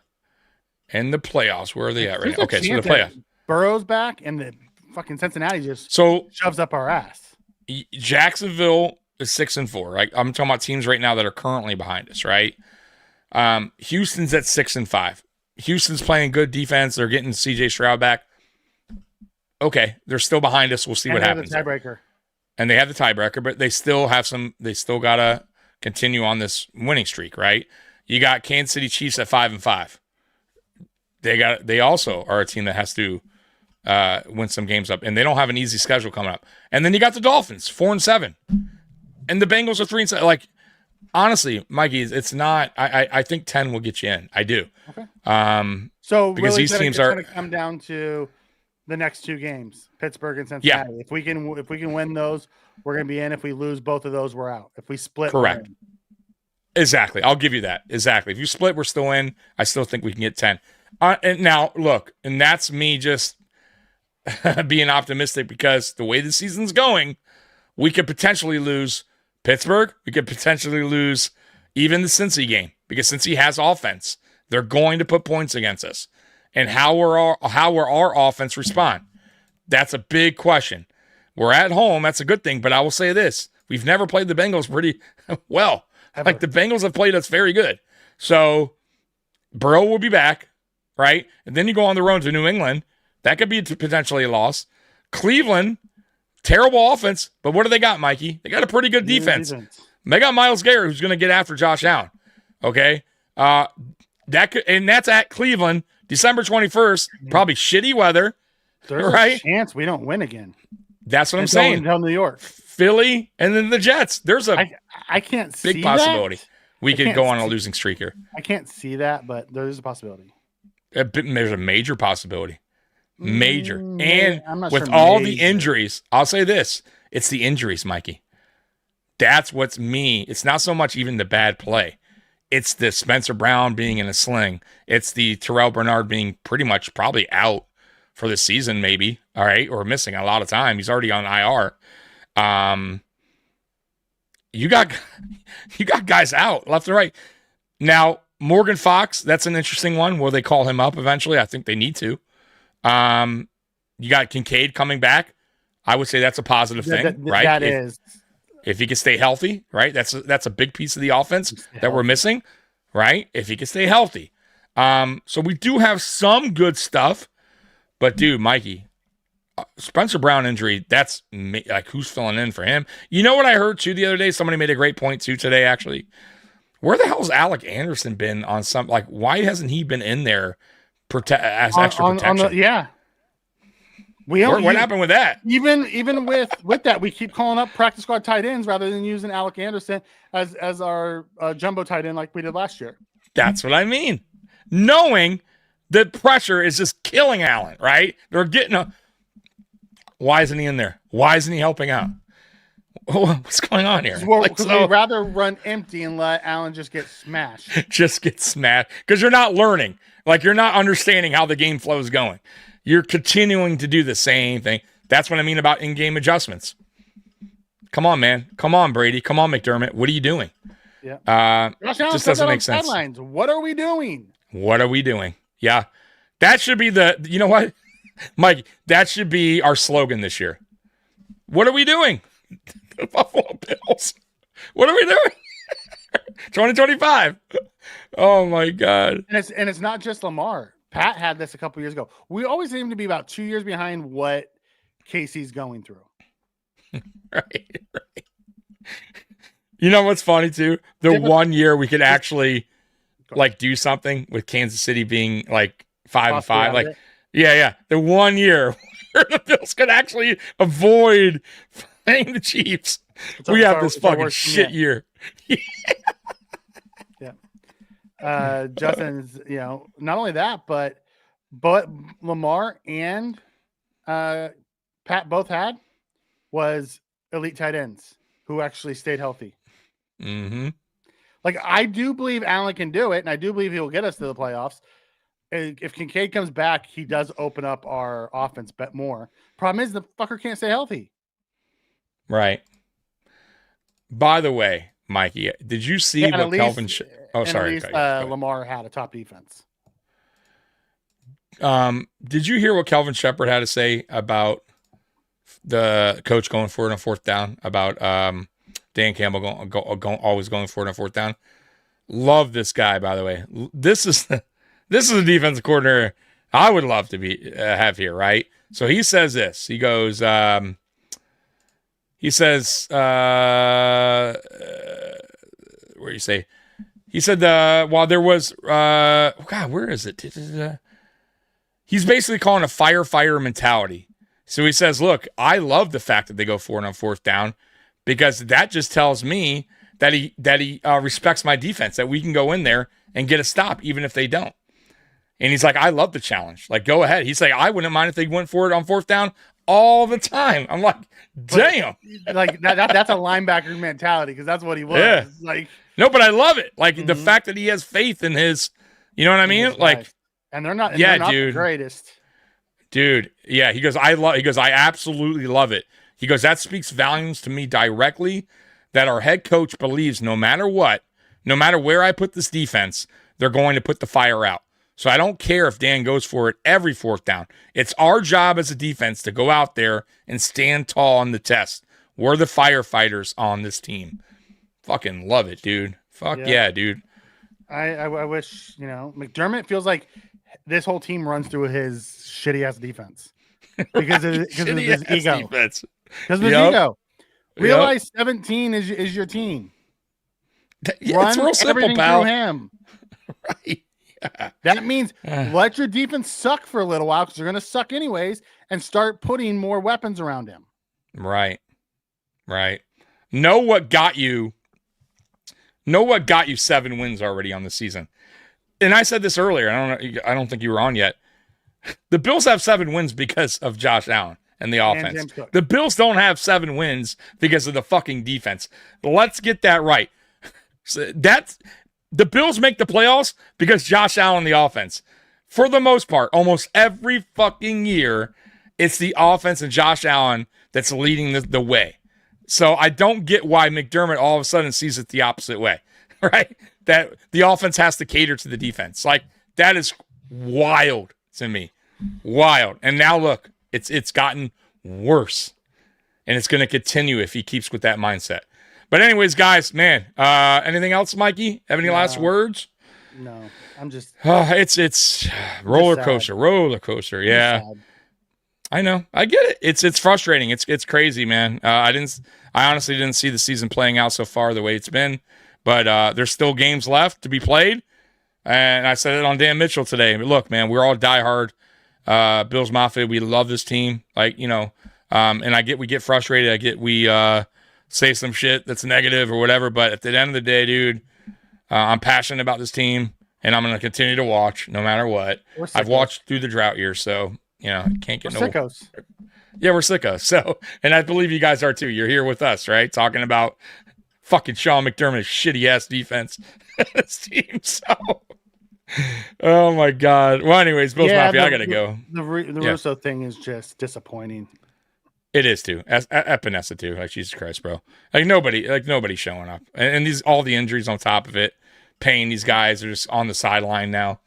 [SPEAKER 3] the playoffs, where are they at right now? Okay, so the playoffs.
[SPEAKER 5] Burrow's back and the fucking Cincinnati just shoves up our ass.
[SPEAKER 3] Jacksonville is 6-4, right? I'm talking about teams right now that are currently behind us, right? Houston's at 6-5. Houston's playing good defense. They're getting CJ Stroud back. Okay, they're still behind us. We'll see what happens. And they have the tiebreaker, but they still gotta continue on this winning streak, right? You got Kansas City Chiefs at 5-5. They also are a team that has to win some games up, and they don't have an easy schedule coming up. And then you got the Dolphins, 4-7, and the Bengals are 3-7. Like, honestly, Mikey, it's not. I think 10 will get you in. I do.
[SPEAKER 5] Okay.
[SPEAKER 3] So because really these teams are
[SPEAKER 5] going to come down to the next two games, Pittsburgh and Cincinnati. Yeah. If we can win those, we're going to be in. If we lose both of those, we're out. If we split,
[SPEAKER 3] correct. Exactly. I'll give you that. Exactly. If you split, we're still in. I still think we can get 10. And now, look, and that's me just being optimistic because the way the season's going, we could potentially lose Pittsburgh. We could potentially lose even the Cincy game because Cincy has offense. They're going to put points against us. And how will our offense respond? That's a big question. We're at home. That's a good thing. But I will say this. We've never played the Bengals pretty well.
[SPEAKER 5] Ever.
[SPEAKER 3] Like the Bengals have played us very good. So Burrow will be back, right? And then you go on the road to New England. That could be potentially a loss. Cleveland, terrible offense. But what do they got, Mikey? They got a pretty good defense. They got Myles Garrett, who's going to get after Josh Allen. Okay? That's at Cleveland, December 21st. Probably shitty weather.
[SPEAKER 5] There's
[SPEAKER 3] right?
[SPEAKER 5] a chance we don't win again.
[SPEAKER 3] That's what I'm saying.
[SPEAKER 5] Until New York.
[SPEAKER 3] Philly, and then the Jets. There's a
[SPEAKER 5] I can't see
[SPEAKER 3] big possibility. We could go on a
[SPEAKER 5] see-
[SPEAKER 3] losing streak here.
[SPEAKER 5] I can't see that, but there's a possibility.
[SPEAKER 3] There's a major possibility. Major. And
[SPEAKER 5] I'm not
[SPEAKER 3] with
[SPEAKER 5] sure
[SPEAKER 3] all the
[SPEAKER 5] major.
[SPEAKER 3] injuries, I'll say this. It's the injuries, Mikey. That's what's me. It's not so much even the bad play. It's the Spencer Brown being in a sling. It's the Terrell Bernard being pretty much probably out for the season, maybe. All right. Or missing a lot of time. He's already on IR. You got guys out left and right. Now, Morgan Fox, that's an interesting one. Will they call him up eventually? I think they need to. You got Kincaid coming back. I would say that's a positive thing, right?
[SPEAKER 5] That is.
[SPEAKER 3] If he can stay healthy, right? That's a big piece of the offense that we're missing, right? If he can stay healthy. So we do have some good stuff, but dude, Mikey, Spencer Brown injury, that's like who's filling in for him? You know what I heard too the other day? Somebody made a great point too today, actually. Where the hell's Alec Anderson been on some, like, why hasn't he been in there as extra protection?
[SPEAKER 5] Yeah.
[SPEAKER 3] What happened with that?
[SPEAKER 5] Even with that, we keep calling up practice squad tight ends rather than using Alec Anderson as our jumbo tight end like we did last year.
[SPEAKER 3] That's what I mean. Knowing that pressure is just killing Allen, right? They're getting why isn't he in there? Why isn't he helping out? What's going on here?
[SPEAKER 5] Because we'd rather run empty and let Allen just get smashed.
[SPEAKER 3] Just get smashed. Because you're not learning. Like, you're not understanding how the game flow is going. You're continuing to do the same thing. That's what I mean about in-game adjustments. Come on, man. Come on, Brady. Come on, McDermott. What are you doing?
[SPEAKER 5] Yeah.
[SPEAKER 3] Just doesn't make sense.
[SPEAKER 5] Sidelines. What are we doing?
[SPEAKER 3] What are we doing? Yeah. That should be you know what, Mike, that should be our slogan this year. What are we doing? The Buffalo Bills. What are we doing? 2025. Oh my God.
[SPEAKER 5] And it's not just Lamar. Pat had this a couple years ago. We always seem to be about 2 years behind what Casey's going through.
[SPEAKER 3] Right. You know what's funny too? The 1 year we could actually like do something with Kansas City being like 5-5. Like, yeah. The 1 year where the Bills could actually avoid playing the Chiefs. We have this fucking shit year.
[SPEAKER 5] Yeah. Justin's, not only that, but Lamar and Pat both had was elite tight ends who actually stayed healthy.
[SPEAKER 3] Mm-hmm.
[SPEAKER 5] Like, I do believe Allen can do it, and I do believe he'll get us to the playoffs. If Kincaid comes back, he does open up our offense bet more. Problem is, the fucker can't stay healthy.
[SPEAKER 3] Right. By the way, Mikey, did you see what Kelvin? Sorry.
[SPEAKER 5] Lamar had a top defense.
[SPEAKER 3] Did you hear what Kelvin Shepard had to say about the coach going for it on fourth down? About Dan Campbell always going for it on fourth down. Love this guy, by the way. This is a defensive coordinator I would love to be have here, right? So he says this. He goes. He says. Where do you say? He said while there was God, where is it? He's basically calling a fire mentality. So he says, look, I love the fact that they go for it on fourth down because that just tells me that he respects my defense, that we can go in there and get a stop even if they don't. And he's like, I love the challenge. Like, go ahead. He's like, I wouldn't mind if they went for it on fourth down all the time. I'm like, damn.
[SPEAKER 5] Like that's a linebacker mentality because that's what he was.
[SPEAKER 3] Yeah.
[SPEAKER 5] Like,
[SPEAKER 3] no, but I love it. Like the fact that he has faith in his, you know what I mean? Like,
[SPEAKER 5] And they're not.
[SPEAKER 3] Yeah,
[SPEAKER 5] they're not
[SPEAKER 3] dude.
[SPEAKER 5] the greatest.
[SPEAKER 3] Dude, yeah, he goes, I absolutely love it. He goes, that speaks volumes to me directly that our head coach believes no matter what, no matter where I put this defense, they're going to put the fire out. So I don't care if Dan goes for it every fourth down. It's our job as a defense to go out there and stand tall on the test. We're the firefighters on this team. Fucking love it, dude. Fuck yeah, dude.
[SPEAKER 5] I wish, McDermott feels like this whole team runs through his shitty ass defense because of his ego.
[SPEAKER 3] Defense.
[SPEAKER 5] Because of his ego. Realize 17 is your team.
[SPEAKER 3] Yeah, it's real simple, pal.
[SPEAKER 5] Through him.
[SPEAKER 3] Right. Yeah.
[SPEAKER 5] That means let your defense suck for a little while because they're going to suck anyways and start putting more weapons around him.
[SPEAKER 3] Right. Know what got you 7 wins already on the season. And I said this earlier. I don't think you were on yet. The Bills have 7 wins because of Josh Allen and the offense. The Bills don't have 7 wins because of the fucking defense. Let's get that right. So the Bills make the playoffs because Josh Allen and the offense. For the most part, almost every fucking year, it's the offense and Josh Allen that's leading the way. So I don't get why McDermott all of a sudden sees it the opposite way, right? That the offense has to cater to the defense. Like, that is wild to me. Wild. And now look, it's gotten worse. And it's going to continue if he keeps with that mindset. But anyways, guys, man, anything else, Mikey? Have any last words?
[SPEAKER 5] No, I'm just.
[SPEAKER 3] It's roller coaster. Yeah, I know. I get it. It's frustrating. It's crazy, man. I honestly didn't see the season playing out so far the way it's been, but there's still games left to be played. And I said it on Dan Mitchell today. But look, man, we're all diehard Bills Mafia. We love this team, and we get frustrated. We say some shit that's negative or whatever. But at the end of the day, dude, I'm passionate about this team, and I'm going to continue to watch no matter what. I've watched through the drought year, so can't get
[SPEAKER 5] we're sickos.
[SPEAKER 3] Yeah, we're sickos. So, and I believe you guys are too. You're here with us, right? Talking about fucking Sean McDermott's shitty ass defense. This team. So, oh my god. Well, anyways, Bills Mafia, I gotta go.
[SPEAKER 5] The Russo thing is just disappointing.
[SPEAKER 3] It is too. Epinesa too. Like, Jesus Christ, bro. Nobody's showing up, and all the injuries on top of it, paying these guys are just on the sideline now.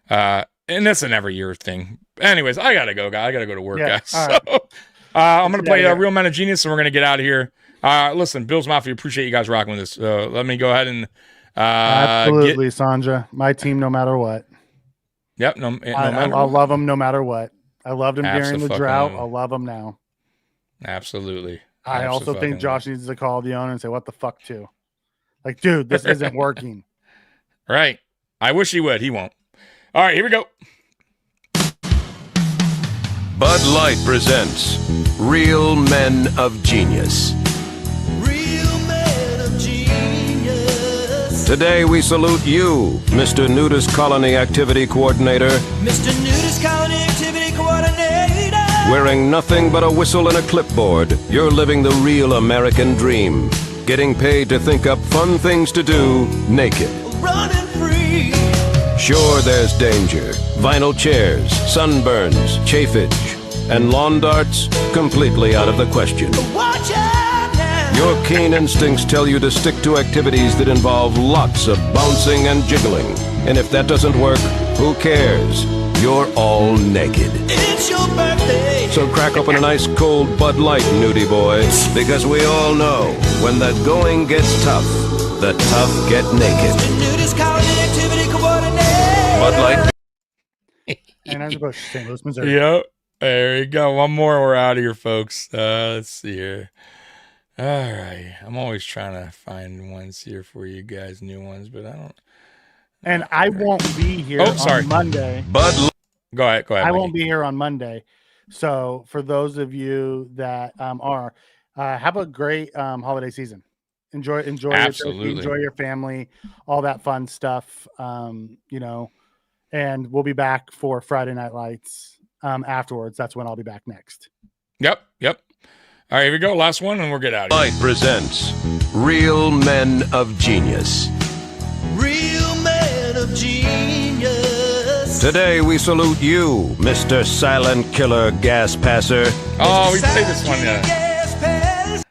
[SPEAKER 3] And that's an every year thing. Anyways, I gotta go, guys. I gotta go to work, guys. So, I'm gonna play Real Men of Genius, and we're gonna get out of here. Listen, Bills Mafia, appreciate you guys rocking with us. Let me go ahead and
[SPEAKER 5] absolutely, Sandra, my team, no matter what.
[SPEAKER 3] Yep,
[SPEAKER 5] I'll love them no matter what. I loved him during the drought. I'll love them now.
[SPEAKER 3] Absolutely.
[SPEAKER 5] I also think Josh needs to call the owner and say, "What the fuck, too?" Like, dude, this isn't working.
[SPEAKER 3] Right. I wish he would. He won't. All right, here we go.
[SPEAKER 7] Bud Light presents Real Men of Genius.
[SPEAKER 8] Real Men of Genius.
[SPEAKER 7] Today we salute you, Mr. Nudist Colony Activity Coordinator.
[SPEAKER 8] Mr. Nudist Colony Activity Coordinator.
[SPEAKER 7] Wearing nothing but a whistle and a clipboard, you're living the real American dream. Getting paid to think up fun things to do naked.
[SPEAKER 8] Running free.
[SPEAKER 7] Sure, there's danger. Vinyl chairs, sunburns, chafage, and lawn darts completely out of the question.
[SPEAKER 8] Watch out now.
[SPEAKER 7] Your keen instincts tell you to stick to activities that involve lots of bouncing and jiggling. And if that doesn't work, who cares? You're all naked.
[SPEAKER 8] It's your birthday.
[SPEAKER 7] So crack open a nice cold Bud Light, nudie boy, because we all know when the going gets tough, the tough get naked.
[SPEAKER 8] The Nudist Colony Activity Coordinator.
[SPEAKER 7] Bud Light.
[SPEAKER 5] And I'm going to St. Louis, Missouri.
[SPEAKER 3] Yep. There you go. One more. We're out of here, folks. Let's see here. All right. I'm always trying to find ones here for you guys, new ones, but I don't.
[SPEAKER 5] And I won't be here on Monday.
[SPEAKER 3] Go ahead.
[SPEAKER 5] I won't be here on Monday. So for those of you that are, have a great holiday season. Enjoy
[SPEAKER 3] Absolutely.
[SPEAKER 5] enjoy your family, all that fun stuff. And we'll be back for Friday Night Lights afterwards. That's when I'll be back next.
[SPEAKER 3] Yep. All right, here we go. Last one, and we'll get out of here.
[SPEAKER 7] Light presents Real Men of Genius.
[SPEAKER 8] Real Men of Genius.
[SPEAKER 7] Today we salute you, Mr. Silent Killer Gas Passer.
[SPEAKER 3] Oh, we played this one yet.
[SPEAKER 8] Gas pass.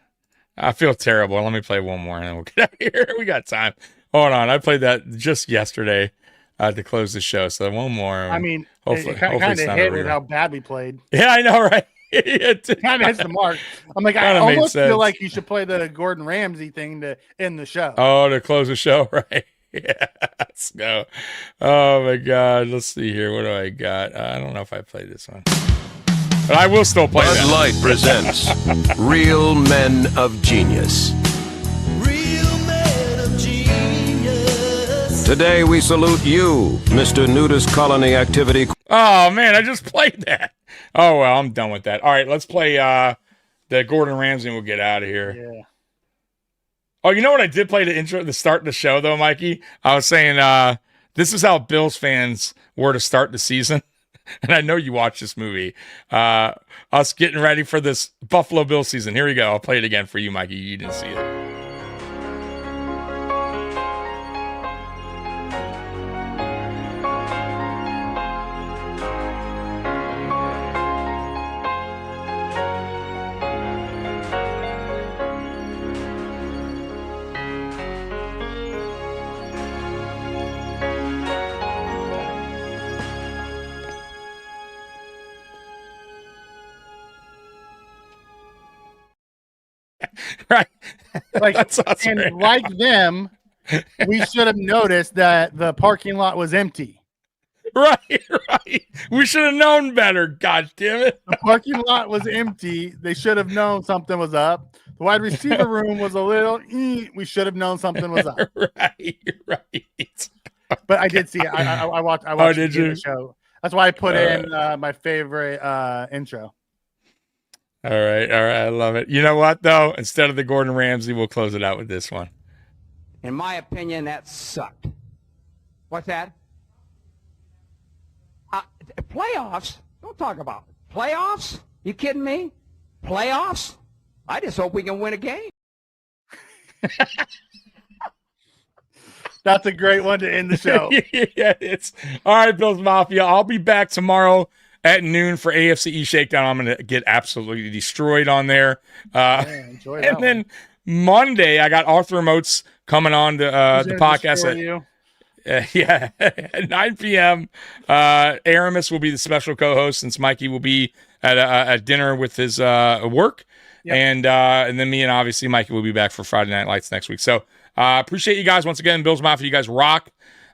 [SPEAKER 3] I feel terrible. Let me play one more and then we'll get out of here. We got time. Hold on. I played that just yesterday to close the show. So one more.
[SPEAKER 5] I mean,
[SPEAKER 3] hopefully,
[SPEAKER 5] it kind of
[SPEAKER 3] it's not
[SPEAKER 5] hit
[SPEAKER 3] a
[SPEAKER 5] with
[SPEAKER 3] rerun.
[SPEAKER 5] how bad we played.
[SPEAKER 3] Yeah, I know, right? It
[SPEAKER 5] Kind of hits the mark. I'm like, I
[SPEAKER 3] Kinda made
[SPEAKER 5] almost
[SPEAKER 3] sense.
[SPEAKER 5] feel like you should play the Gordon Ramsay thing to end the show.
[SPEAKER 3] Oh, to close the show, right? Yeah, let's go. Oh my God, let's see here. What do I got? I don't know if I played this one, but I will still play
[SPEAKER 7] Bud
[SPEAKER 3] that.
[SPEAKER 7] Light presents Real Men of Genius.
[SPEAKER 8] Real man of genius.
[SPEAKER 7] Today we salute you, Mr. Nudist Colony Activity.
[SPEAKER 3] Oh man, I just played that. Oh well, I'm done with that. All right, let's play the Gordon Ramsay and we'll get out of here.
[SPEAKER 5] Yeah.
[SPEAKER 3] Oh, you know what I did play the start of the show though, Mikey? I was saying this is how Bills fans were to start the season. And I know you watched this movie. Us getting ready for this Buffalo Bills season. Here we go. I'll play it again for you, Mikey. You didn't see it. Right.
[SPEAKER 5] Like,
[SPEAKER 3] That's awesome.
[SPEAKER 5] and like them, we should have noticed that the parking lot was empty.
[SPEAKER 3] Right. We should have known better. God damn it.
[SPEAKER 5] The parking lot was empty. They should have known something was up. The wide receiver room was a little. We should have known something was up.
[SPEAKER 3] Right.
[SPEAKER 5] But I did see it. I watched.
[SPEAKER 3] did you?
[SPEAKER 5] The show. That's why I put in my favorite intro.
[SPEAKER 3] All right. I love it. You know what, though? Instead of the Gordon Ramsay, we'll close it out with this one.
[SPEAKER 9] In my opinion, that sucked. What's that? Playoffs? Don't talk about it. Playoffs? You kidding me? Playoffs? I just hope we can win a game.
[SPEAKER 5] That's a great one to end the show.
[SPEAKER 3] Yeah, it's all right, Bills Mafia. I'll be back tomorrow at noon for AFC East Shakedown. I'm going to get absolutely destroyed on there.
[SPEAKER 5] Enjoy that
[SPEAKER 3] And then Monday, I got Arthur Remotes coming on to the podcast. At 9 p.m. Aramis will be the special co-host since Mikey will be at dinner with his work. Yep. And then me and obviously Mikey will be back for Friday Night Lights next week. So appreciate you guys once again. Bills Mafia, you guys rock.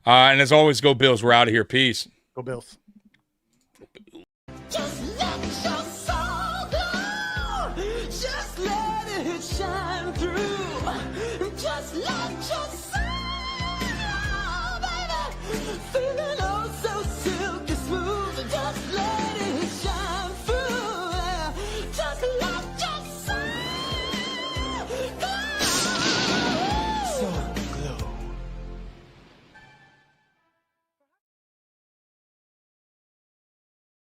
[SPEAKER 3] And as always, go Bills. We're out of here. Peace.
[SPEAKER 5] Go Bills.
[SPEAKER 8] Just let your soul glow. Just let it shine through. Just let your soul